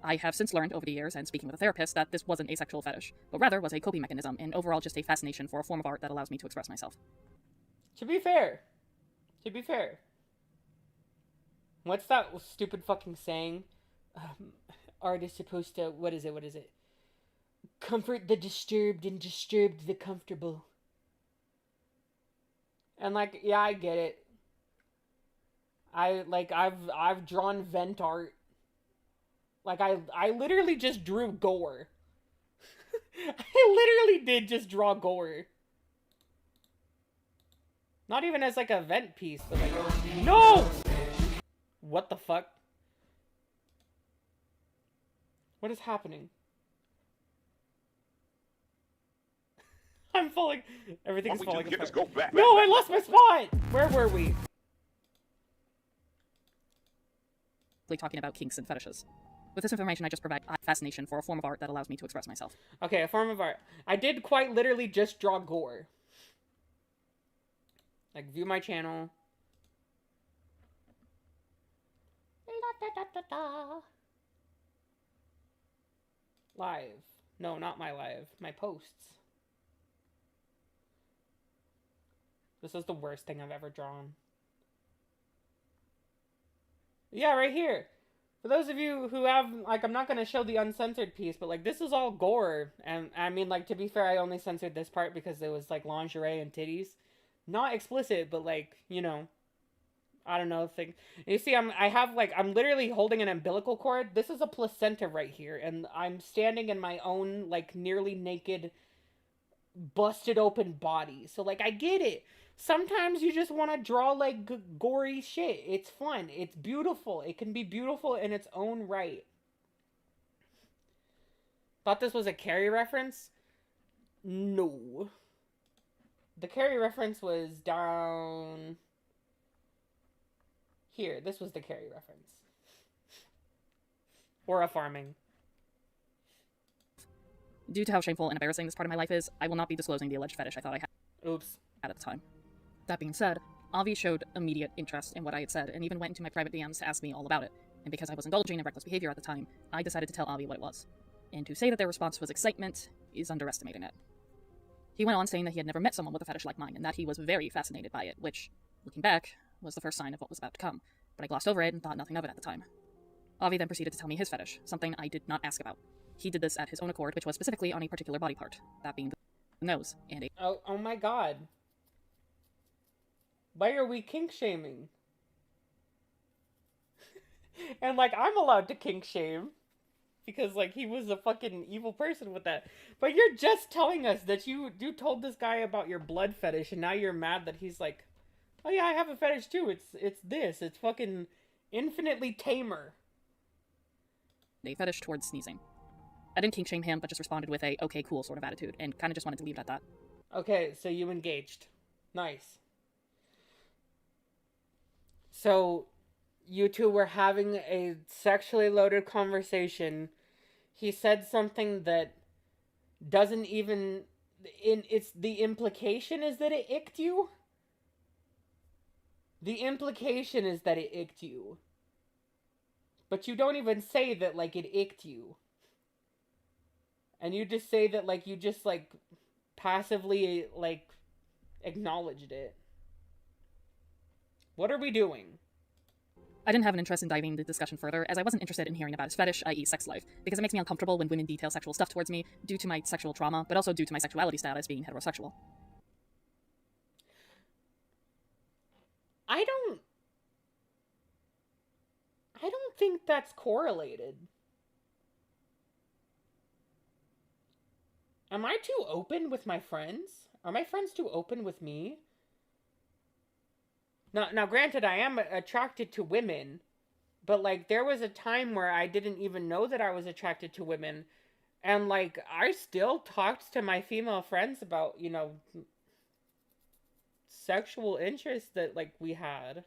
I have since learned over the years, and speaking with a therapist, that this wasn't a sexual fetish, but rather was a coping mechanism, and overall just a fascination for a form of art that allows me to express myself. To be fair. What's that stupid fucking saying? Art is supposed to, what is it? Comfort the disturbed and disturb the comfortable. And, like, yeah, I get it. I've drawn vent art. Like, I literally just drew gore. I literally did just draw gore. Not even as, like, a vent piece, but, like, no! What the fuck? What is happening? I'm falling. Everything's falling apart. Go back. No, I lost my spot! Where were we? Talking about kinks and fetishes. With this information, I just provide a fascination for a form of art that allows me to express myself. Okay, a form of art. I did quite literally just draw gore. Like, view my channel. Live. No, not my live. My posts. This is the worst thing I've ever drawn. Yeah, right here. For those of you who have, like, I'm not going to show the uncensored piece, but, like, this is all gore. And, I mean, like, to be fair, I only censored this part because it was, like, lingerie and titties. Not explicit, but, like, you know, I don't know. You see, I'm literally holding an umbilical cord. This is a placenta right here, and I'm standing in my own, like, nearly naked, busted open body. So, like, I get it. Sometimes you just want to draw, like, gory shit. It's fun. It's beautiful. It can be beautiful in its own right. Thought this was a Carrie reference? No. The Carrie reference was down here. This was the Carrie reference. Or a farming. Due to how shameful and embarrassing this part of my life is, I will not be disclosing the alleged fetish I thought I had. Oops. At the time. That being said, Avi showed immediate interest in what I had said, and even went into my private DMs to ask me all about it. And because I was indulging in reckless behavior at the time, I decided to tell Avi what it was. And to say that their response was excitement is underestimating it. He went on saying that he had never met someone with a fetish like mine, and that he was very fascinated by it, which, looking back, was the first sign of what was about to come. But I glossed over it and thought nothing of it at the time. Avi then proceeded to tell me his fetish, something I did not ask about. He did this at his own accord, which was specifically on a particular body part, that being the nose, and a Oh my god. Why are we kink shaming? And like, I'm allowed to kink shame. Because like, he was a fucking evil person with that. But you're just telling us that you told this guy about your blood fetish, and now you're mad that he's like, oh yeah, I have a fetish too. It's fucking infinitely tamer. fetish towards sneezing. I didn't kink shame him, but just responded with a okay, cool sort of attitude, and kind of just wanted to leave it at that. Okay, so you engaged. Nice. So, you two were having a sexually loaded conversation. He said something that doesn't even... It's the implication is that it icked you? The implication is that it icked you. But you don't even say that, like, it icked you. And you just say that, like, you just, like, passively, like, acknowledged it. What are we doing? I didn't have an interest in diving the discussion further, as I wasn't interested in hearing about his fetish, i.e. sex life, because it makes me uncomfortable when women detail sexual stuff towards me, due to my sexual trauma, but also due to my sexuality status being heterosexual. I don't think that's correlated. Am I too open with my friends? Are my friends too open with me? Now, granted, I am attracted to women, but, like, there was a time where I didn't even know that I was attracted to women, and, like, I still talked to my female friends about, you know, sexual interests that, like, we had.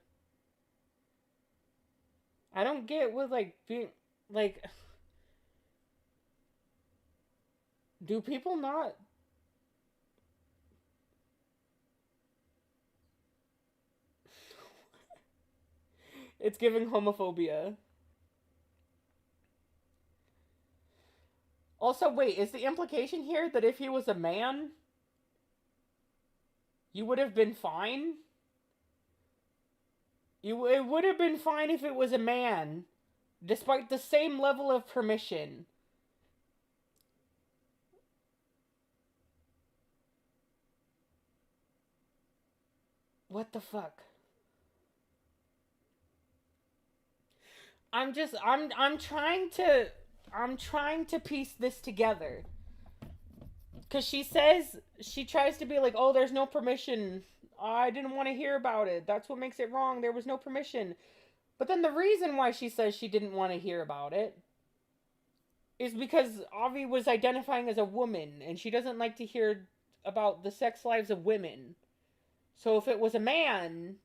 I don't get with, like, being, like... Do people not... It's giving homophobia. Also, wait, is the implication here that if he was a man, you would have been fine? It would have been fine if it was a man, despite the same level of permission. What the fuck? I'm trying to piece this together. Cause she tries to be like, oh, there's no permission. I didn't want to hear about it. That's what makes it wrong. There was no permission. But then the reason why she says she didn't want to hear about it is because Avi was identifying as a woman, and she doesn't like to hear about the sex lives of women. So if it was a man,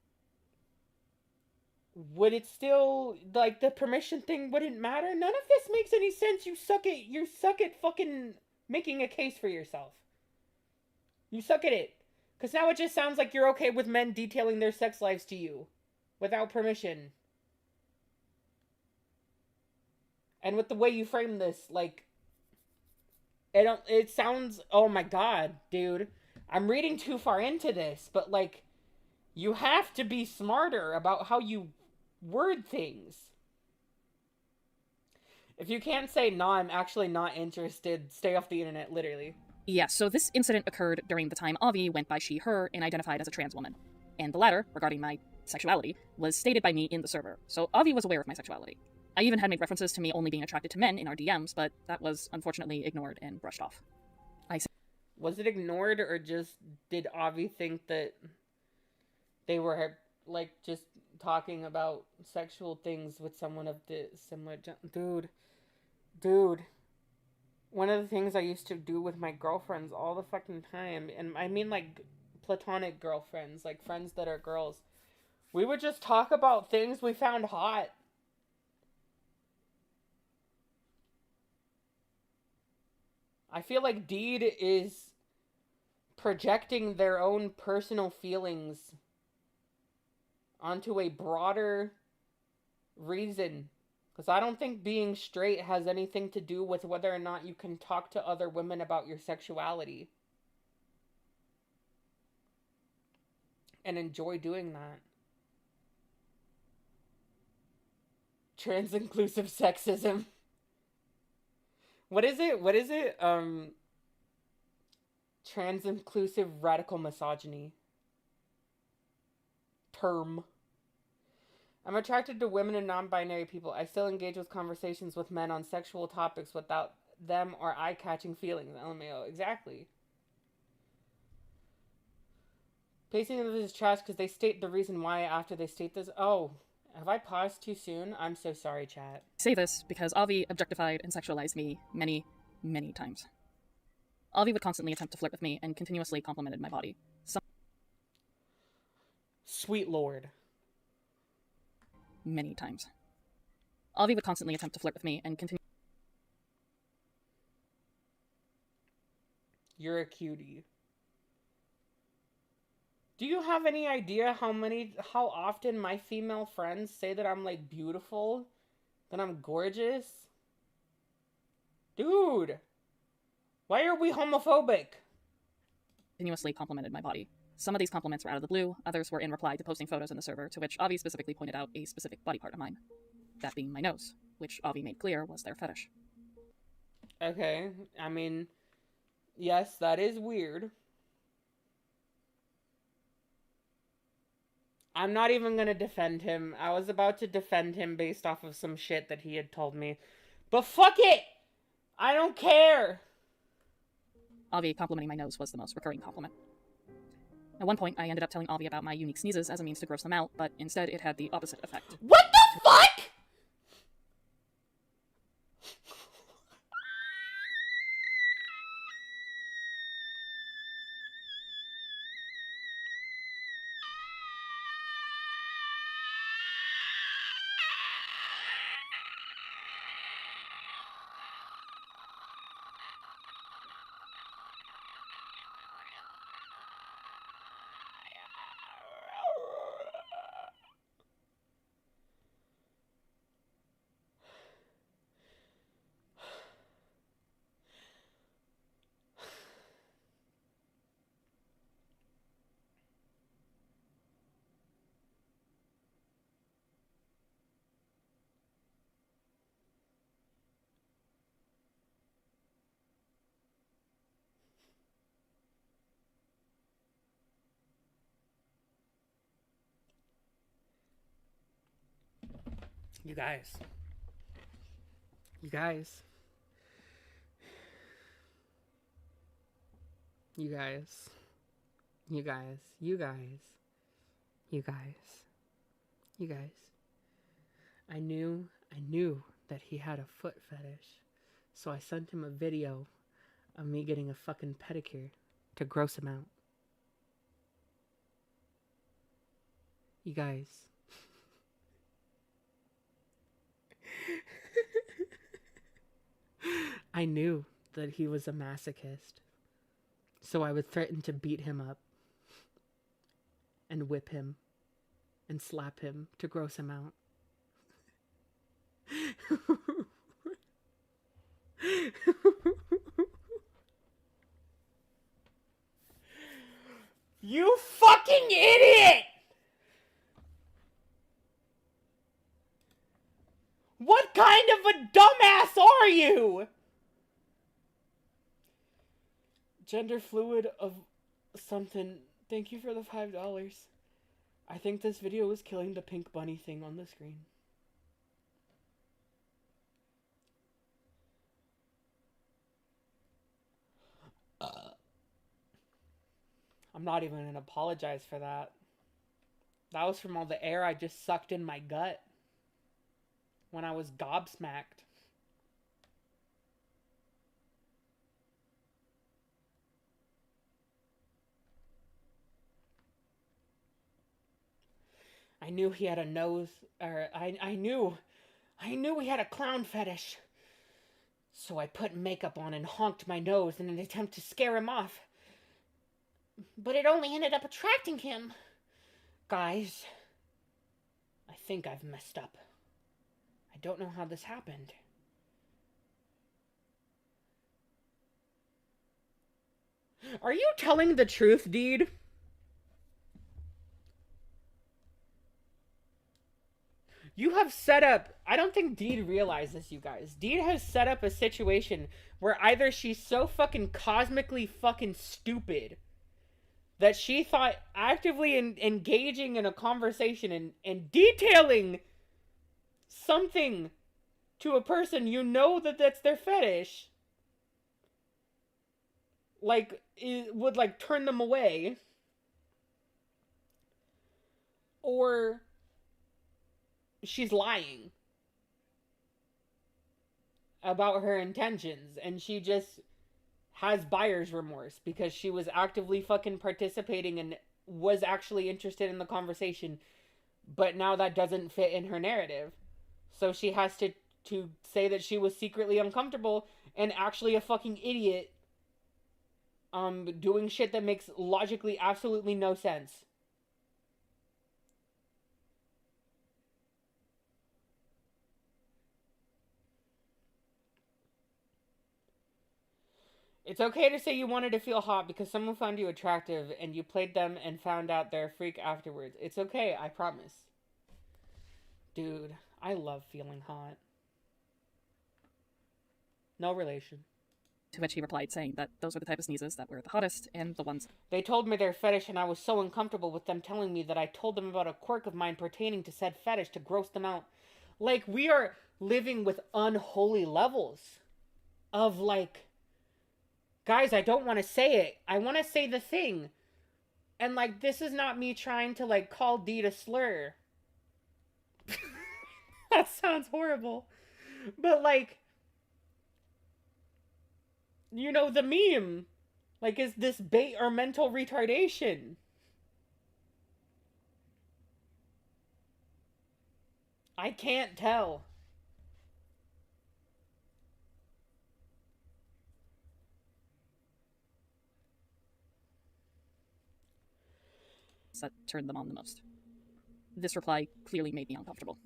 would it still, like, the permission thing wouldn't matter? None of this makes any sense. You suck at fucking making a case for yourself. You suck at it. Because now it just sounds like you're okay with men detailing their sex lives to you without permission. And with the way you frame this, like, it sounds, oh my god, dude. I'm reading too far into this, but, like, you have to be smarter about how you word things. If you can't say, no, I'm actually not interested, stay off the internet, literally. Yeah, so this incident occurred during the time Avi went by she, her, and identified as a trans woman. And the latter, regarding my sexuality, was stated by me in the server, so Avi was aware of my sexuality. I even had made references to me only being attracted to men in our DMs, but that was unfortunately ignored and brushed off. Was it ignored, or just did Avi think that they were, like, just talking about sexual things with someone of the similar Dude. One of the things I used to do with my girlfriends all the fucking time, and I mean, like, platonic girlfriends, like, friends that are girls, we would just talk about things we found hot. I feel like Deed is projecting their own personal feelings onto a broader reason. Because I don't think being straight has anything to do with whether or not you can talk to other women about your sexuality. And enjoy doing that. Trans-inclusive sexism. What is it? What is it? Trans-inclusive radical misogyny. Term. I'm attracted to women and non-binary people. I still engage with conversations with men on sexual topics without them or eye-catching feelings. LMAO. Exactly. Pacing of this is trash because they state the reason why after they state this. Oh, have I paused too soon? I'm so sorry, chat. I say this because Avi objectified and sexualized me many, many times. Avi would constantly attempt to flirt with me and continuously complimented my body. Sweet Lord. Many times. Avi would constantly attempt to flirt with me and continue. You're a cutie. Do you have any idea how often my female friends say that I'm like beautiful? That I'm gorgeous? Dude! Why are we homophobic? Continuously complimented my body. Some of these compliments were out of the blue, others were in reply to posting photos in the server, to which Avi specifically pointed out a specific body part of mine. That being my nose, which Avi made clear was their fetish. Okay, I mean, yes, that is weird. I'm not even gonna defend him. I was about to defend him based off of some shit that he had told me. But fuck it! I don't care! Avi complimenting my nose was the most recurring compliment. At one point, I ended up telling Avi about my unique sneezes as a means to gross them out, but instead it had the opposite effect. What the fuck?! You guys. You guys. You guys. You guys. You guys. You guys. You guys. I knew that he had a foot fetish. So I sent him a video of me getting a fucking pedicure to gross him out. You guys. I knew that he was a masochist. So I would threaten to beat him up and whip him and slap him to gross him out. You fucking idiot! What kind of a dumbass are you? Gender fluid of something. Thank you for the $5. I think this video is killing the pink bunny thing on the screen. I'm not even gonna apologize for that. That was from all the air I just sucked in my gut when I was gobsmacked. I knew he had a nose, or I knew he had a clown fetish. So I put makeup on and honked my nose in an attempt to scare him off. But it only ended up attracting him. Guys, I think I've messed up. I don't know how this happened. Are you telling the truth, Deed? You have set up, I don't think Deed realized this, you guys. Deed has set up a situation where either she's so fucking cosmically fucking stupid that she thought actively engaging in a conversation and detailing something to a person you know that that's their fetish, like, it would, like, turn them away. Or she's lying about her intentions and she just has buyer's remorse because she was actively fucking participating and was actually interested in the conversation, but now that doesn't fit in her narrative. So she has to say that she was secretly uncomfortable and actually a fucking idiot doing shit that makes logically absolutely no sense. It's okay to say you wanted to feel hot because someone found you attractive and you played them and found out they're a freak afterwards. It's okay, I promise. Dude, I love feeling hot. No relation. To which he replied, saying that those were the type of sneezes that were the hottest and the ones. They told me their fetish and I was so uncomfortable with them telling me that I told them about a quirk of mine pertaining to said fetish to gross them out. Like, we are living with unholy levels of, like, guys, I don't want to say it. I want to say the thing. And, like, this is not me trying to, like, call Deed a slur. That sounds horrible. But, like, you know, the meme. Like, is this bait or mental retardation? I can't tell. That turned them on the most. This reply clearly made me uncomfortable.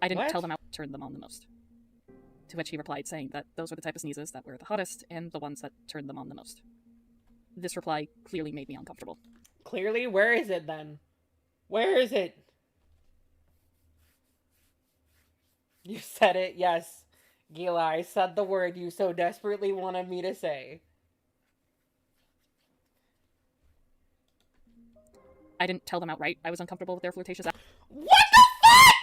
I didn't tell them how to turn them on the most. To which he replied, saying that those were the type of sneezes that were the hottest and the ones that turned them on the most. This reply clearly made me uncomfortable. Clearly? Where is it then? Where is it? You said it, yes. Gila, I said the word you so desperately wanted me to say. I didn't tell them outright I was uncomfortable with their flirtatious What the fuck?!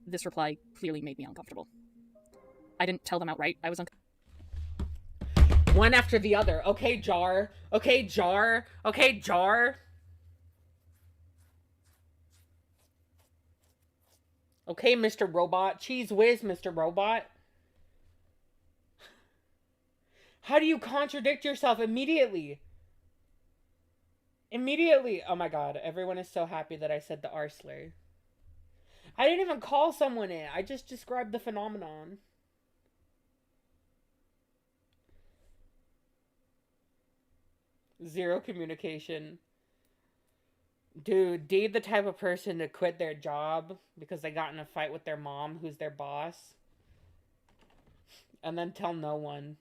This reply clearly made me uncomfortable. I didn't tell them outright I was uncomfortable. One after the other. Okay, Jar. Okay, Jar. Okay, Jar. Okay, Mr. Robot. Cheese whiz, Mr. Robot. How do you contradict yourself immediately? Immediately. Oh my god, everyone is so happy that I said the R slur. I didn't even call someone it. I just described the phenomenon. Zero communication. Dude, Deed the type of person to quit their job because they got in a fight with their mom, who's their boss, and then tell no one.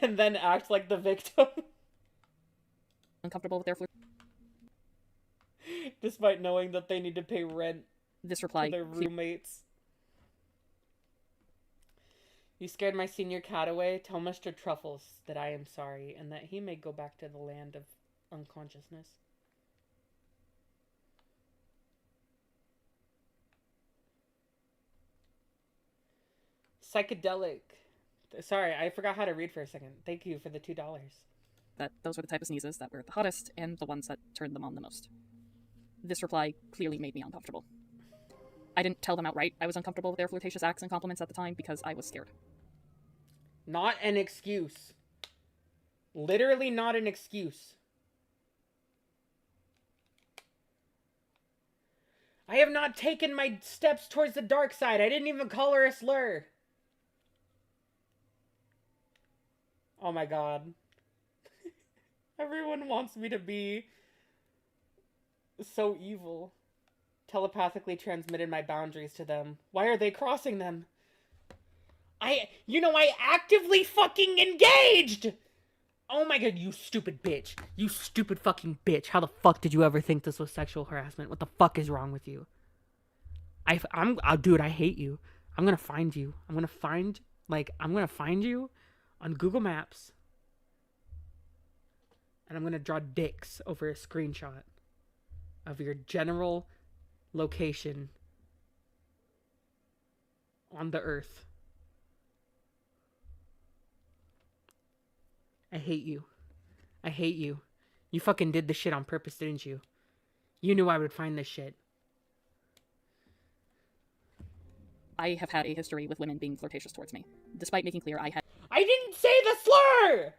And then act like the victim. Uncomfortable with their despite knowing that they need to pay rent. This reply to their roommates. You scared my senior cat away. Tell Mr. Truffles that I am sorry and that he may go back to the land of unconsciousness. Psychedelic. Sorry, I forgot how to read for a second. Thank you for the $2. That those were the type of sneezes that were the hottest and the ones that turned them on the most. This reply clearly made me uncomfortable. I didn't tell them outright I was uncomfortable with their flirtatious acts and compliments at the time because I was scared. Not an excuse. Literally not an excuse. I have not taken my steps towards the dark side. I didn't even call her a slur. Oh my god. Everyone wants me to be so evil. Telepathically transmitted my boundaries to them. Why are they crossing them? I actively fucking engaged! Oh my god, you stupid bitch. You stupid fucking bitch. How the fuck did you ever think this was sexual harassment? What the fuck is wrong with you? Dude, I hate you. I'm gonna find you. I'm gonna find you on Google Maps. And I'm gonna draw dicks over a screenshot of your general location on the earth. I hate you. I hate you. You fucking did this shit on purpose, didn't you? You knew I would find this shit. I have had a history with women being flirtatious towards me, despite making clear I didn't say the slur!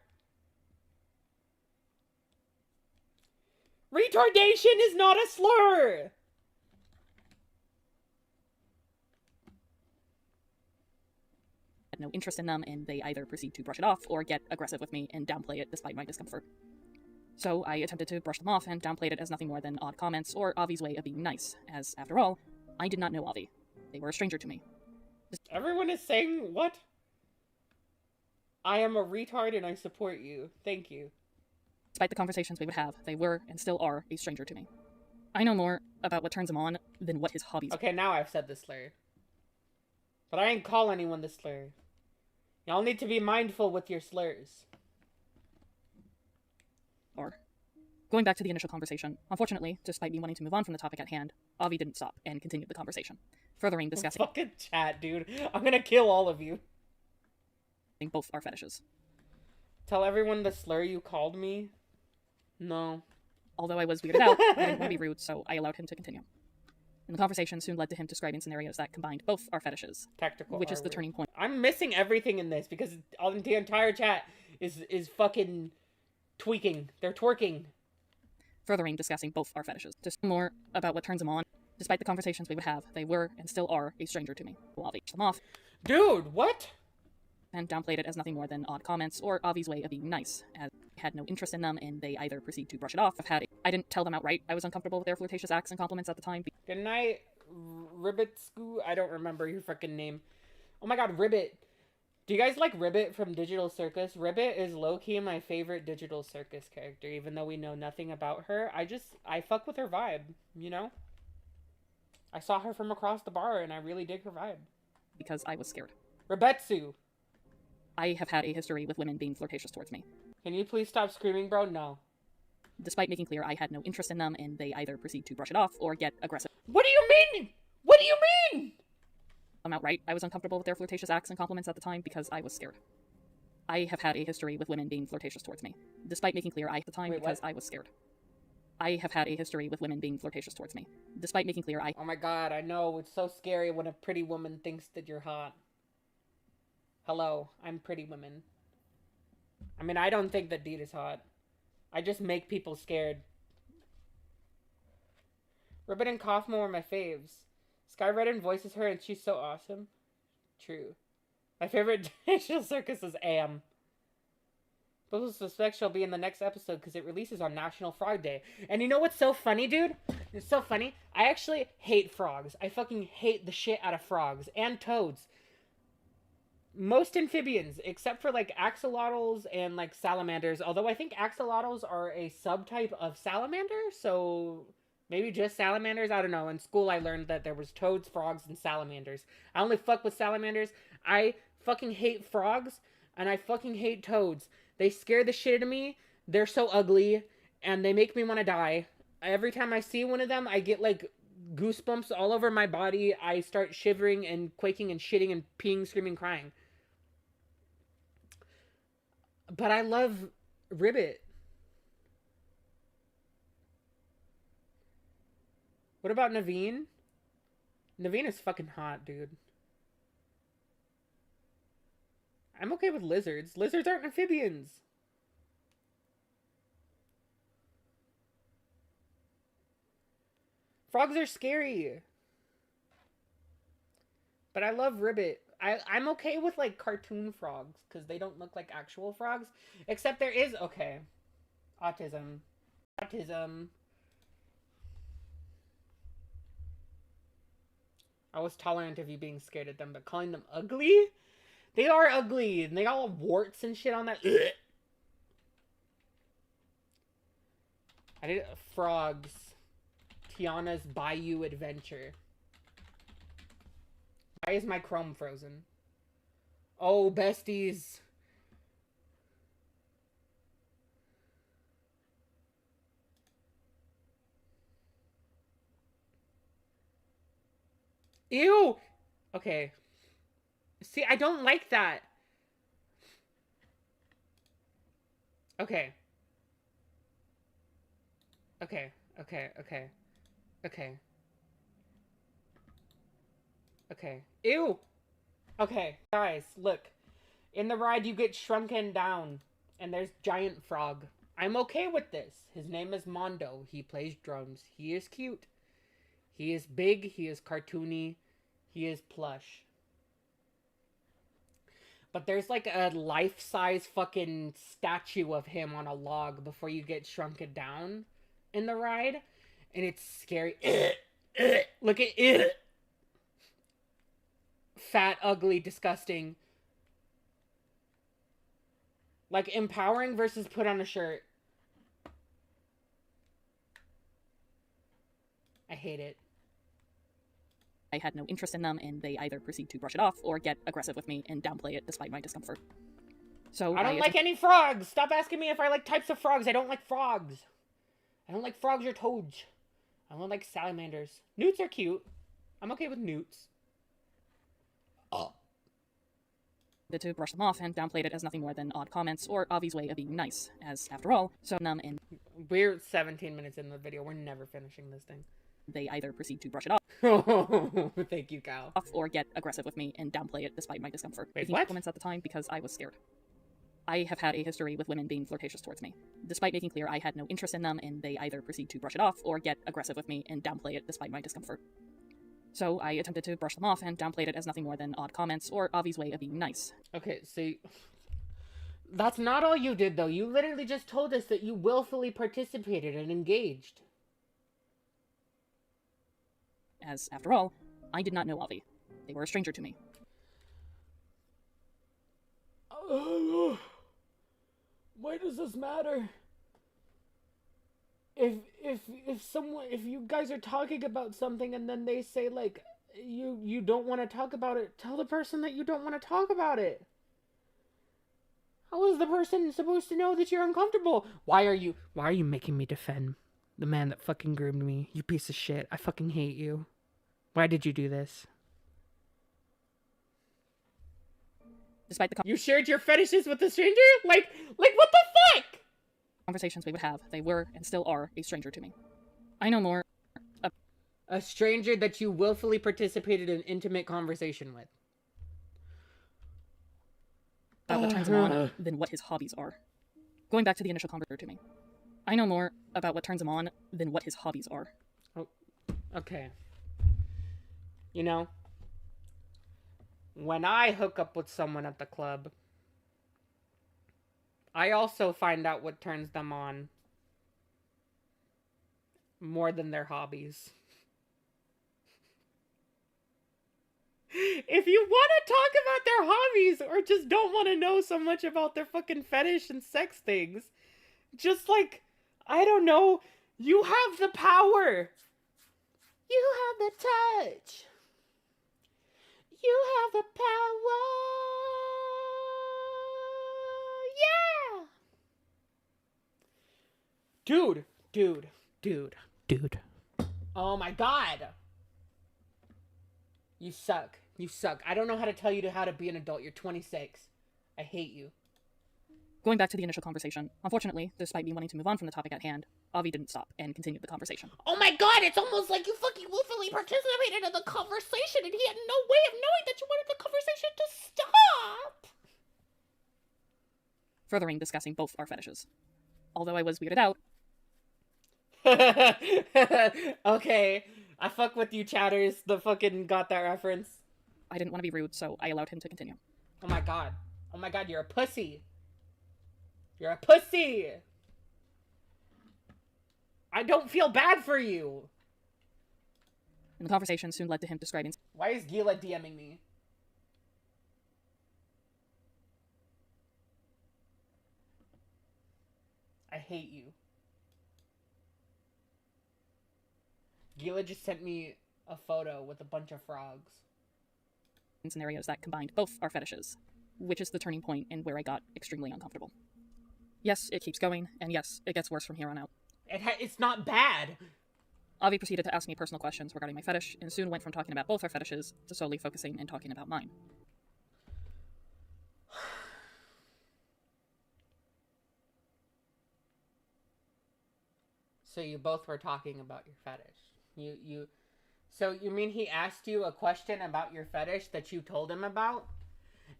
Retardation is not a slur! had no interest in them, and they either proceed to brush it off or get aggressive with me and downplay it despite my discomfort. So I attempted to brush them off and downplayed it as nothing more than odd comments or Avi's way of being nice, as, after all, I did not know Avi. They were a stranger to me. Everyone is saying, what? I am a retard and I support you. Thank you. Despite the conversations we would have, they were, and still are, a stranger to me. I know more about what turns him on than what his hobbies are. Okay, now I've said the slur. But I ain't call anyone the slur. Y'all need to be mindful with your slurs. Or, going back to the initial conversation, unfortunately, despite me wanting to move on from the topic at hand, Avi didn't stop and continued the conversation, furthering discussing Fucking chat, dude. I'm gonna kill all of you. both our fetishes. Tell everyone the slur you called me? No. Although I was weirded out, I didn't want to be rude, so I allowed him to continue. And the conversation soon led to him describing scenarios that combined both our fetishes, Tactical which is the R-word. turning point. I'm missing everything in this because the entire chat is fucking tweaking. They're twerking. Furthering discussing both our fetishes. Just more about what turns him on. Despite the conversations we would have, they were, and still are, a stranger to me. So Avi pushed them off. Dude, what? And downplayed it as nothing more than odd comments or Avi's way of being nice, as I had no interest in them and they either proceed to brush it off. I didn't tell them outright I was uncomfortable with their flirtatious acts and compliments at the time. Good night, Ribbitscoo. I don't remember your freaking name. Oh my god, Ribbit. Do you guys like Ribbit from Digital Circus? Ribbit is low-key my favorite Digital Circus character, even though we know nothing about her. I fuck with her vibe, you know? I saw her from across the bar and I really dig her vibe. Because I was scared. Ribbetsu. I have had a history with women being flirtatious towards me. Can you please stop screaming, bro? No. Despite making clear I had no interest in them and they either proceed to brush it off or get aggressive. What do you mean? What do you mean? Outright, I was uncomfortable with their flirtatious acts and compliments at the time because I was scared. I have had a history with women being flirtatious towards me, despite making clear at the time because I was scared. I have had a history with women being flirtatious towards me, despite making clear Oh my god, I know, it's so scary when a pretty woman thinks that you're hot. Hello, I'm Pretty Women. I mean, I don't think that Deed is hot. I just make people scared. Ribbit and Kaufman were my faves. Skyredden voices her and she's so awesome. True. My favorite digital circus is Am. People suspect she'll be in the next episode because it releases on National Frog Day. And you know what's so funny, dude? It's so funny. I actually hate frogs. I fucking hate the shit out of frogs. And toads. Most amphibians, except for like axolotls and like salamanders. Although I think axolotls are a subtype of salamander, so maybe just salamanders. I don't know. In school, I learned that there was toads, frogs, and salamanders. I only fuck with salamanders. I fucking hate frogs, and I fucking hate toads. They scare the shit out of me. They're so ugly, and they make me want to die. Every time I see one of them, I get like goosebumps all over my body. I start shivering and quaking and shitting and peeing, screaming, crying. But I love Ribbit. What about Naveen? Naveen is fucking hot, dude. I'm okay with lizards. Lizards aren't amphibians. Frogs are scary. But I love Ribbit. I'm okay with, like, cartoon frogs, because they don't look like actual frogs. Except there is, okay. Autism. Autism. I was tolerant of you being scared of them, but calling them ugly? They are ugly, and they all have warts and shit on that. I did frogs. Tiana's Bayou Adventure. Why is my Chrome frozen? Oh, besties. Ew! Okay. See, I don't like that. Okay. Okay. Okay. Okay. Okay. Okay. Ew! Okay, guys, look. In the ride, you get shrunken down, and there's giant frog. I'm okay with this. His name is Mondo. He plays drums. He is cute. He is big. He is cartoony. He is plush. But there's like a life-size fucking statue of him on a log before you get shrunken down in the ride. And it's scary. Look at it. Fat, ugly, disgusting. Like empowering versus put on a shirt. I hate it. I had no interest in them, and they either proceed to brush it off or get aggressive with me and downplay it despite my discomfort. So I don't like any frogs. Stop asking me if I like types of frogs. I don't like frogs. I don't like frogs or toads. I don't like salamanders. Newts are cute. I'm okay with newts. To brush them off and downplayed it as nothing more than odd comments or Avi's way of being nice, as after all, so numb and we're 17 minutes in the video. We're never finishing this thing. They either proceed to brush it off. Thank you, Cal. Or get aggressive with me and downplay it despite my discomfort. Wait, Making what? Compliments at the time because I was scared. I have had a history with women being flirtatious towards me. Despite making clear I had no interest in them, and they either proceed to brush it off or get aggressive with me and downplay it despite my discomfort. So I attempted to brush them off and downplayed it as nothing more than odd comments or Avi's way of being nice. Okay, so that's not all you did, though. You literally just told us that you willfully participated and engaged. As, after all, I did not know Avi. They were a stranger to me. Why does this matter? If you guys are talking about something and then they say like you don't want to talk about it, tell the person that you don't want to talk about it. How is the person supposed to know that you're uncomfortable? Why are you making me defend the man that fucking groomed me? You piece of shit. I fucking hate you. Why did you do this? Despite the You shared your fetishes with a stranger? Like what the fuck? conversations we would have, they were and still are a stranger to me. I know more. A stranger that you willfully participated in intimate conversation with. About what turns him on than what his hobbies are. Going back to the initial conversation to me. I know more about what turns him on than what his hobbies are. Oh, okay. You know, when I hook up with someone at the club, I also find out what turns them on more than their hobbies. If you want to talk about their hobbies or just don't want to know so much about their fucking fetish and sex things, just like, I don't know, you have the power. You have the touch. You have the power. Yeah. Dude. Oh my god. You suck. You suck. I don't know how to tell you how to be an adult. You're 26. I hate you. Going back to the initial conversation, unfortunately, despite me wanting to move on from the topic at hand, Avi didn't stop and continued the conversation. Oh my god, it's almost like you fucking willfully participated in the conversation and he had no way of knowing that you wanted the conversation to stop. Furthering discussing both our fetishes. Although I was weirded out. Okay, I fuck with you, chatters. The fucking got that reference. I didn't want to be rude, so I allowed him to continue. Oh my god, you're a pussy. You're a pussy. I don't feel bad for you. And the conversation soon led to him describing... Why is Gila DMing me? I hate you. Gila just sent me a photo with a bunch of frogs. In scenarios that combined both our fetishes, which is the turning point and where I got extremely uncomfortable. Yes, it keeps going, and yes, it gets worse from here on out. It's not bad. Avi proceeded to ask me personal questions regarding my fetish, and soon went from talking about both our fetishes to solely focusing and talking about mine. So you both were talking about your fetish. So you mean he asked you a question about your fetish that you told him about?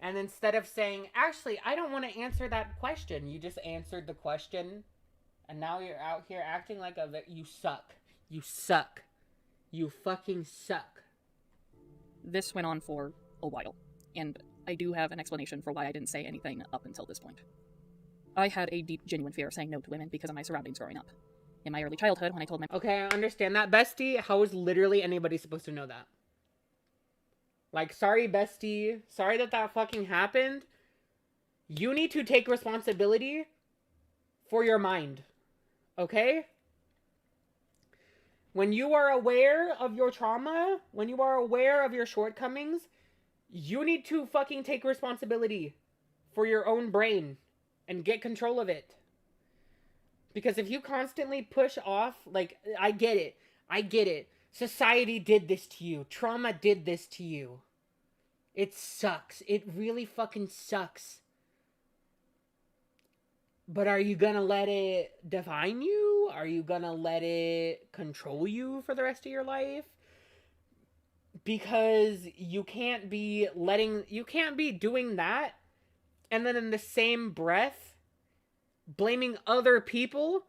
And instead of saying, actually, I don't want to answer that question, you just answered the question. And now you're out here acting like you suck. You suck. You fucking suck. This went on for a while, and I do have an explanation for why I didn't say anything up until this point. I had a deep, genuine fear of saying no to women because of my surroundings growing up. In my early childhood, when I told my... Okay, I understand that, bestie. How is literally anybody supposed to know that? Like, sorry, bestie. Sorry that fucking happened. You need to take responsibility for your mind. Okay? When you are aware of your trauma, when you are aware of your shortcomings, you need to fucking take responsibility for your own brain and get control of it. Because if you constantly push off, like, I get it. Society did this to you. Trauma did this to you. It sucks. It really fucking sucks. But are you gonna let it define you? Are you gonna let it control you for the rest of your life? Because you can't be doing that and then in the same breath blaming other people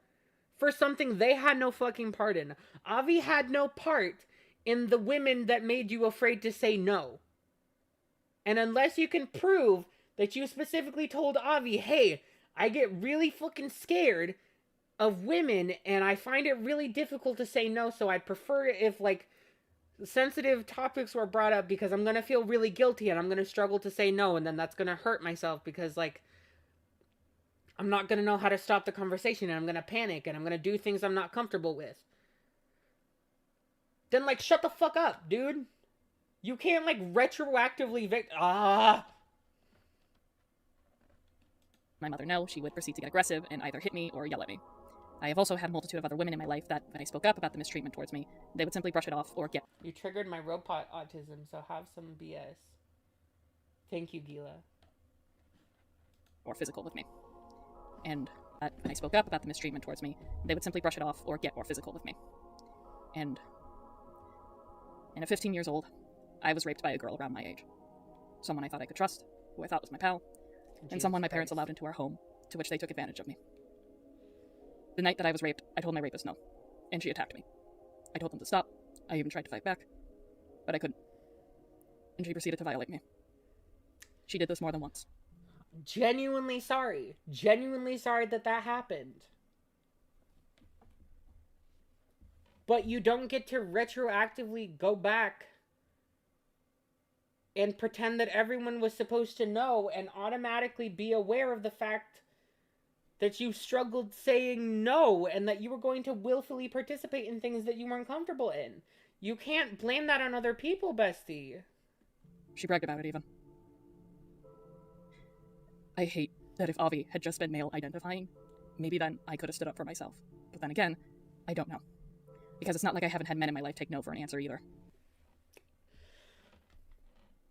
for something they had no fucking part in. Avi had no part in the women that made you afraid to say no. And unless you can prove that you specifically told Avi, hey, I get really fucking scared of women and I find it really difficult to say no, so I'd prefer if, like, sensitive topics were brought up because I'm gonna feel really guilty and I'm gonna struggle to say no, and then that's gonna hurt myself because, like, I'm not gonna know how to stop the conversation and I'm gonna panic and I'm gonna do things I'm not comfortable with. Then, like, shut the fuck up, dude. You can't, like, retroactively My mother know, she would proceed to get aggressive and either hit me or yell at me. I have also had a multitude of other women in my life that, when I spoke up about the mistreatment towards me, they would simply brush it off or get... You triggered my robot autism, so have some BS. Thank you, Gila. ...or physical with me. And that, when I spoke up about the mistreatment towards me, they would simply brush it off or get more physical with me. And at 15 years old, I was raped by a girl around my age. Someone I thought I could trust, who I thought was my pal, and someone my parents allowed into our home, to which they took advantage of me. The night that I was raped, I told my rapist no, and she attacked me. I told them to stop. I even tried to fight back, but I couldn't. And she proceeded to violate me. She did this more than once. Genuinely sorry. Genuinely sorry that happened. But you don't get to retroactively go back and pretend that everyone was supposed to know and automatically be aware of the fact that you struggled saying no and that you were going to willfully participate in things that you weren't comfortable in. You can't blame that on other people, bestie. She bragged about it even. I hate that if Avi had just been male identifying, maybe then I could have stood up for myself. But then again, I don't know. Because it's not like I haven't had men in my life take no for an answer either.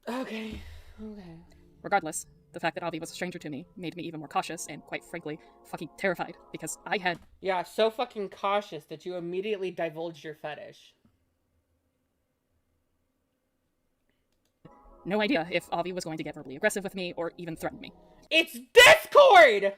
Okay. Regardless, the fact that Avi was a stranger to me made me even more cautious and, quite frankly, fucking terrified, because I had... Yeah, so fucking cautious that you immediately divulged your fetish. No idea if Avi was going to get verbally aggressive with me or even threaten me. It's Discord!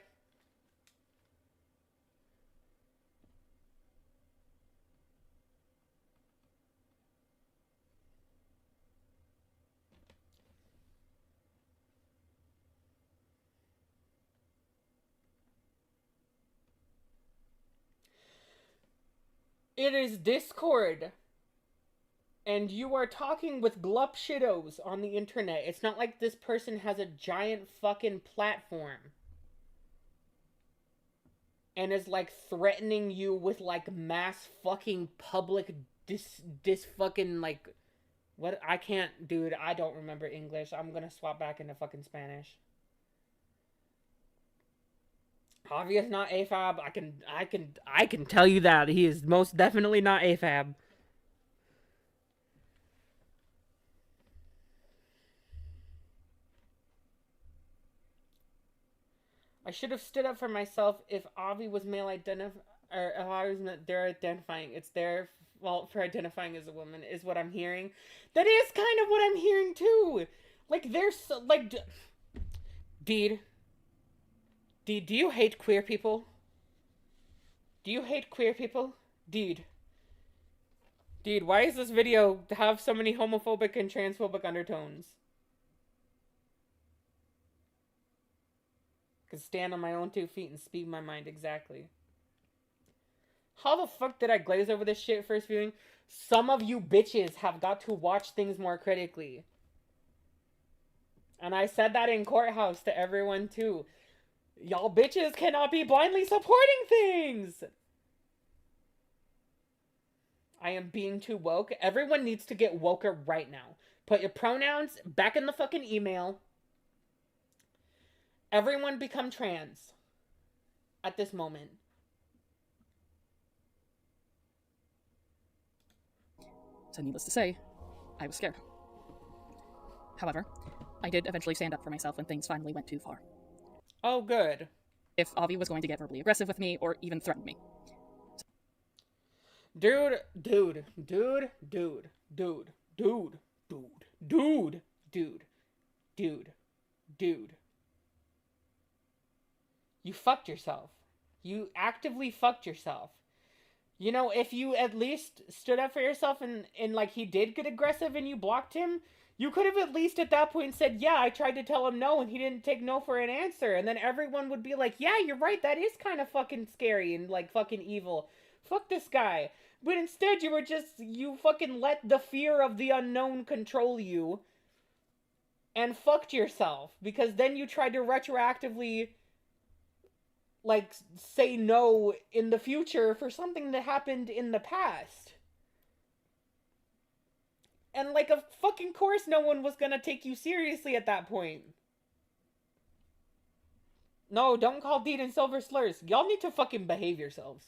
It is Discord. And you are talking with glup shittos on the internet. It's not like this person has a giant fucking platform. and is like threatening you with like mass fucking public dis fucking like what I can't, dude, I don't remember English. I'm gonna swap back into fucking Spanish. Obvious not AFAB. I can tell you that he is most definitely not AFAB. I should have stood up for myself if Avi was male identifying, or if I was they're identifying. It's their fault for identifying as a woman, is what I'm hearing. That is kind of what I'm hearing too. Like there's so, like, Deed, do you hate queer people? Do you hate queer people? Deed, why does this video have so many homophobic and transphobic undertones? Could stand on my own 2 feet and speak my mind exactly. How the fuck did I glaze over this shit first viewing? Some of you bitches have got to watch things more critically. And I said that in Courthouse to everyone too. Y'all bitches cannot be blindly supporting things! I am being too woke. Everyone needs to get woker right now. Put your pronouns back in the fucking email. Everyone become trans at this moment. So needless to say, I was scared. However, I did eventually stand up for myself when things finally went too far. Oh, good. If Avi was going to get verbally aggressive with me or even threaten me. Dude. You fucked yourself. You actively fucked yourself. You know, if you at least stood up for yourself and like he did get aggressive and you blocked him, you could have at least at that point said, yeah, I tried to tell him no and he didn't take no for an answer. And then everyone would be like, yeah, you're right, that is kind of fucking scary and like fucking evil. Fuck this guy. But instead you fucking let the fear of the unknown control you and fucked yourself. Because then you tried to retroactively like say no in the future for something that happened in the past. And like of fucking course no one was gonna take you seriously at that point. No, don't call Deed and Silver slurs. Y'all need to fucking behave yourselves.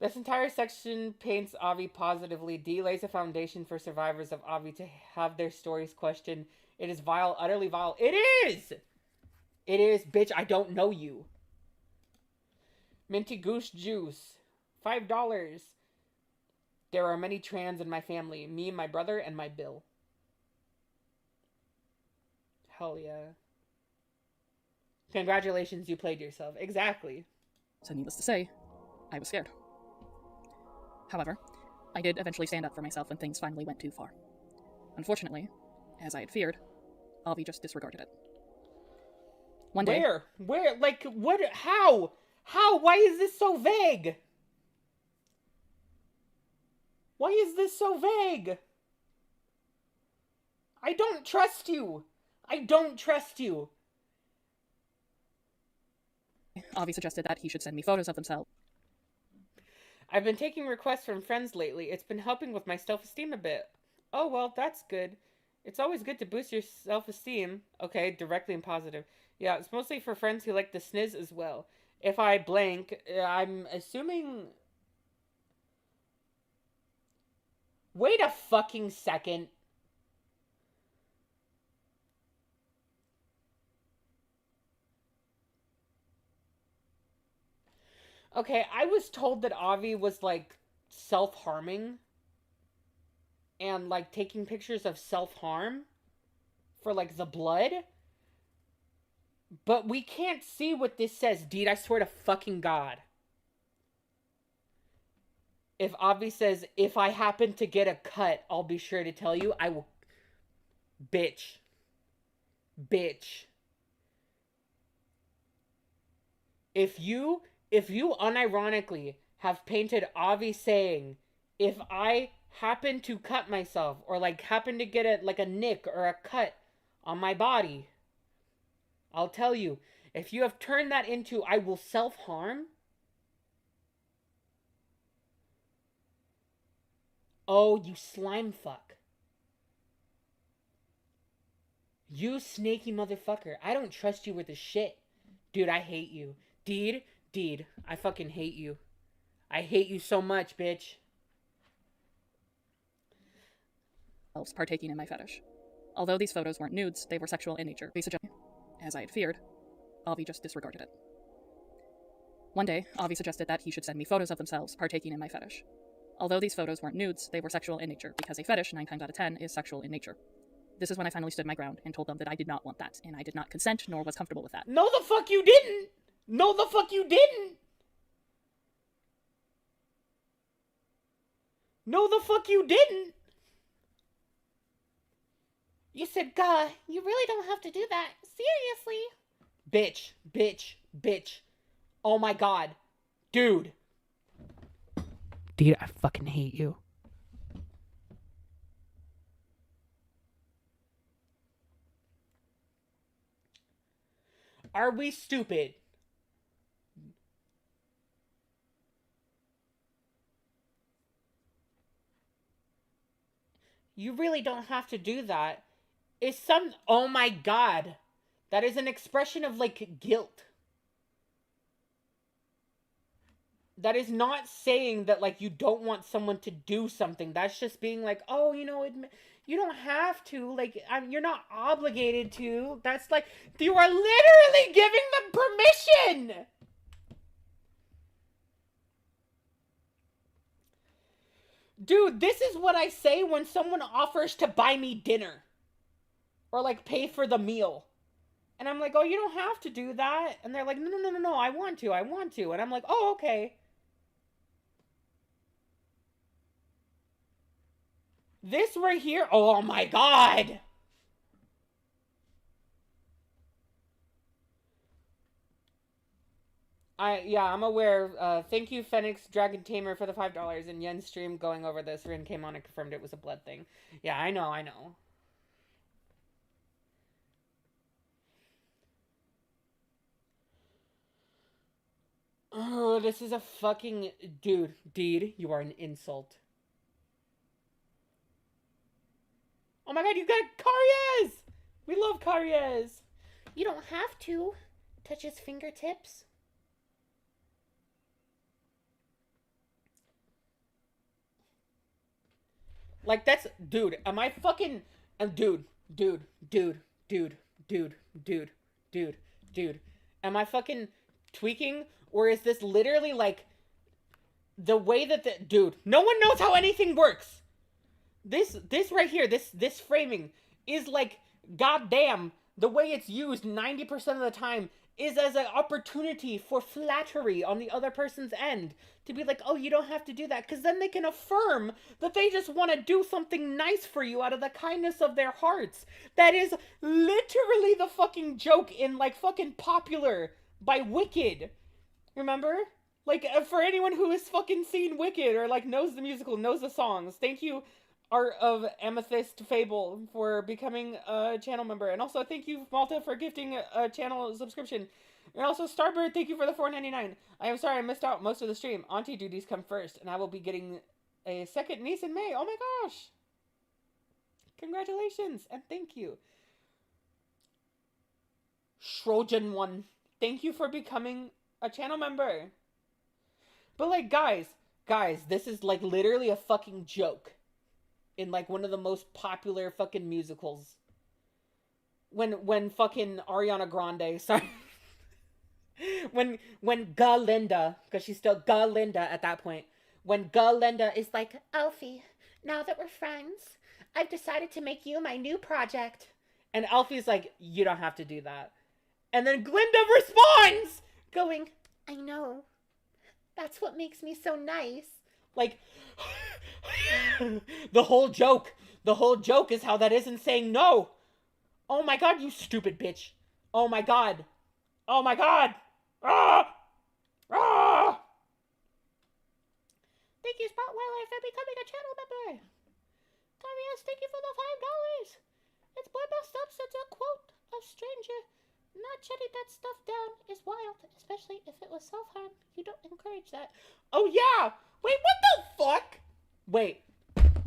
This entire section paints Avi positively. D lays a foundation for survivors of Avi to have their stories questioned. It is vile, utterly vile. It is! It is, bitch, I don't know you. Minty Goose Juice. $5. There are many trans in my family. Me, my brother, and my Bill. Hell yeah. Congratulations, you played yourself. Exactly. So needless to say, I was scared. However, I did eventually stand up for myself when things finally went too far. Unfortunately, as I had feared, Avi just disregarded it. One day... Where? Like, what? How? Why is this so vague? Why is this so vague? I don't trust you. Avi suggested that he should send me photos of himself. I've been taking requests from friends lately. It's been helping with my self-esteem a bit. Oh, well, that's good. It's always good to boost your self-esteem. Okay, directly and positive. Yeah, it's mostly for friends who like the sniz as well. If I blank, I'm assuming... Wait a fucking second. Okay, I was told that Avi was, like, self-harming. And, like, taking pictures of self-harm. For, like, the blood. But we can't see what this says, Deed. I swear to fucking God. If Avi says, if I happen to get a cut, I'll be sure to tell you, I will... Bitch. If you unironically have painted Avi saying, if I happen to cut myself, or like happen to get a nick or a cut on my body, I'll tell you, If you have turned that into I will self-harm, oh, you slime fuck. You snaky motherfucker. I don't trust you with a shit. Dude, I hate you. Deed, I fucking hate you. I hate you so much, bitch. Partaking in my fetish. Although these photos weren't nudes, they were sexual in nature. As I had feared, Avi just disregarded it. One day, Avi suggested that he should send me photos of themselves partaking in my fetish. Although these photos weren't nudes, they were sexual in nature, because a fetish, 9 times out of 10, is sexual in nature. This is when I finally stood my ground and told them that I did not want that, and I did not consent nor was comfortable with that. No the fuck you didn't! No the fuck you didn't! No the fuck you didn't! You said, "God, you really don't have to do that. Seriously." Bitch. Oh my god. Dude. Dude, I fucking hate you. Are we stupid? You really don't have to do that. Oh my god. That is an expression of, like, guilt. That is not saying that, like, you don't want someone to do something. That's just being like, oh, you know, you don't have to. Like, you're not obligated to. That's like, you are literally giving them permission! Dude, this is what I say when someone offers to buy me dinner. Or, like, pay for the meal. And I'm like, oh, you don't have to do that. And they're like, no, I want to. And I'm like, oh, okay. This right here, oh my god! I'm aware. Thank you, Phoenix Dragon Tamer, for the $5. And Yen's stream going over this. Rin came on and confirmed it was a blood thing. Yeah, I know. Oh, this is a fucking... Dude, Deed, you are an insult. Oh my god, you got Karyes! We love Karyes. You don't have to touch his fingertips. Like, that's... Dude, am I fucking... Dude. Am I fucking tweaking? Or is this literally, like... The way that the... Dude, no one knows how anything works! This right here, this framing is like, goddamn, the way it's used 90% of the time is as an opportunity for flattery on the other person's end. To be like, oh, you don't have to do that. Because then they can affirm that they just want to do something nice for you out of the kindness of their hearts. That is literally the fucking joke in, like, fucking Popular by Wicked. Remember? Like, for anyone who has fucking seen Wicked or, like, knows the musical, knows the songs, thank you, Art of Amethyst Fable, for becoming a channel member. And also, thank you, Malta, for gifting a channel subscription. And also, Starbird, thank you for the $4.99. I am sorry I missed out most of the stream. Auntie duties come first, and I will be getting a second niece in May. Oh my gosh! Congratulations, and thank you. Shrojan1, thank you for becoming a channel member. But, like, guys, this is, like, literally a fucking joke. In, like, one of the most popular fucking musicals. When fucking Ariana Grande, sorry. when Galinda, because she's still Galinda at that point. When Galinda is like, Alfie, now that we're friends, I've decided to make you my new project. And Alfie's like, you don't have to do that. And then Glinda responds, going, I know. That's what makes me so nice. Like, the whole joke is how that isn't saying no. Oh my god, you stupid bitch. Oh my god. Ah! Thank you, Spot Wildlife, for becoming a channel member. Thank you for the $5. It's blood best substance, a quote, a stranger, not not shutting that stuff down is wild, especially if it was self-harm. You don't encourage that. Oh yeah! Wait, what the fuck? Wait.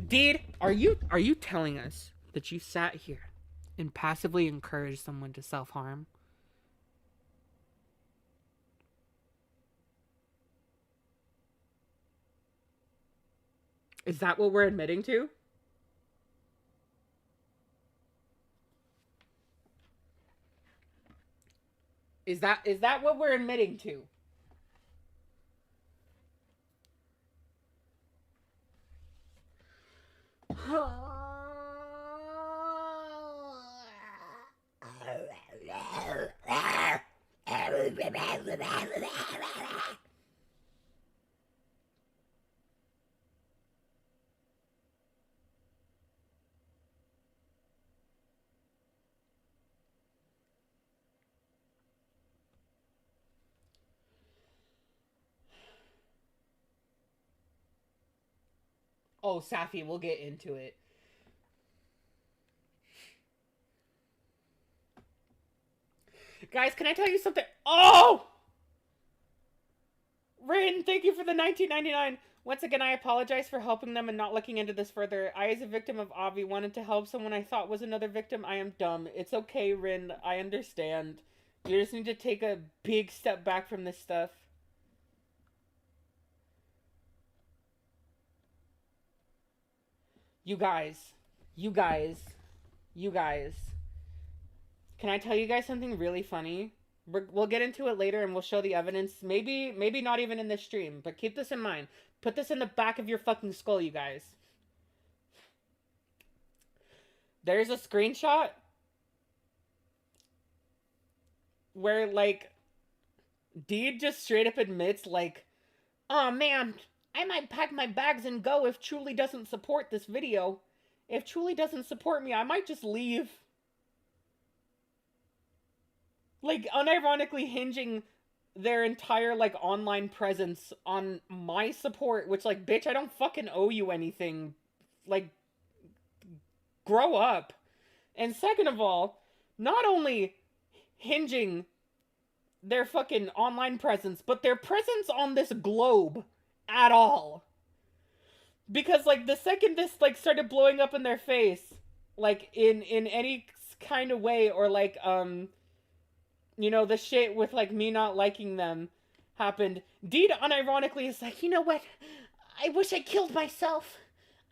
Deed, are you telling us that you sat here and passively encouraged someone to self-harm? Is that what we're admitting to? Is that what we're admitting to? Oh, Safi, we'll get into it. Guys, can I tell you something? Oh! Rin, thank you for the $19.99. Once again, I apologize for helping them and not looking into this further. I, as a victim of Avi, wanted to help someone I thought was another victim. I am dumb. It's okay, Rin. I understand. You just need to take a big step back from this stuff. You guys. Can I tell you guys something really funny? We'll get into it later and we'll show the evidence. Maybe not even in this stream, but keep this in mind. Put this in the back of your fucking skull, you guys. There's a screenshot where, like, Deed just straight up admits, like, oh man, I might pack my bags and go if Truly doesn't support this video. If Truly doesn't support me, I might just leave. Like, unironically hinging their entire, like, online presence on my support, which, like, bitch, I don't fucking owe you anything. Like, grow up. And second of all, not only hinging their fucking online presence, but their presence on this globe at all. Because, like, the second this, like, started blowing up in their face, like, in any kind of way, or, like, you know, the shit with, like, me not liking them happened, Deed unironically is like, you know what? I wish I killed myself.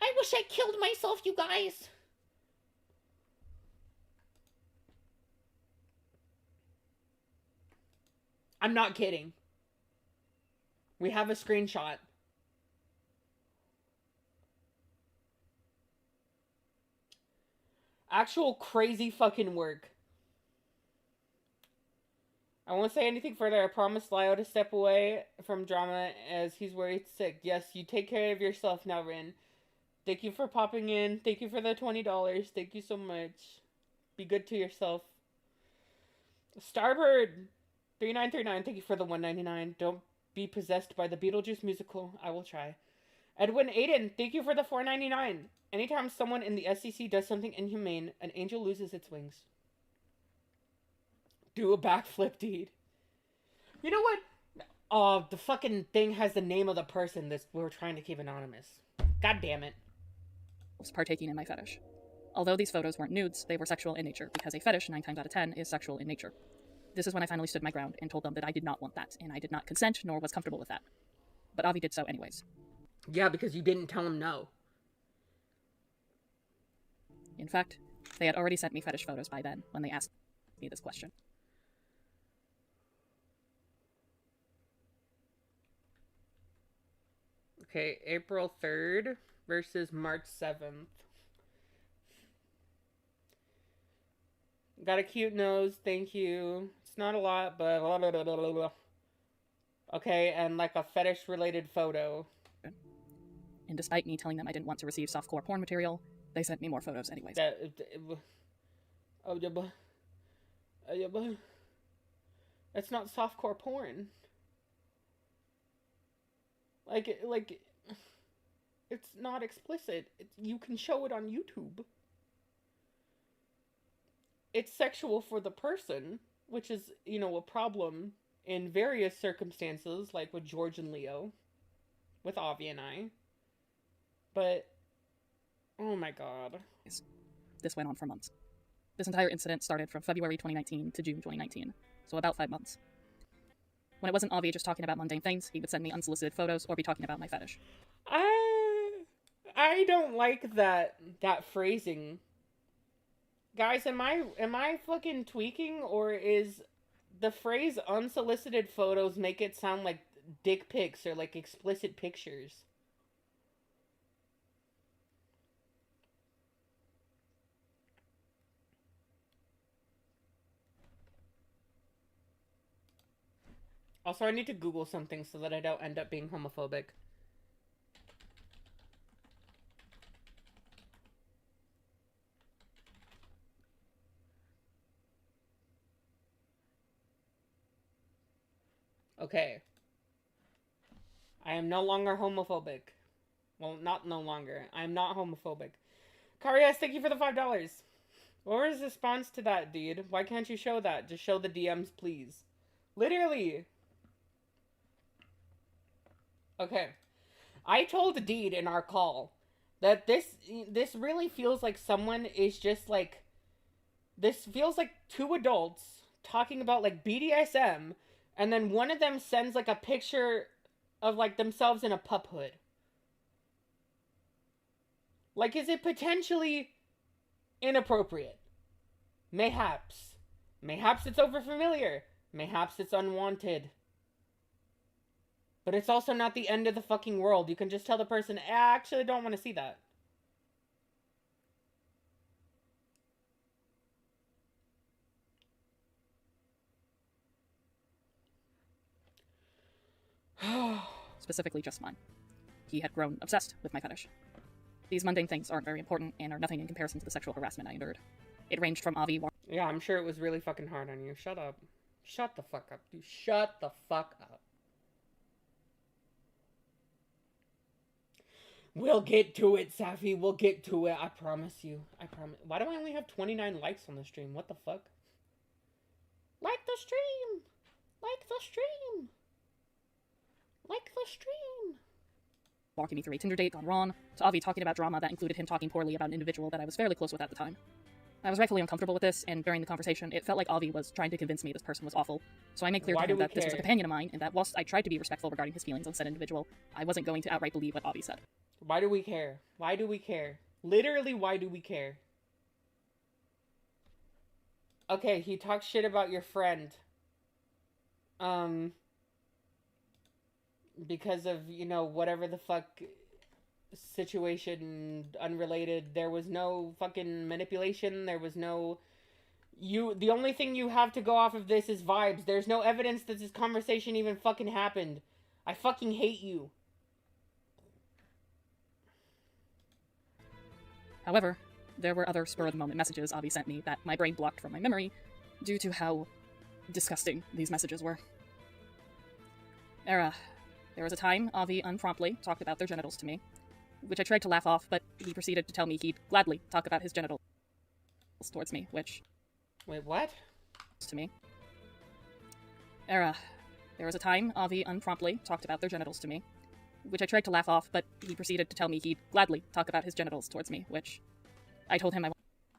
I wish I killed myself, you guys. I'm not kidding. We have a screenshot. Actual crazy fucking work. I won't say anything further. I promised Lyle to step away from drama as he's worried sick. Yes, you take care of yourself now, Rin. Thank you for popping in. Thank you for the $20. Thank you so much. Be good to yourself. Starbird 3939. Thank you for the $1.99. Don't be possessed by the Beetlejuice musical. I will try. Edwin Aiden. Thank you for the $4.99. Anytime someone in the SEC does something inhumane, an angel loses its wings. Do a backflip, Deed. You know what? Oh, the fucking thing has the name of the person that we're trying to keep anonymous. God damn it. Was partaking in my fetish. Although these photos weren't nudes, they were sexual in nature, because a fetish 9 times out of 10 is sexual in nature. This is when I finally stood my ground and told them that I did not want that, and I did not consent nor was comfortable with that. But Avi did so anyways. Yeah, because you didn't tell him no. In fact, they had already sent me fetish photos by then when they asked me this question. Okay, April 3rd versus March 7th. Got a cute nose, thank you. It's not a lot, but blah, blah, blah, blah, blah. Okay, and like a fetish-related photo. And despite me telling them I didn't want to receive softcore porn material, they sent me more photos anyways. That's not softcore porn. Like, it's not explicit. You can show it on YouTube. It's sexual for the person, which is, you know, a problem in various circumstances, like with George and Leo, with Avi and I. But, oh my god. This went on for months. This entire incident started from February 2019 to June 2019, so about 5 months. When it wasn't Avi just talking about mundane things, he would send me unsolicited photos or be talking about my fetish. I don't like that phrasing. Guys, am I fucking tweaking, or is the phrase unsolicited photos make it sound like dick pics or like explicit pictures? Also, I need to Google something so that I don't end up being homophobic. Okay. I am no longer homophobic. Well, not no longer. I am not homophobic. Karias, thank you for the $5. What was the response to that, dude? Why can't you show that? Just show the DMs, please. Literally. Okay. I told Deed in our call that this really feels like someone is just like... This feels like two adults talking about like BDSM, and then one of them sends like a picture of like themselves in a pup hood. Like, is it potentially inappropriate? Mayhaps. Mayhaps it's overfamiliar. Mayhaps it's unwanted. But it's also not the end of the fucking world. You can just tell the person, I actually don't want to see that. Specifically just mine. He had grown obsessed with my fetish. These mundane things aren't very important and are nothing in comparison to the sexual harassment I endured. It ranged from Avi... Yeah, I'm sure it was really fucking hard on you. Shut up. Shut the fuck up, dude. Shut the fuck up. We'll get to it, Safi. We'll get to it. I promise you. I promise. Why do I only have 29 likes on the stream? What the fuck? Like the stream! Like the stream! Like the stream! Walking me through a Tinder date gone wrong, to Avi talking about drama that included him talking poorly about an individual that I was fairly close with at the time. I was rightfully uncomfortable with this, and during the conversation, it felt like Avi was trying to convince me this person was awful. So I made clear to him that this was a companion of mine, and that whilst I tried to be respectful regarding his feelings on said individual, I wasn't going to outright believe what Avi said. Why do we care? Why do we care? Literally, why do we care? Okay, he talks shit about your friend. Because of, you know, whatever the fuck situation, unrelated. There was no fucking manipulation. There was no... The only thing you have to go off of this is vibes. There's no evidence that this conversation even fucking happened. I fucking hate you. However, there were other spur-of-the-moment messages Avi sent me that my brain blocked from my memory due to how disgusting these messages were. There was a time Avi unpromptly talked about their genitals to me, which I tried to laugh off, but he proceeded to tell me he'd gladly talk about his genitals towards me, which... Wait, what? ...to me. There was a time Avi unpromptly talked about their genitals to me, which I tried to laugh off, but he proceeded to tell me he'd gladly talk about his genitals towards me, which I told him I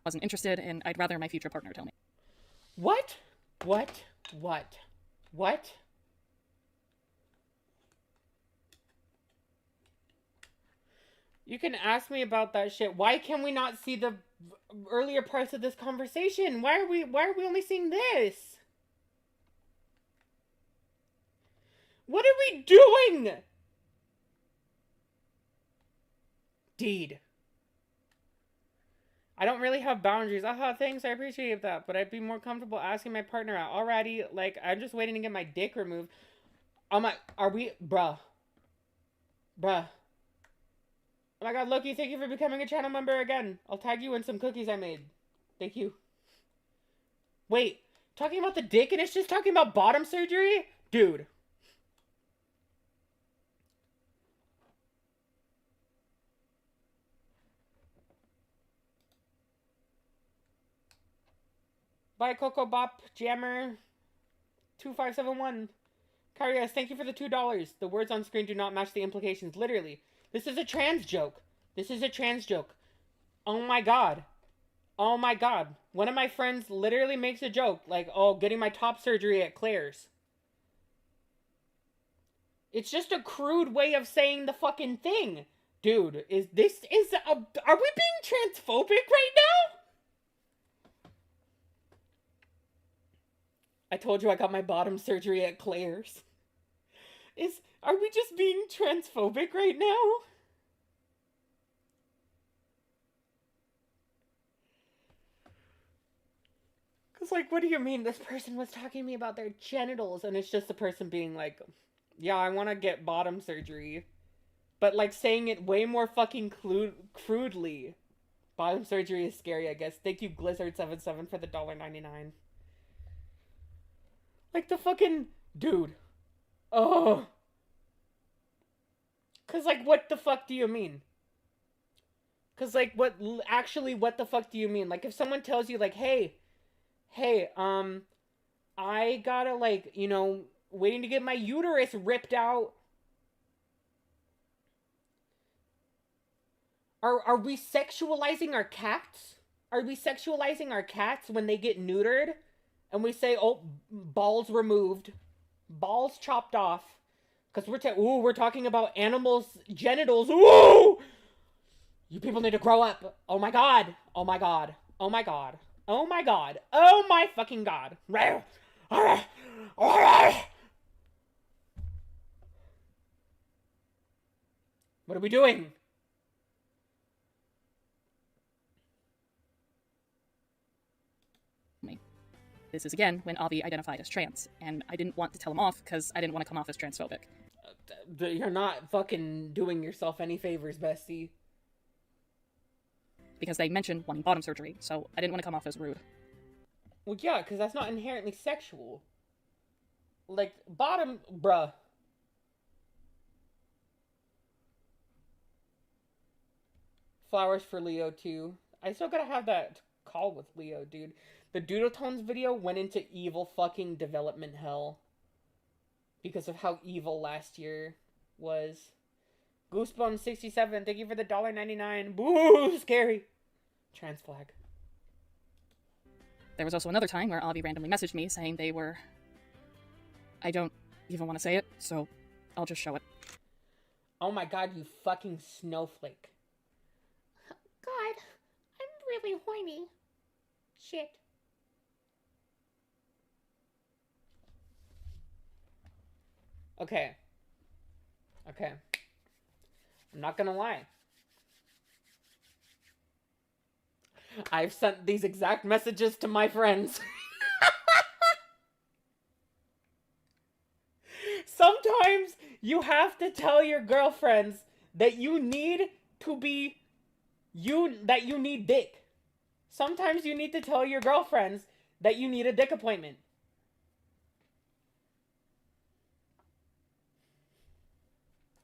wasn't interested, and I'd rather my future partner tell me. What? What? What? What? You can ask me about that shit. Why can we not see the earlier parts of this conversation? Why are we only seeing this? What are we doing? Deed. I don't really have boundaries. Aha, thanks, I appreciate that. But I'd be more comfortable asking my partner out. Alrighty, like, I'm just waiting to get my dick removed. Bruh. Oh my god, Loki, thank you for becoming a channel member again. I'll tag you in some cookies I made. Thank you. Wait, talking about the dick and it's just talking about bottom surgery? Dude. Bye, Coco Bop Jammer 2571. Karias, thank you for the $2. The words on screen do not match the implications. Literally. This is a trans joke. This is a trans joke. Oh my god. Oh my god. One of my friends literally makes a joke like, oh, getting my top surgery at Claire's. It's just a crude way of saying the fucking thing. Dude, are we being transphobic right now? I told you I got my bottom surgery at Claire's. Are we just being transphobic right now? Cause like, what do you mean? This person was talking to me about their genitals, and it's just the person being like, yeah, I want to get bottom surgery. But like saying it way more fucking crudely. Bottom surgery is scary, I guess. Thank you, Blizzard77 for the $1.99. Like the fucking dude. Oh. Cause like, what the fuck do you mean? Cause like, what the fuck do you mean? Like if someone tells you like, hey, I gotta like, you know, waiting to get my uterus ripped out. Are we sexualizing our cats? Are we sexualizing our cats when they get neutered? And we say, oh, balls removed. Balls chopped off. Because we're talking about animals' genitals. Ooh! You people need to grow up. Oh my god. Oh my god. Oh my god. Oh my god. Oh my fucking god. What are we doing? This is again when Avi identified as trans, and I didn't want to tell him off because I didn't want to come off as transphobic. You're not fucking doing yourself any favors, bestie. Because they mentioned wanting bottom surgery, so I didn't want to come off as rude. Well, yeah, because that's not inherently sexual. Like, bottom... Bruh. Flowers for Leo, too. I still gotta have that call with Leo, dude. The Doodletones video went into evil fucking development hell. Because of how evil last year was. Goosebumps67, thank you for the $1.99. Boo! Scary. Trans flag. There was also another time where Avi randomly messaged me saying they were... I don't even want to say it, so I'll just show it. Oh my god, you fucking snowflake. God, I'm really horny. Shit. Okay. Okay. I'm not gonna lie. I've sent these exact messages to my friends. Sometimes you have to tell your girlfriends that you need to be... that you need dick. Sometimes you need to tell your girlfriends that you need a dick appointment.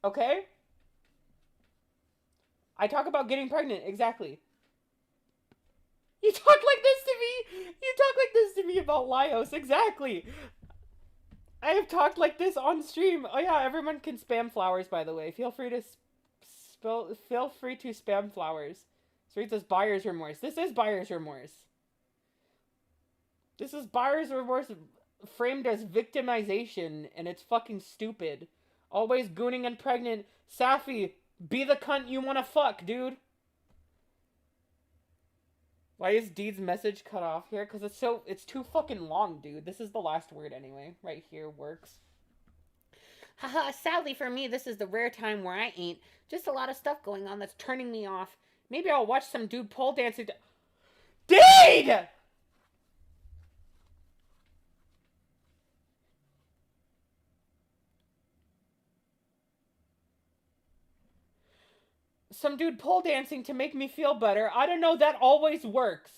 Okay? I talk about getting pregnant, exactly. You talk like this to me! You talk like this to me about Lyos, exactly! I have talked like this on stream. Oh yeah, everyone can spam flowers, by the way. Feel free to spam flowers. So it says buyer's remorse. This is buyer's remorse. This is buyer's remorse framed as victimization, and it's fucking stupid. Always gooning and pregnant. Safi, be the cunt you wanna fuck, dude. Why is Deed's message cut off here? Because it's too fucking long, dude. This is the last word anyway. Right here works. Haha, sadly for me, this is the rare time where I ain't. Just a lot of stuff going on that's turning me off. Maybe I'll watch some dude pole dancing. Deed! Some dude pole dancing to make me feel better. I don't know, that always works.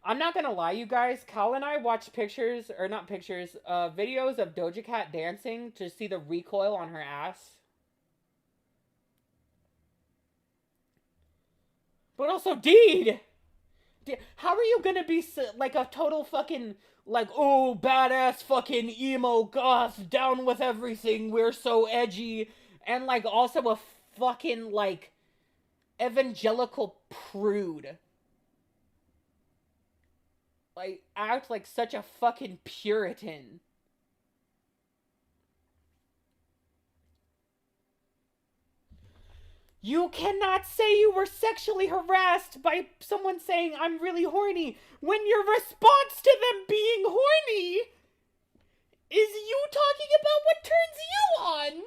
I'm not gonna lie, you guys. Cal and I watched videos of Doja Cat dancing to see the recoil on her ass. But also, Deed! you gonna be like a total fucking, like, oh, badass fucking emo goth, down with everything, we're so edgy, and, like, also a fucking, like, evangelical prude? Like, act like such a fucking Puritan. You cannot say you were sexually harassed by someone saying, I'm really horny, when your response to them being horny is you talking about what turns you on.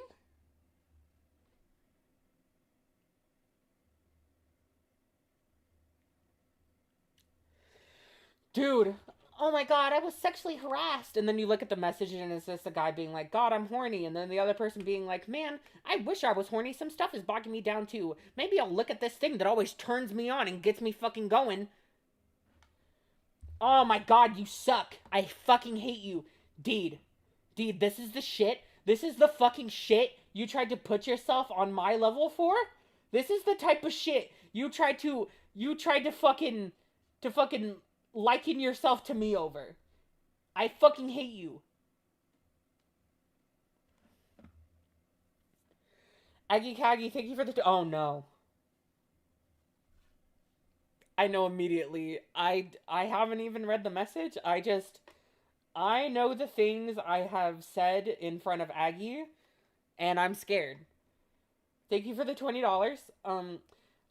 Dude, oh my god, I was sexually harassed. And then you look at the message and it's just a guy being like, God, I'm horny. And then the other person being like, man, I wish I was horny. Some stuff is bogging me down too. Maybe I'll look at this thing that always turns me on and gets me fucking going. Oh my god, you suck. I fucking hate you. Deed, this is the shit. This is the fucking shit you tried to put yourself on my level for? This is the type of shit you tried to fucking liken yourself to me over. I fucking hate you. Aggie Kaggy, thank you for the... Oh, no. I know immediately. I haven't even read the message. I know the things I have said in front of Aggie, and I'm scared. Thank you for the $20.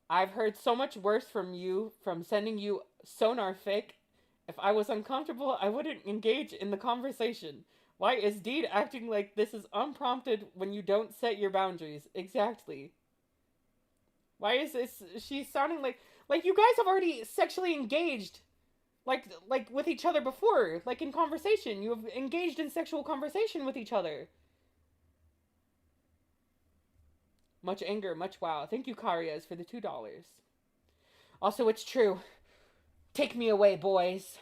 I've heard so much worse from you, from sending you sonar fic. If I was uncomfortable, I wouldn't engage in the conversation. Why is Deed acting like this is unprompted when you don't set your boundaries? Exactly. Why is this... She's sounding like you guys have already sexually engaged, like with each other before, like in conversation. You have engaged in sexual conversation with each other. Much anger, much wow. Thank you, Karias, for the $2. Also, it's true. Take me away, boys.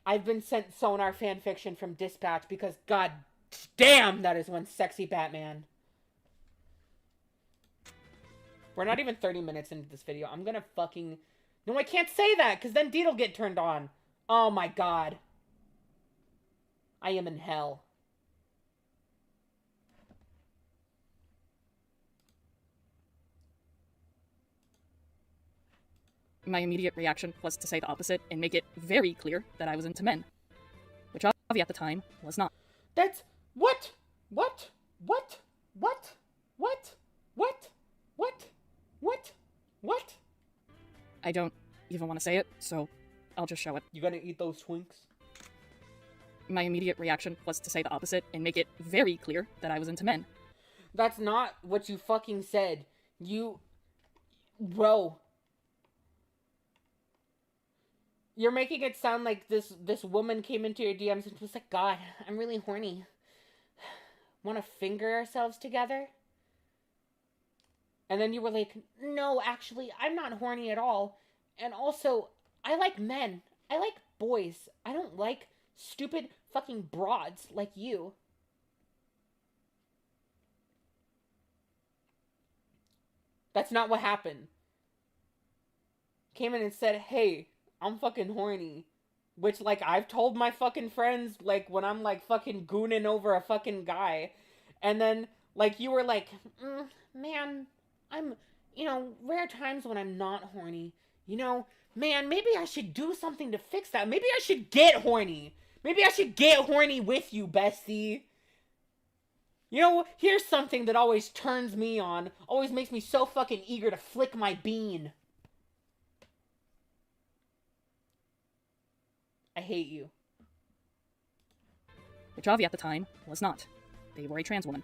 I've been sent sonar fanfiction from Dispatch because, god damn, that is one sexy Batman. We're not even 30 minutes into this video. I'm gonna fucking... No, I can't say that, because then Deed'll get turned on. Oh my god. I am in hell. My immediate reaction was to say the opposite and make it very clear that I was into men, which Avi at the time was not. That's... What? What? What? What? What? What? What? What? What? I don't even want to say it, so I'll just show it. You gonna eat those Twinks? My immediate reaction was to say the opposite and make it very clear that I was into men. That's not what you fucking said. You... Bro. You're making it sound like this woman came into your DMs and was like, God, I'm really horny. Want to finger ourselves together? And then you were like, no, actually, I'm not horny at all. And also, I like men. I like boys. I don't like stupid fucking broads like you. That's not what happened. Came in and said, hey, I'm fucking horny. Which, like, I've told my fucking friends, like, when I'm, like, fucking gooning over a fucking guy. And then, like, you were like, man, I'm, rare times when I'm not horny. Man, maybe I should do something to fix that. Maybe I should get horny. Maybe I should get horny with you, bestie. Here's something that always turns me on. Always makes me so fucking eager to flick my bean. I hate you. Which Avi at the time was not. They were a trans woman.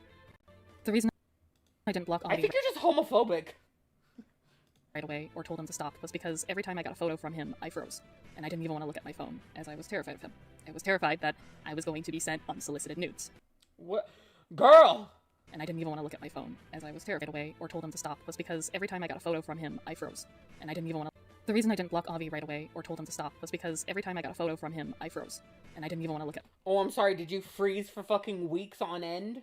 The reason I didn't block Avi I think you're just homophobic. right away or told him to stop was because every time I got a photo from him, I froze. And I didn't even want to look at my phone, as I was terrified of him. I was terrified that I was going to be sent unsolicited nudes. What? Girl! And I didn't even want to look at my phone, as I was terrified away or told him to stop was because every time I got a photo from him, I froze. And I didn't even want to... The reason I didn't block Avi right away or told him to stop was because every time I got a photo from him, I froze. And I didn't even want to look at... Oh, I'm sorry, did you freeze for fucking weeks on end?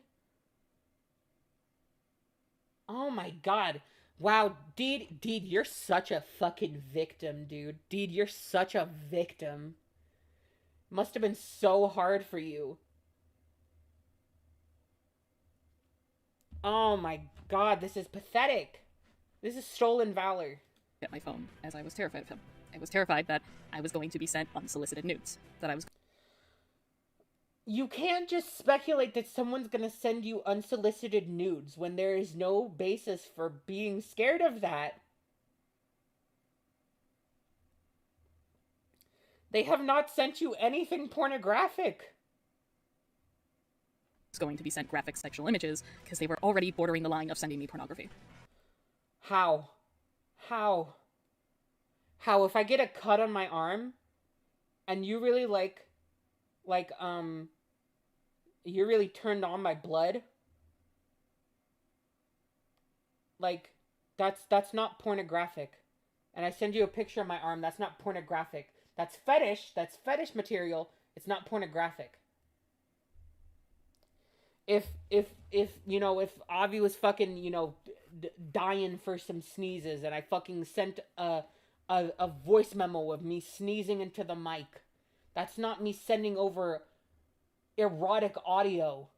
Oh my god. Wow, Deed, you're such a fucking victim, dude. Deed, you're such a victim. Must have been so hard for you. Oh my god, this is pathetic. This is stolen valor. At my phone, as I was terrified of him. I was terrified that I was going to be sent unsolicited nudes. That I was. You can't just speculate that someone's gonna send you unsolicited nudes when there is no basis for being scared of that. They have not sent you anything pornographic. Was going to be sent graphic sexual images because they were already bordering the line of sending me pornography. How? How? How? If I get a cut on my arm, and you really you're really turned on by blood, like, that's not pornographic. And I send you a picture of my arm, that's not pornographic. That's fetish material, it's not pornographic. If you know, if Avi was fucking, you know, dying for some sneezes, and I fucking sent a voice memo of me sneezing into the mic, that's not me sending over erotic audio.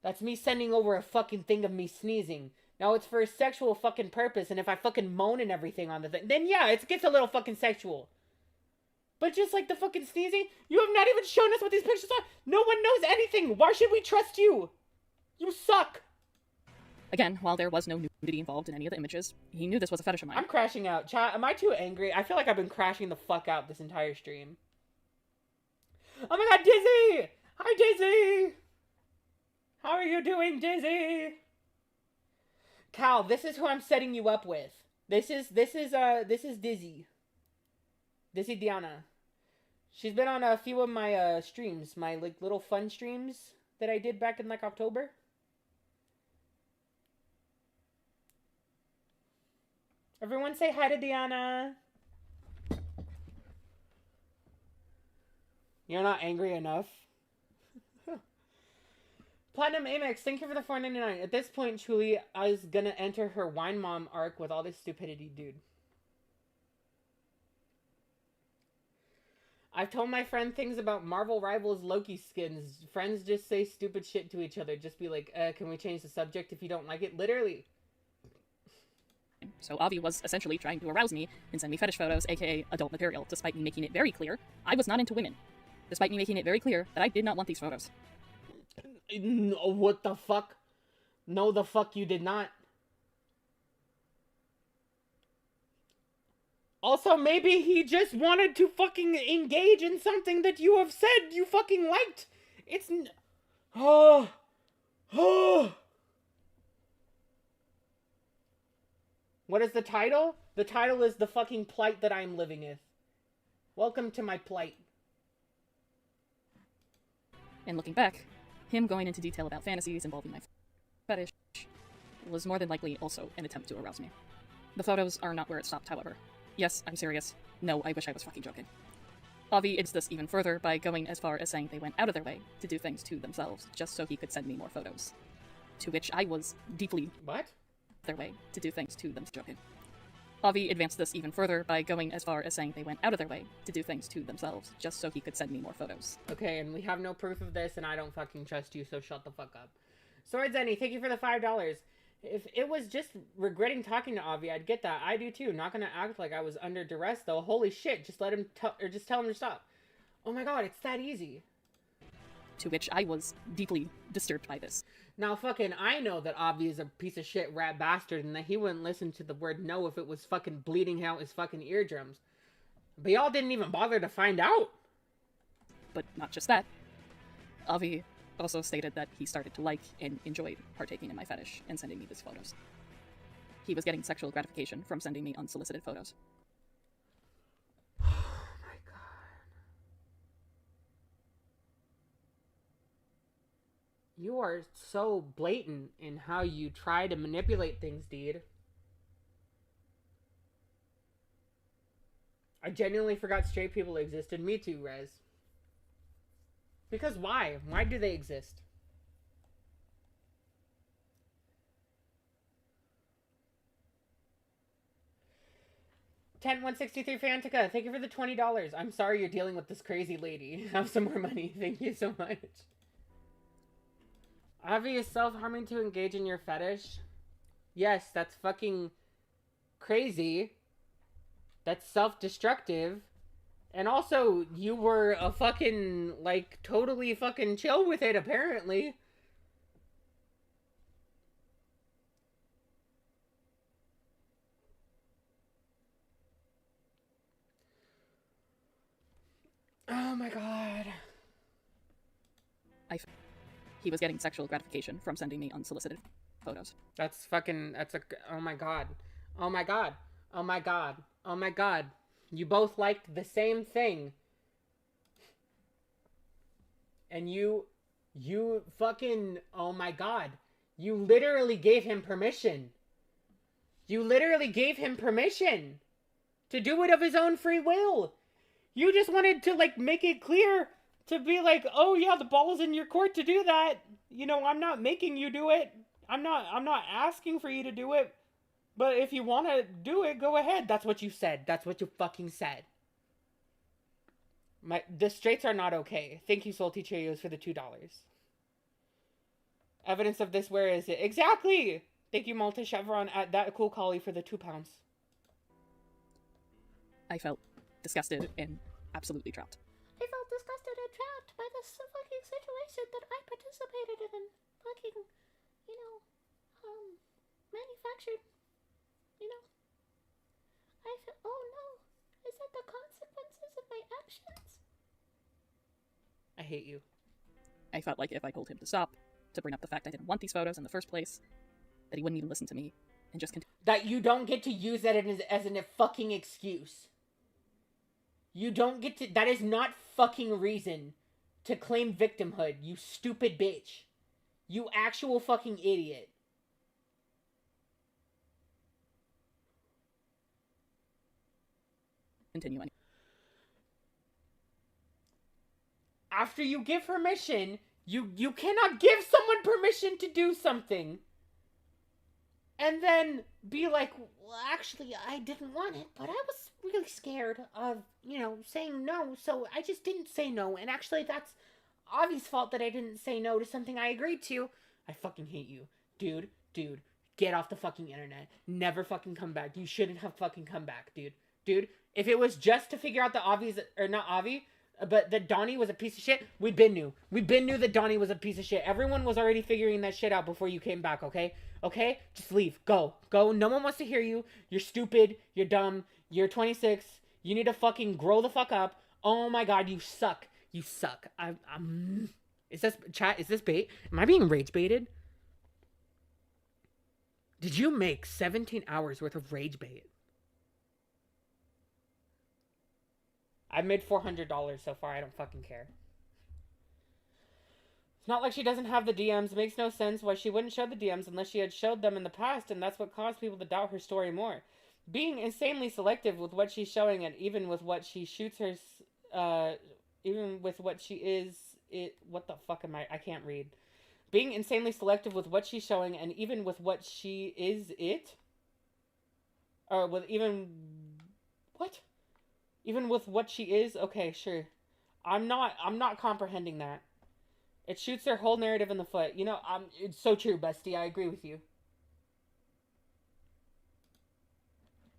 That's me sending over a fucking thing of me sneezing. Now, it's for a sexual fucking purpose, and if I fucking moan and everything on the thing, then yeah, it gets a little fucking sexual. But just like the fucking sneezing, you have not even shown us what these pictures are. No one knows anything. Why should we trust you? You suck. Again, while there was no nudity involved in any of the images, he knew this was a fetish of mine. I'm crashing out. Chat, am I too angry? I feel like I've been crashing the fuck out this entire stream. Oh my god, Dizzy! Hi, Dizzy! How are you doing, Dizzy? Cal, this is who I'm setting you up with. This is Dizzy. Dizzy Diana. She's been on a few of my streams, my like little fun streams that I did back in like October. Everyone say hi to Diana. You're not angry enough. Platinum Amex, thank you for the $4.99. At this point, truly, I was gonna enter her wine mom arc with all this stupidity, dude. I've told my friend things about Marvel Rivals Loki skins. Friends just say stupid shit to each other. Just be like, can we change the subject if you don't like it? Literally. So Avi was essentially trying to arouse me and send me fetish photos, aka adult material, despite me making it very clear I was not into women. Despite me making it very clear that I did not want these photos. What the fuck? No, the fuck you did not. Also, maybe he just wanted to fucking engage in something that you have said you fucking liked. It's... Oh. What is the title? The title is The Fucking Plight That I'm Living With. Welcome to my plight. And looking back, him going into detail about fantasies involving my fetish was more than likely also an attempt to arouse me. The photos are not where it stopped, however. Yes, I'm serious. No, I wish I was fucking joking. Avi adds this even further by going as far as saying they went out of their way to do things to themselves just so he could send me more photos. To which I was deeply... What? ...their way to do things to themselves. Joking. Avi advanced this even further by going as far as saying they went out of their way to do things to themselves just so he could send me more photos. Okay, and we have no proof of this, and I don't fucking trust you, so shut the fuck up. Swords Zenny, thank you for the $5. If it was just regretting talking to Avi, I'd get that. I do too. Not gonna act like I was under duress though. Holy shit! Just let him just tell him to stop. Oh my god, it's that easy. To which I was deeply disturbed by this. Now fucking I know that Avi is a piece of shit rat bastard and that he wouldn't listen to the word no if it was fucking bleeding out his fucking eardrums. But y'all didn't even bother to find out. But not just that. Avi also stated that he started to like and enjoyed partaking in my fetish and sending me these photos. He was getting sexual gratification from sending me unsolicited photos. Oh my god. You are so blatant in how you try to manipulate things, dude. I genuinely forgot straight people existed. Me too, Rez. Because why? Why do they exist? 10163 Fantica, thank you for the $20. I'm sorry you're dealing with this crazy lady. Have some more money. Thank you so much. Obvious self-harming to engage in your fetish? Yes, that's fucking crazy. That's self-destructive. And also, you were a fucking, like, totally fucking chill with it, apparently. Oh my god. He was getting sexual gratification from sending me unsolicited photos. That's fucking, that's a, oh my god. Oh my god. Oh my god. Oh my god. You both liked the same thing. And you fucking, oh my god. You literally gave him permission. You literally gave him permission to do it of his own free will. You just wanted to, like, make it clear to be like, oh yeah, the ball is in your court to do that. You know, I'm not making you do it. I'm not asking for you to do it. But if you want to do it, go ahead. That's what you said. That's what you fucking said. The straights are not okay. Thank you, Salty Cheerios, for the $2. Evidence of this, where is it? Exactly! Thank you, Malta Chevron, at that cool collie for the £2. I felt disgusted and absolutely trapped. I felt disgusted and trapped by this fucking situation that I participated in and fucking, you know, manufactured. You know, I feel, oh no, is that the consequences of my actions? I hate you. I felt like if I told him to stop, to bring up the fact I didn't want these photos in the first place, that he wouldn't even listen to me and just continue. That you don't get to use that as a fucking excuse. You don't get to, that is not fucking reason to claim victimhood, you stupid bitch. You actual fucking idiot. Continue. After you give permission, you cannot give someone permission to do something. And then be like, well, actually, I didn't want it, but I was really scared of, you know, saying no, so I just didn't say no. And actually, that's Avi's fault that I didn't say no to something I agreed to. I fucking hate you. Dude, get off the fucking internet. Never fucking come back. You shouldn't have fucking come back, dude. Dude, if it was just to figure out that Avi's, or not Avi, but that Donnie was a piece of shit, we been knew that Donnie was a piece of shit. Everyone was already figuring that shit out before you came back, okay? Okay? Just leave. Go. No one wants to hear you. You're stupid. You're dumb. You're 26. You need to fucking grow the fuck up. Oh my god, you suck. You suck. I'm... Is this... Chat, is this bait? Am I being rage baited? Did you make 17 hours worth of rage bait? I've made $400 so far. I don't fucking care. It's not like she doesn't have the DMs. It makes no sense why she wouldn't show the DMs unless she had showed them in the past, and that's what caused people to doubt her story more. Being insanely selective with what she's showing, and even with what she shoots her, even with what she is, what the fuck am I can't read. Being insanely selective with what she's showing, and even with what she is or with what? Even with what she is? Okay, sure. I'm not comprehending that. It shoots her whole narrative in the foot. You know, it's so true, bestie. I agree with you.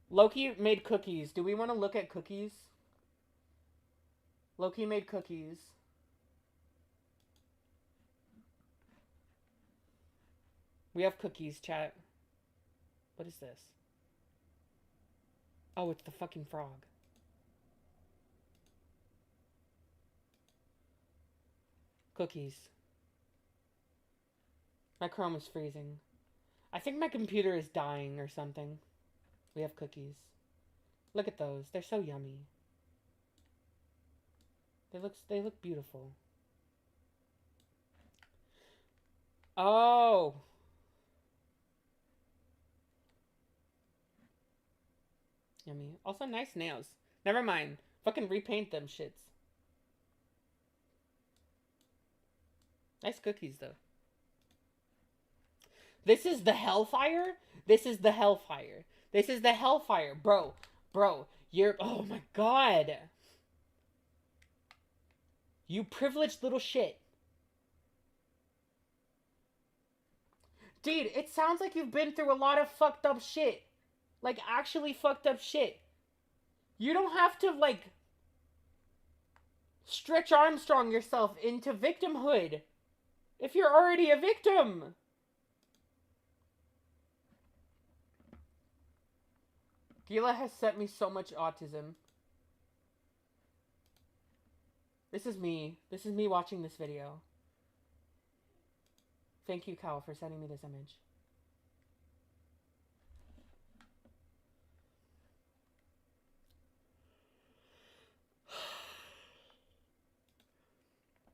Loki made cookies. Do we want to look at cookies? Loki made cookies. We have cookies, chat. What is this? Oh, it's the fucking frog. Cookies. My Chrome is freezing. I think my computer is dying or something. We have cookies. Look at those. They're so yummy. They look beautiful. Oh. Yummy. Also nice nails. Never mind. Fucking repaint them shits. Nice cookies, though. This is the Hellfire? This is the Hellfire. This is the Hellfire. Bro, Bro, you're... Oh my god. You privileged little shit. Dude, it sounds like you've been through a lot of fucked up shit. Like, actually fucked up shit. You don't have to, like, Stretch Armstrong yourself into victimhood if you're already a victim. Gila has sent me so much autism. This is me. This is me watching this video. Thank you, Cal, for sending me this image.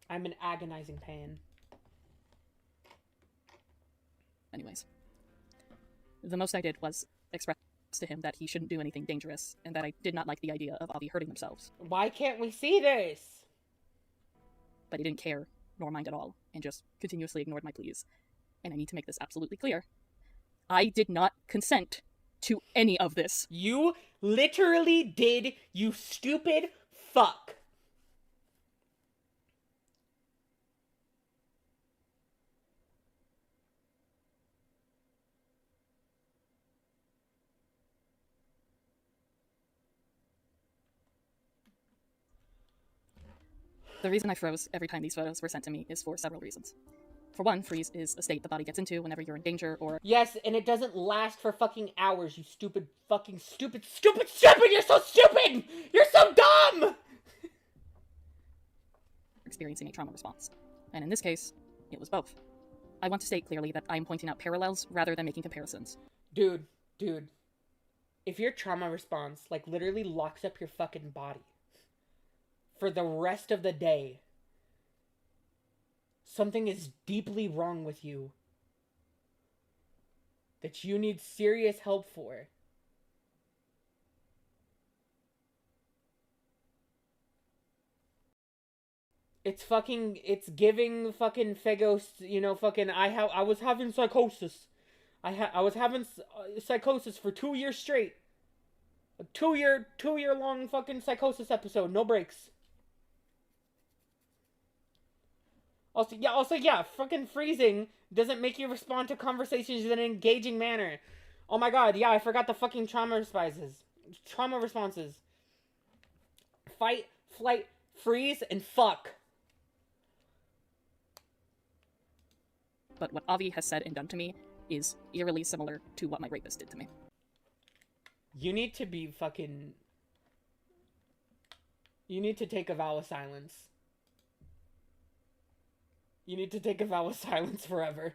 I'm in agonizing pain. Anyways, the most I did was express to him that he shouldn't do anything dangerous, and that I did not like the idea of Avi hurting themselves. Why can't we see this? But he didn't care, nor mind at all, and just continuously ignored my pleas. And I need to make this absolutely clear. I did not consent to any of this. You literally did, you stupid fuck. The reason I froze every time these photos were sent to me is for several reasons. For one, freeze is a state the body gets into whenever you're in danger or... Yes, and it doesn't last for fucking hours, you stupid fucking stupid! You're so stupid! You're so dumb! experiencing a trauma response. And in this case, it was both. I want to state clearly that I am pointing out parallels rather than making comparisons. Dude. If your trauma response, like, literally locks up your fucking body for the rest of the day, something is deeply wrong with you that you need serious help for. It's giving fucking Fagos, you know, fucking, I was having psychosis. I was having psychosis for 2 years straight. A 2 year long fucking psychosis episode, no breaks. Also, yeah, fucking freezing doesn't make you respond to conversations in an engaging manner. Oh my god, yeah, I forgot the fucking trauma responses. Fight, flight, freeze, and fuck. But what Avi has said and done to me is eerily similar to what my rapist did to me. You need to be fucking... You need to take a vow of silence. You need to take a vow of silence forever.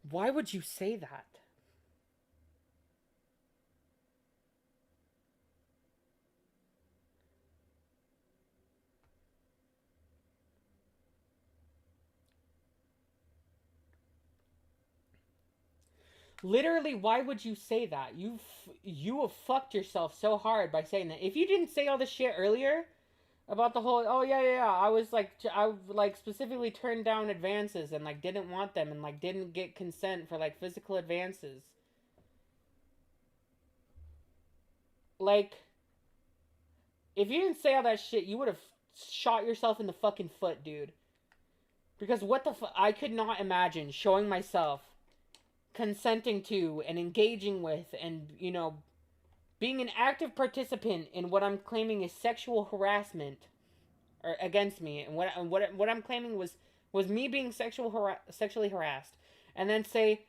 Why would you say that? Literally, why would you say that? You have fucked yourself so hard by saying that. If you didn't say all this shit earlier about the whole, oh yeah, I like specifically turned down advances and like didn't want them and like didn't get consent for like physical advances. Like, if you didn't say all that shit, you would have shot yourself in the fucking foot, dude. Because what the fuck, I could not imagine showing myself consenting to and engaging with and, you know, being an active participant in what I'm claiming is sexual harassment or against me, and what I'm claiming was me being sexually harassed, and then say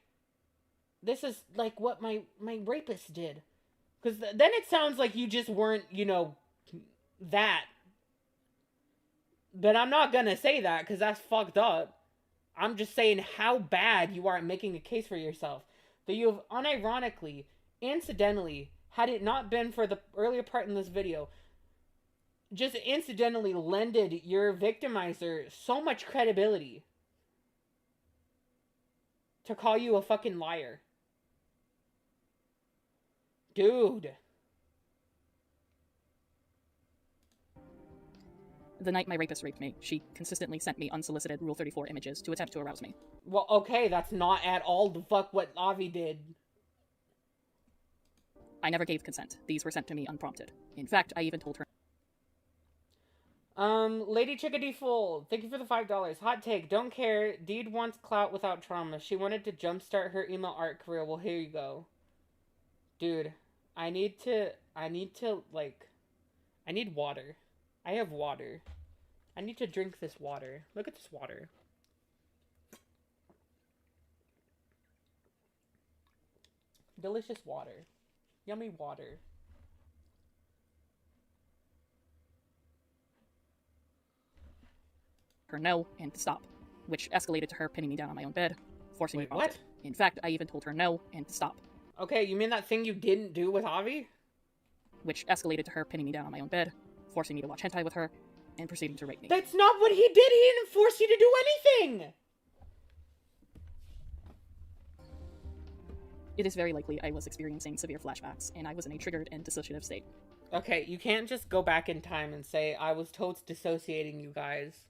this is like what my rapist did, because then it sounds like you just weren't, you know, that. But I'm not gonna say that because that's fucked up. I'm just saying how bad you are at making a case for yourself. That you have unironically, incidentally, had it not been for the earlier part in this video, just incidentally lended your victimizer so much credibility to call you a fucking liar. Dude. The night my rapist raped me, she consistently sent me unsolicited Rule 34 images to attempt to arouse me. Well, okay, that's not at all the fuck what Avi did. I never gave consent. These were sent to me unprompted. In fact, I even told her. Lady Chickadee Full, thank you for the $5. Hot take, don't care. Deed wants clout without trauma. She wanted to jumpstart her emo art career. Well, here you go. Dude, I need water. I have water. I need to drink this water. Look at this water. Delicious water. Yummy water. Her no and to stop, which escalated to her pinning me down on my own bed, forcing me to vomit. What? In fact, I even told her no and to stop. Okay, you mean that thing you didn't do with Avi? Which escalated to her pinning me down on my own bed, forcing me to watch hentai with her, and proceeding to rape me. That's not what he did! He didn't force you to do anything! It is very likely I was experiencing severe flashbacks, and I was in a triggered and dissociative state. Okay, you can't just go back in time and say, I was told dissociating you guys.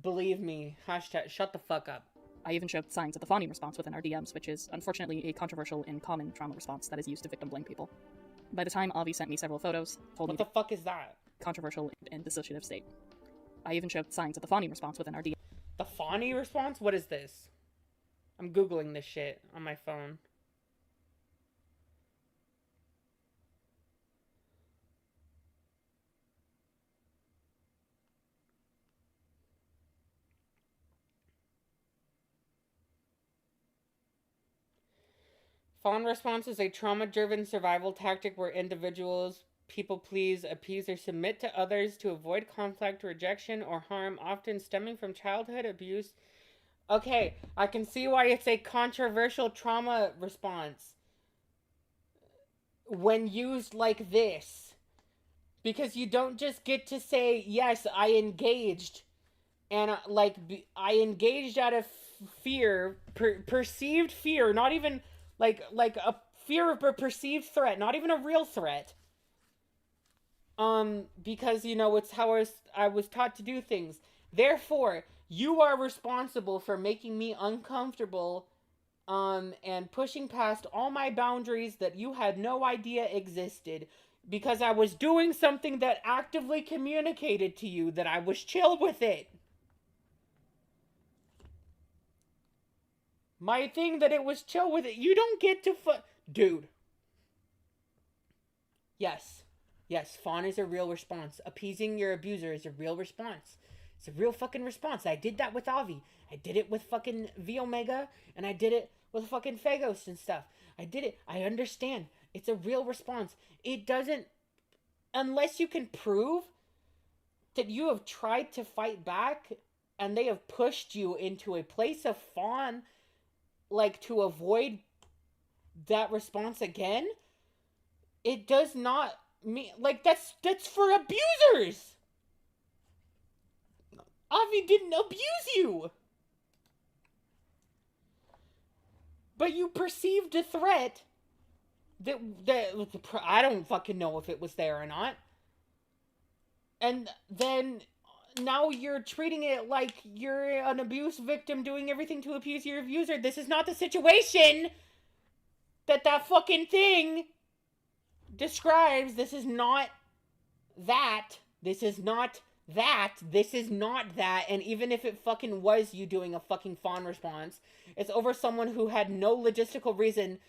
Believe me. Hashtag shut the fuck up. I even showed signs of the fawning response within our DMs, which is unfortunately a controversial and common trauma response that is used to victim blame people. By the time Avi sent me several photos, told me What the fuck is that? Controversial and dissociative state. I even showed signs of the fawning response within our DMs. The fawny response? What is this? I'm googling this shit on my phone. Fawn response is a trauma-driven survival tactic where individuals people please, appease, or submit to others to avoid conflict, rejection, or harm, often stemming from childhood abuse. Okay, I can see why it's a controversial trauma response when used like this. Because you don't just get to say, yes, I engaged, and I engaged out of fear, perceived fear, not even... like a fear of a perceived threat, not even a real threat. Because, you know, it's how I was taught to do things. Therefore, you are responsible for making me uncomfortable, and pushing past all my boundaries that you had no idea existed, because I was doing something that actively communicated to you that I was chill with it. My thing that it was chill with it. You don't get to Dude. Yes. Yes, fawn is a real response. Appeasing your abuser is a real response. It's a real fucking response. I did that with Avi. I did it with fucking V Omega. And I did it with fucking Phagos and stuff. I did it. I understand. It's a real response. It doesn't... unless you can prove that you have tried to fight back and they have pushed you into a place of fawn... like, to avoid that response again, it does not mean, like, that's for abusers! Avi didn't abuse you! But you perceived a threat that I don't fucking know if it was there or not. And then... now you're treating it like you're an abuse victim doing everything to appease your abuser. This is not the situation that fucking thing describes. This is not that. This is not that. This is not that. And even if it fucking was you doing a fucking fawn response, it's over someone who had no logistical reason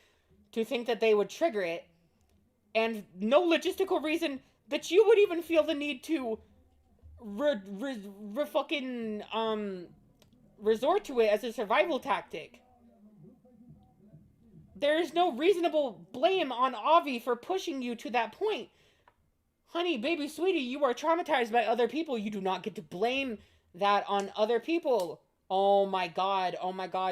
to think that they would trigger it. And no logistical reason that you would even feel the need to resort to it as a survival tactic. There is no reasonable blame on Avi for pushing you to that point. Honey, baby, sweetie, you are traumatized by other people. You do not get to blame that on other people. Oh my god,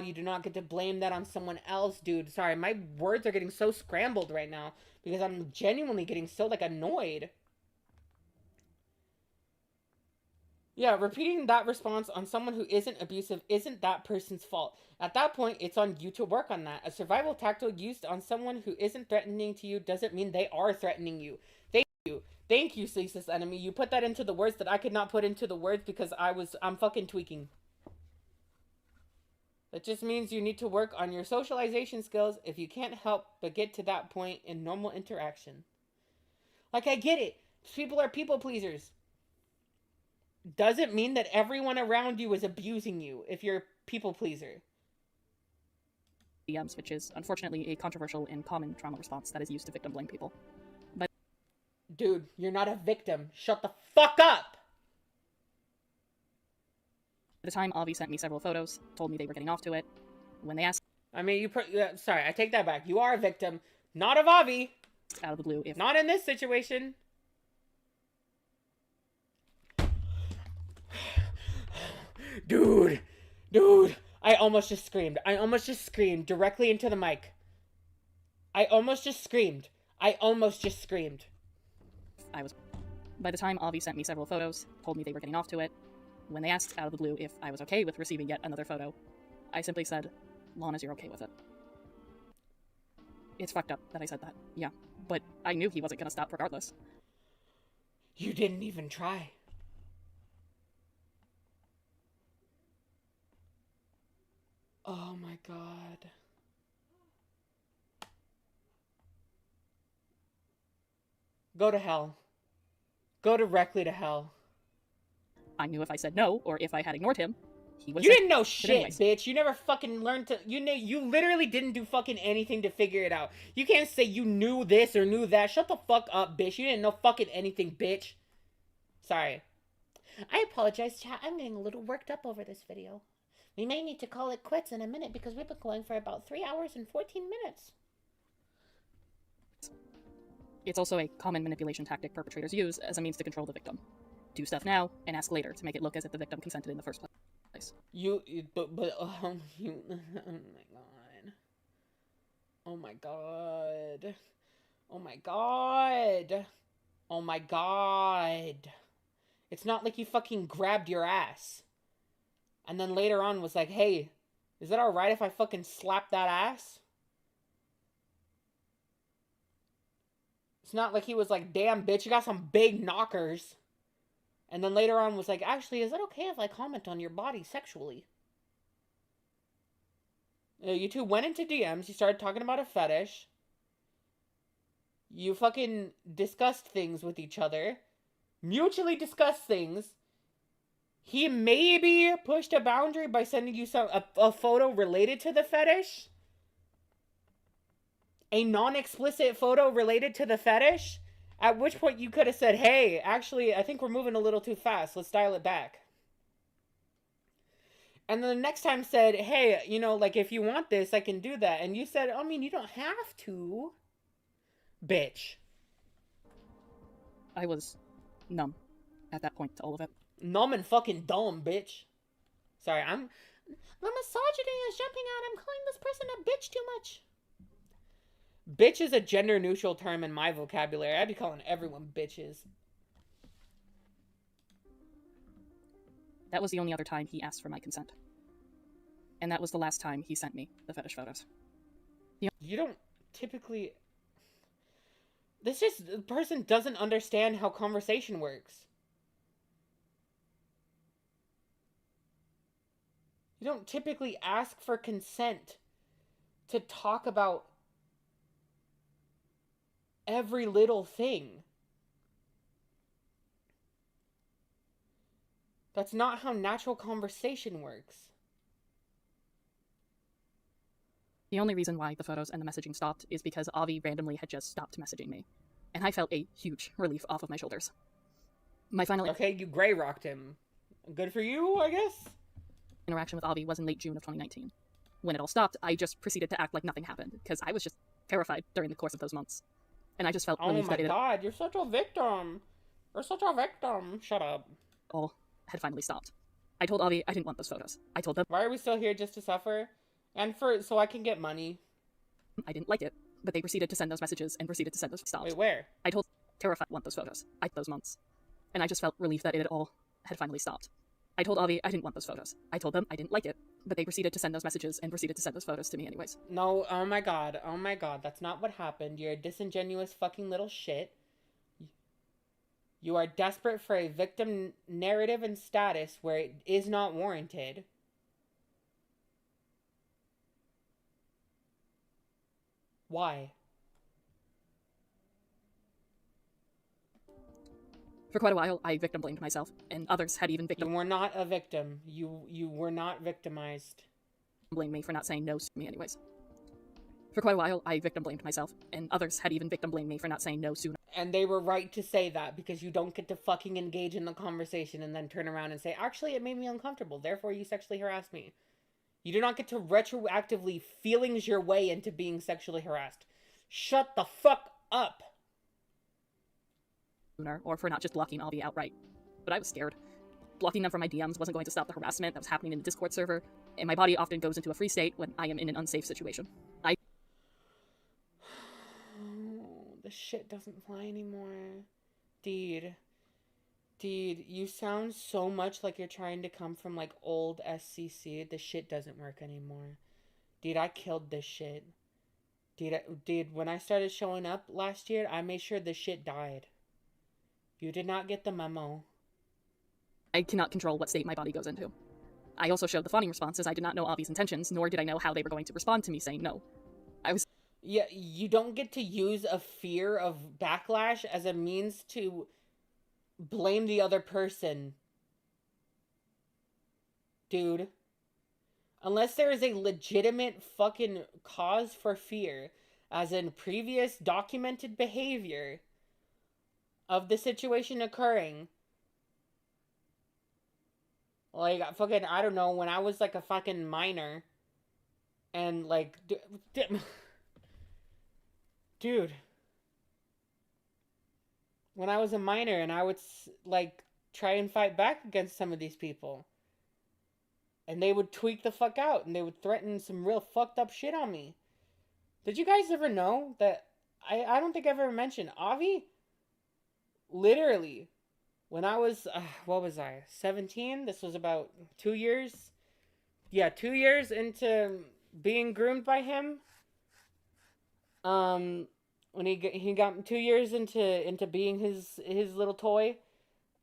you do not get to blame that on someone else, dude. Sorry, my words are getting so scrambled right now because I'm genuinely getting so, like, annoyed. Yeah, repeating that response on someone who isn't abusive isn't that person's fault. At that point, it's on you to work on that. A survival tactic used on someone who isn't threatening to you doesn't mean they are threatening you. Thank you. Thank you, Ceaseless Enemy. You put that into the words that I could not put into the words because I'm fucking tweaking. That just means you need to work on your socialization skills if you can't help but get to that point in normal interaction. Like, I get it. People are people pleasers. Doesn't mean that everyone around you is abusing you if you're a people pleaser. DMs, which is unfortunately a controversial and common trauma response that is used to victim blame people. But dude, you're not a victim. Shut the fuck up! at the time, Avi sent me several photos, told me they were getting off to it. When they asked... I mean, sorry, I take that back. You are a victim. Not of Avi. Out of the blue, if... Not in this situation. Dude, I almost just screamed. I almost just screamed directly into the mic. I almost just screamed. I was... By the time Avi sent me several photos, told me they were getting off to it. When they asked out of the blue if I was okay with receiving yet another photo, I simply said, long as you're okay with it. It's fucked up that I said that, yeah. But I knew he wasn't gonna stop regardless. You didn't even try. Oh my god. Go to hell. Go directly to hell. I knew if I said no, or if I had ignored him, he would have You said didn't know it shit, anyways. bitch. You never fucking learned to... You literally didn't do fucking anything to figure it out. You can't say you knew this or knew that. Shut the fuck up, bitch. You didn't know fucking anything, bitch. Sorry. I apologize, chat. I'm getting a little worked up over this video. We may need to call it quits in a minute because we've been going for about 3 hours and 14 minutes. It's also a common manipulation tactic perpetrators use as a means to control the victim. Do stuff now, and ask later to make it look as if the victim consented in the first place. Oh my god. Oh my god. Oh my god. It's not like you fucking grabbed your ass. And then later on was like, hey, is it alright if I fucking slap that ass? It's not like he was like, damn, bitch, you got some big knockers. And then later on was like, actually, is it okay if I comment on your body sexually? You two went into DMs. You started talking about a fetish. You fucking discussed things with each other. Mutually discussed things. He maybe pushed a boundary by sending you a photo related to the fetish. A non-explicit photo related to the fetish. At which point you could have said, hey, actually, I think we're moving a little too fast. Let's dial it back. And then the next time said, hey, you know, like, if you want this, I can do that. And you said, I mean, you don't have to. Bitch. I was numb at that point to all of it. Numb and fucking dumb, bitch. Sorry, the misogyny is jumping out. I'm calling this person a bitch too much. Bitch is a gender-neutral term in my vocabulary. I'd be calling everyone bitches. That was the only other time he asked for my consent. And that was the last time he sent me the fetish photos. You don't typically... the person doesn't understand how conversation works. You don't typically ask for consent to talk about every little thing. That's not how natural conversation works. The only reason why the photos and the messaging stopped is because Avi randomly had just stopped messaging me. And I felt a huge relief off of my shoulders. My final... Okay, you grey rocked him. Good for you, I guess? Interaction with Avi was in late June of 2019. When it all stopped, I just proceeded to act like nothing happened, because I was just terrified during the course of those months. And I just felt relief that it... Oh my god, you're such a victim. You're such a victim. Shut up. All had finally stopped. I told Avi I didn't want those photos. I told them... Why are we still here, just to suffer? And so I can get money? I didn't like it, but they proceeded to send those messages and proceeded to send those stops. Wait, where? I told terrified want those photos. Those months. And I just felt relief that it all had finally stopped. I told Avi I didn't want those photos. I told them I didn't like it, but they proceeded to send those messages and proceeded to send those photos to me anyways. No, oh my god, that's not what happened. You're a disingenuous fucking little shit. You are desperate for a victim narrative and status where it is not warranted. Why? For quite a while, I victim blamed myself, and others had even victim You were not a victim. You were not victimized. blamed me for not saying no to me anyways. For quite a while, I victim blamed myself, and others had even victim blamed me for not saying no sooner. And they were right to say that, because you don't get to fucking engage in the conversation and then turn around and say, actually, it made me uncomfortable, therefore you sexually harassed me. You do not get to retroactively feelings your way into being sexually harassed. Shut the fuck up. Or for not just blocking Avi outright. But I was scared. Blocking them from my DMs wasn't going to stop the harassment that was happening in the Discord server, and my body often goes into a free state when I am in an unsafe situation. The shit doesn't fly anymore. Deed, you sound so much like you're trying to come from, like, old SCC. The shit doesn't work anymore. Dude, I killed this shit. Dude, when I started showing up last year, I made sure this shit died. You did not get the memo. I cannot control what state my body goes into. I also showed the fawning responses. I did not know Avi's intentions, nor did I know how they were going to respond to me saying no. Yeah, you don't get to use a fear of backlash as a means to blame the other person. Dude. Unless there is a legitimate fucking cause for fear, as in previous documented behavior of the situation occurring. Like, fucking, I don't know, when I was, like, a fucking minor, and, like, dude, when I was a minor and I would, like, try and fight back against some of these people, and they would tweak the fuck out, and they would threaten some real fucked up shit on me. Did you guys ever know that, I don't think I've ever mentioned, Avi, literally, when I was, what was I, 17? This was about 2 years? Yeah, 2 years into being groomed by him. When he got 2 years into being his little toy,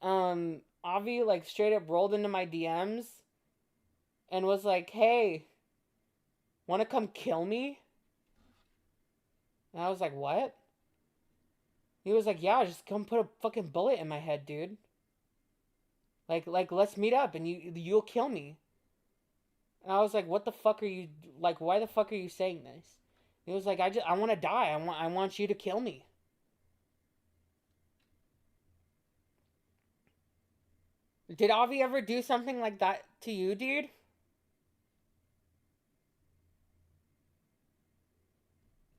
Avi, like, straight up rolled into my DMs and was like, hey, wanna come kill me? And I was like, what? He was like, yeah, just come put a fucking bullet in my head, dude. Like let's meet up and you'll kill me. And I was like, what the fuck are you, like, why the fuck are you saying this? He was like, I want to die. I want you to kill me. Did Avi ever do something like that to you, dude?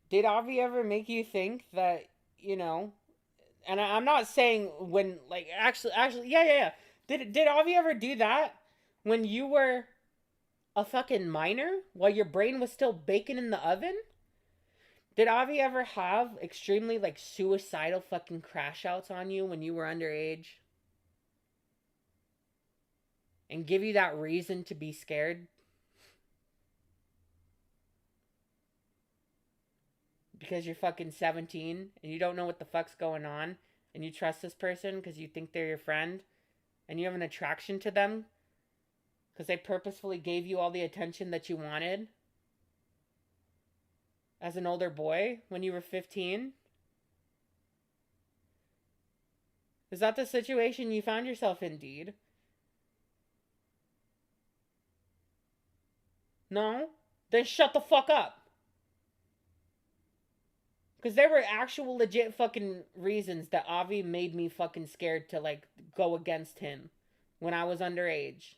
Did Avi ever make you think that, you know, and I'm not saying when, like, actually, yeah. Did Avi ever do that when you were a fucking minor while your brain was still baking in the oven? Did Avi ever have extremely, like, suicidal fucking crash outs on you when you were underage? And give you that reason to be scared? Because you're fucking 17 and you don't know what the fuck's going on and you trust this person because you think they're your friend and you have an attraction to them because they purposefully gave you all the attention that you wanted as an older boy when you were 15? Is that the situation you found yourself in, Deed? No? Then shut the fuck up. Because there were actual legit fucking reasons that Avi made me fucking scared to, like, go against him when I was underage.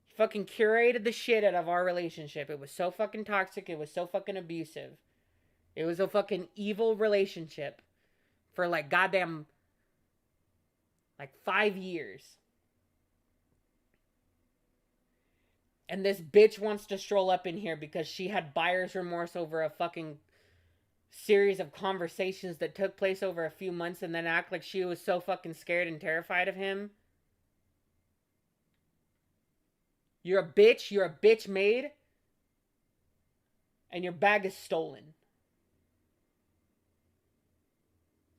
He fucking curated the shit out of our relationship. It was so fucking toxic. It was so fucking abusive. It was a fucking evil relationship for, like, goddamn, like, 5 years. And this bitch wants to stroll up in here because she had buyer's remorse over a fucking series of conversations that took place over a few months and then act like she was so fucking scared and terrified of him. You're a bitch maid, and your bag is stolen.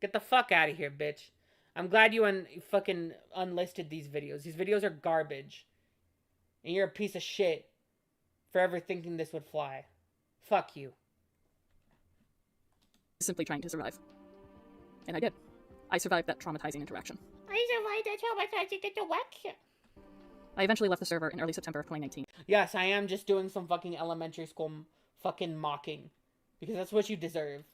Get the fuck out of here, bitch. I'm glad you fucking unlisted these videos. These videos are garbage. And you're a piece of shit for ever thinking this would fly. Fuck you. Simply trying to survive. And I did. I survived that traumatizing interaction. I survived that traumatizing interaction. I eventually left the server in early September of 2019. Yes, I am just doing some fucking elementary school fucking mocking. Because that's what you deserve.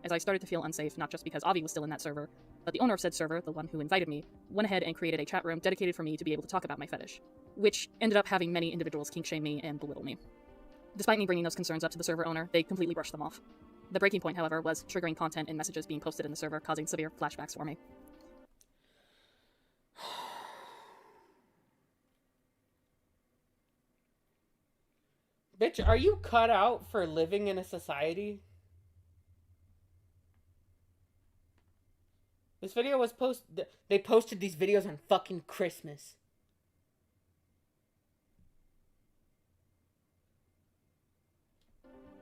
As I started to feel unsafe, not just because Avi was still in that server, but the owner of said server, the one who invited me, went ahead and created a chat room dedicated for me to be able to talk about my fetish, which ended up having many individuals kink shame me and belittle me. Despite me bringing those concerns up to the server owner, they completely brushed them off. The breaking point, however, was triggering content and messages being posted in the server, causing severe flashbacks for me. Bitch, are you cut out for living in a society? This video was they posted these videos on fucking Christmas.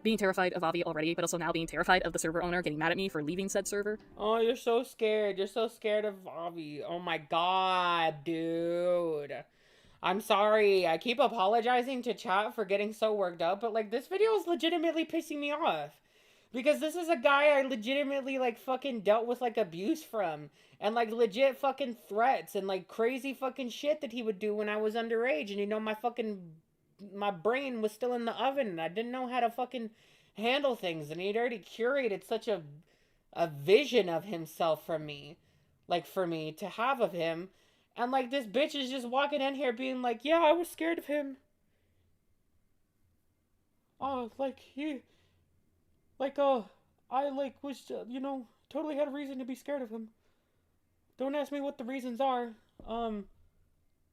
Being terrified of Avi already, but also now being terrified of the server owner getting mad at me for leaving said server. Oh, you're so scared. You're so scared of Avi. Oh my god, dude. I'm sorry. I keep apologizing to chat for getting so worked up, but like this video is legitimately pissing me off. Because this is a guy I legitimately like fucking dealt with like abuse from. And like legit fucking threats and like crazy fucking shit that he would do when I was underage. And you know, my brain was still in the oven and I didn't know how to fucking handle things. And he'd already curated such a vision of himself from me. Like for me to have of him. And like this bitch is just walking in here being like, yeah, I was scared of him. Oh, like I like was, you know, totally had a reason to be scared of him. Don't ask me what the reasons are.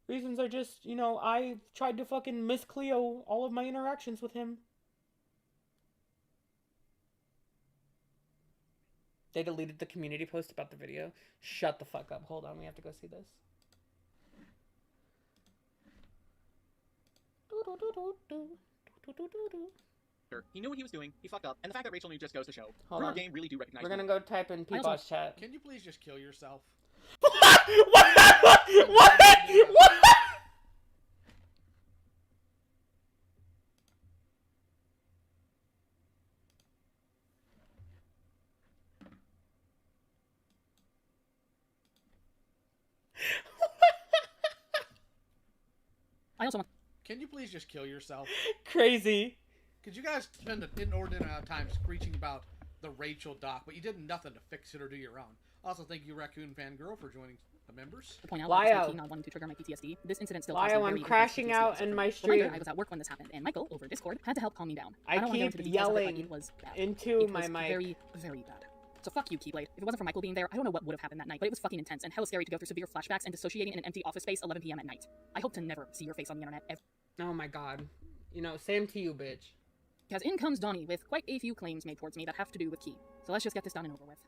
Reasons are just, you know, I tried to fucking Miss Cleo all of my interactions with him. They deleted the community post about the video. Shut the fuck up. Hold on, we have to go see this. He knew what he was doing, he fucked up, and the fact that Rachel knew just goes to show. Hold Rumor on. game really do recognize We're me. gonna go type in Peepaw's chat. Can you please just kill yourself? What? I also want... Can you please just kill yourself? Crazy. Because you guys spend an inordinate amount of time screeching about the Rachel doc, but you did nothing to fix it or do your own. Also, thank you, Raccoon Fangirl, for joining the members. To point out Lio. that despite not wanting to trigger my PTSD, this incident still caused me Lio, very I'm intense crashing PTSD out so in for my me. stream. Reminder, I was at work when this happened, and Michael, over Discord, had to help calm me down. I don't wanna go keep into the details of it, but yelling it was bad. into It my was mic. very, very bad. So fuck you, Keyblade. If it wasn't for Michael being there, I don't know what would have happened that night, but it was fucking intense and hella scary to go through severe flashbacks and dissociating in an empty office space 11 p.m. at night. I hope to never see your face on the internet ever. Oh my god. You know, same to you, bitch. Because in comes Donnie with quite a few claims made towards me that have to do with Key. So let's just get this done and over with.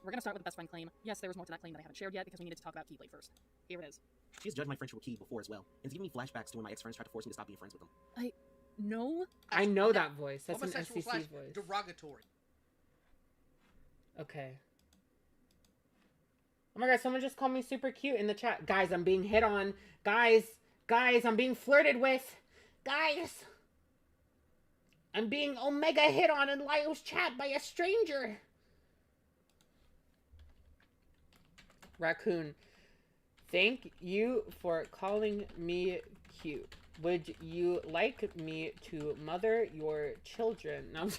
We're gonna start with the best friend claim. Yes, there was more to that claim that I haven't shared yet because we needed to talk about Keyblade first. Here it is. She has judged my friendship with Key before as well, and it's giving me flashbacks to when my ex-friends tried to force me to stop being friends with them. I know that voice. That's an Homosexual SCC slash voice. derogatory. Okay. Oh my god, someone just called me super cute in the chat. Guys, I'm being hit on. Guys, I'm being flirted with. Guys. I'm being omega hit on in Lio's chat by a stranger. Raccoon. Thank you for calling me cute. Would you like me to mother your children? No, I'm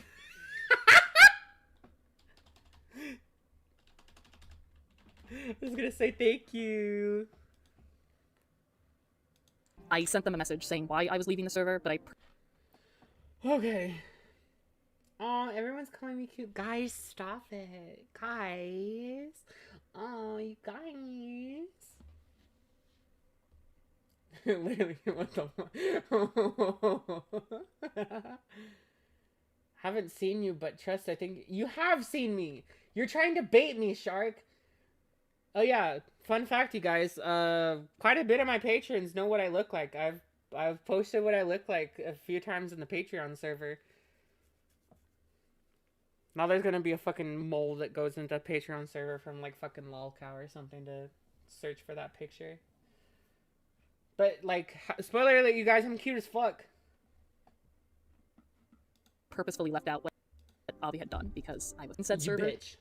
I was gonna say thank you. I sent them a message saying why I was leaving the server, but I... Okay. Oh, everyone's calling me cute. Guys, stop it. Guys. Oh, you guys. Literally, what the fuck? Haven't seen you, but trust, I think you have seen me. You're trying to bait me, Shark. Oh yeah, fun fact, you guys. Quite a bit of my patrons know what I look like. I've posted what I look like a few times in the Patreon server. Now there's gonna be a fucking mole that goes into Patreon server from like fucking lolcow or something to search for that picture. But like, spoiler alert, you guys, I'm cute as fuck. Purposefully left out what Avi had done because I was in said You server. bitch.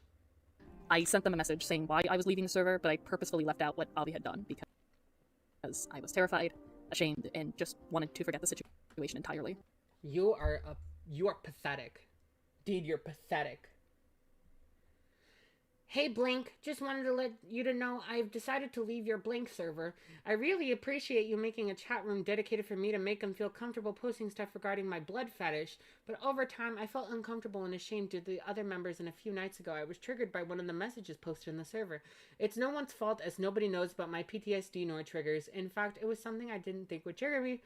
I sent them a message saying why I was leaving the server, but I purposefully left out what Avi had done because I was terrified, ashamed, and just wanted to forget the situation entirely. You are pathetic. Dude, you're pathetic. Hey Blink, just wanted to let you to know I've decided to leave your Blink server. I really appreciate you making a chat room dedicated for me to make them feel comfortable posting stuff regarding my blood fetish, but over time I felt uncomfortable and ashamed due to the other members, and a few nights ago I was triggered by one of the messages posted in the server. It's no one's fault as nobody knows about my PTSD nor triggers. In fact, it was something I didn't think would trigger me,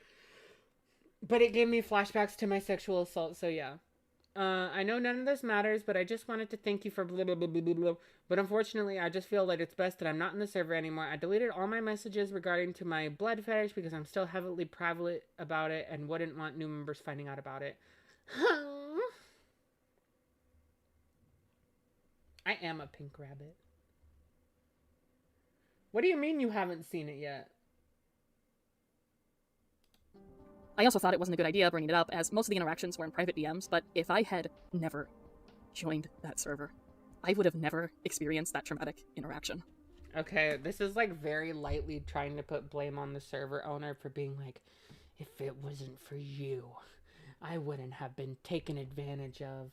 but it gave me flashbacks to my sexual assault, so yeah. I know none of this matters, but I just wanted to thank you for blah, blah, blah, blah, blah, blah. But unfortunately, I just feel like it's best that I'm not in the server anymore. I deleted all my messages regarding to my blood fetish because I'm still heavily prevalent about it and wouldn't want new members finding out about it. I am a pink rabbit. What do you mean you haven't seen it yet? I also thought it wasn't a good idea bringing it up, as most of the interactions were in private DMs, but if I had never joined that server, I would have never experienced that traumatic interaction. Okay, this is like very lightly trying to put blame on the server owner for being like, if it wasn't for you, I wouldn't have been taken advantage of.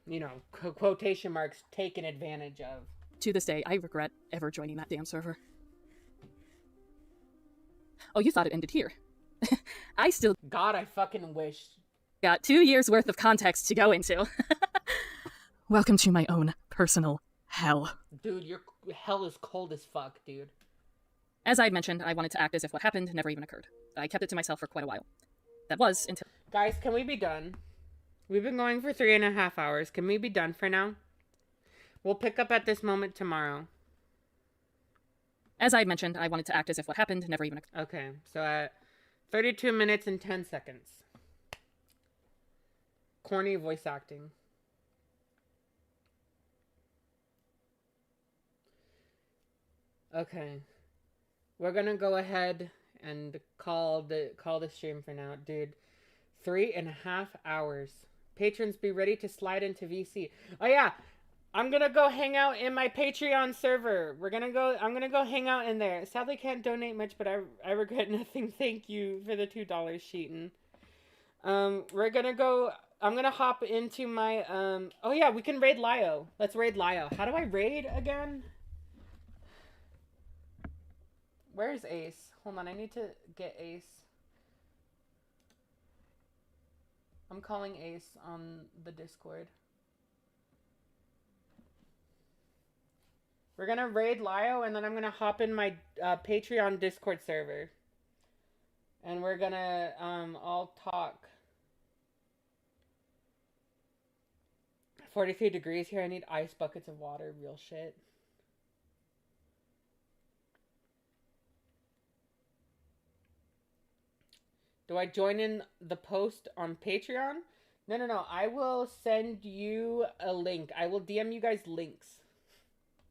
You know, quotation marks, taken advantage of. To this day, I regret ever joining that damn server. Oh, you thought it ended here. I still... God, I fucking wish. Got 2 years worth of context to go into. Welcome to my own personal hell. Dude, your hell is cold as fuck, dude. As I had mentioned, I wanted to act as if what happened never even occurred. I kept it to myself for quite a while. That was until... Guys, can we be done? We've been going for 3.5 hours. Can we be done for now? We'll pick up at this moment tomorrow. As I had mentioned, I wanted to act as if what happened never even occurred. Okay, so at 32 minutes and 10 seconds. Corny voice acting. Okay. We're gonna go ahead and call the stream for now. Dude, 3.5 hours. Patrons, be ready to slide into VC. Oh yeah, I'm gonna go hang out in my Patreon server. I'm gonna go hang out in there. Sadly can't donate much, but I regret nothing. Thank you for the $2, Sheeton. I'm gonna hop into my, oh yeah, we can raid Lio. Let's raid Lio. How do I raid again? Where's Ace? Hold on, I need to get Ace. I'm calling Ace on the Discord. We're gonna raid Lio, and then I'm gonna hop in my Patreon Discord server. And we're gonna all talk. 43 degrees here. I need ice buckets of water. Real shit. Do I join in the post on Patreon? No. I will send you a link. I will DM you guys links.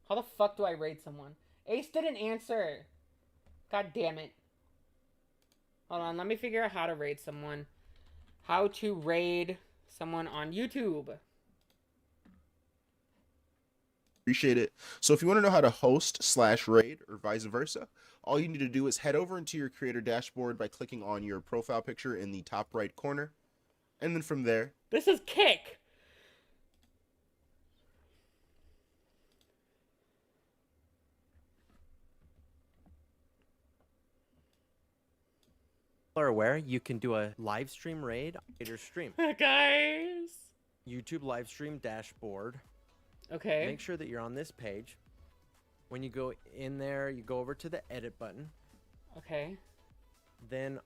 How the fuck do I raid someone? Ace didn't answer. God damn it. Hold on, let me figure out how to raid someone. How to raid someone on YouTube. Appreciate it. So if you want to know how to host/raid or vice versa, all you need to do is head over into your creator dashboard by clicking on your profile picture in the top right corner. And then from there... This is Kick! Are aware you can do a live stream raid on your stream. Guys! YouTube live stream dashboard. Okay. Make sure that you're on this page. When you go in there, you go over to the edit button. Okay. Then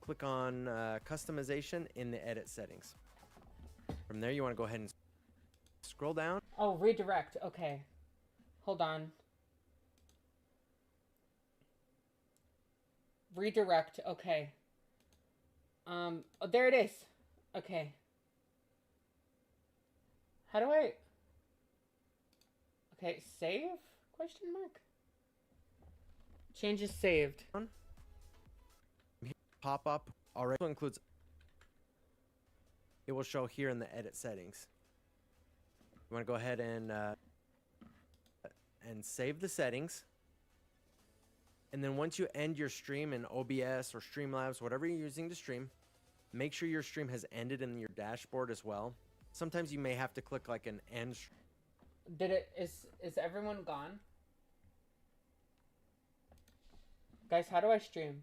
click on customization in the edit settings. From there, you want to go ahead and scroll down. Oh, redirect. Okay. Hold on. Redirect. Okay. Oh, there it is. Okay. How do I... Okay, save? Question mark? Changes saved. Pop up already includes. It will show here in the edit settings. You want to go ahead and save the settings. And then once you end your stream in OBS or Streamlabs, whatever you're using to stream, make sure your stream has ended in your dashboard as well. Sometimes you may have to click like an end. Did it... Is everyone gone? Guys, how do I stream?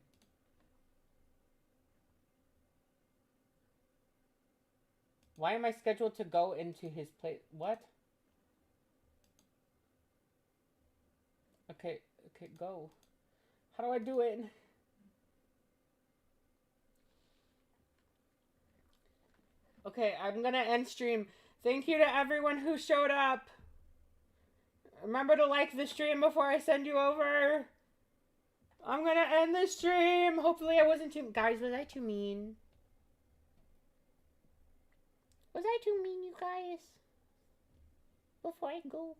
Why am I scheduled to go into his place? What? Okay, go. How do I do it? Okay, I'm gonna end stream. Thank you to everyone who showed up. Remember to like the stream before I send you over. I'm gonna end the stream. Hopefully I wasn't too... Guys, was I too mean? Was I too mean, you guys? Before I go.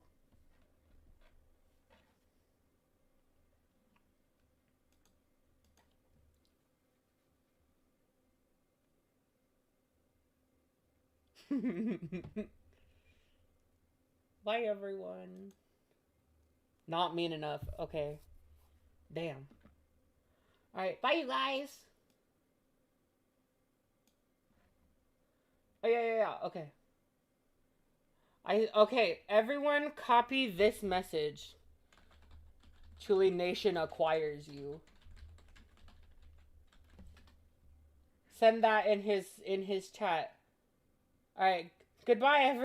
Bye, everyone. Not mean enough. Okay. Damn. Alright, bye, you guys. Oh, yeah. Okay. Okay, everyone copy this message. Chuli Nation acquires you. Send that in his chat. Alright, goodbye, everyone.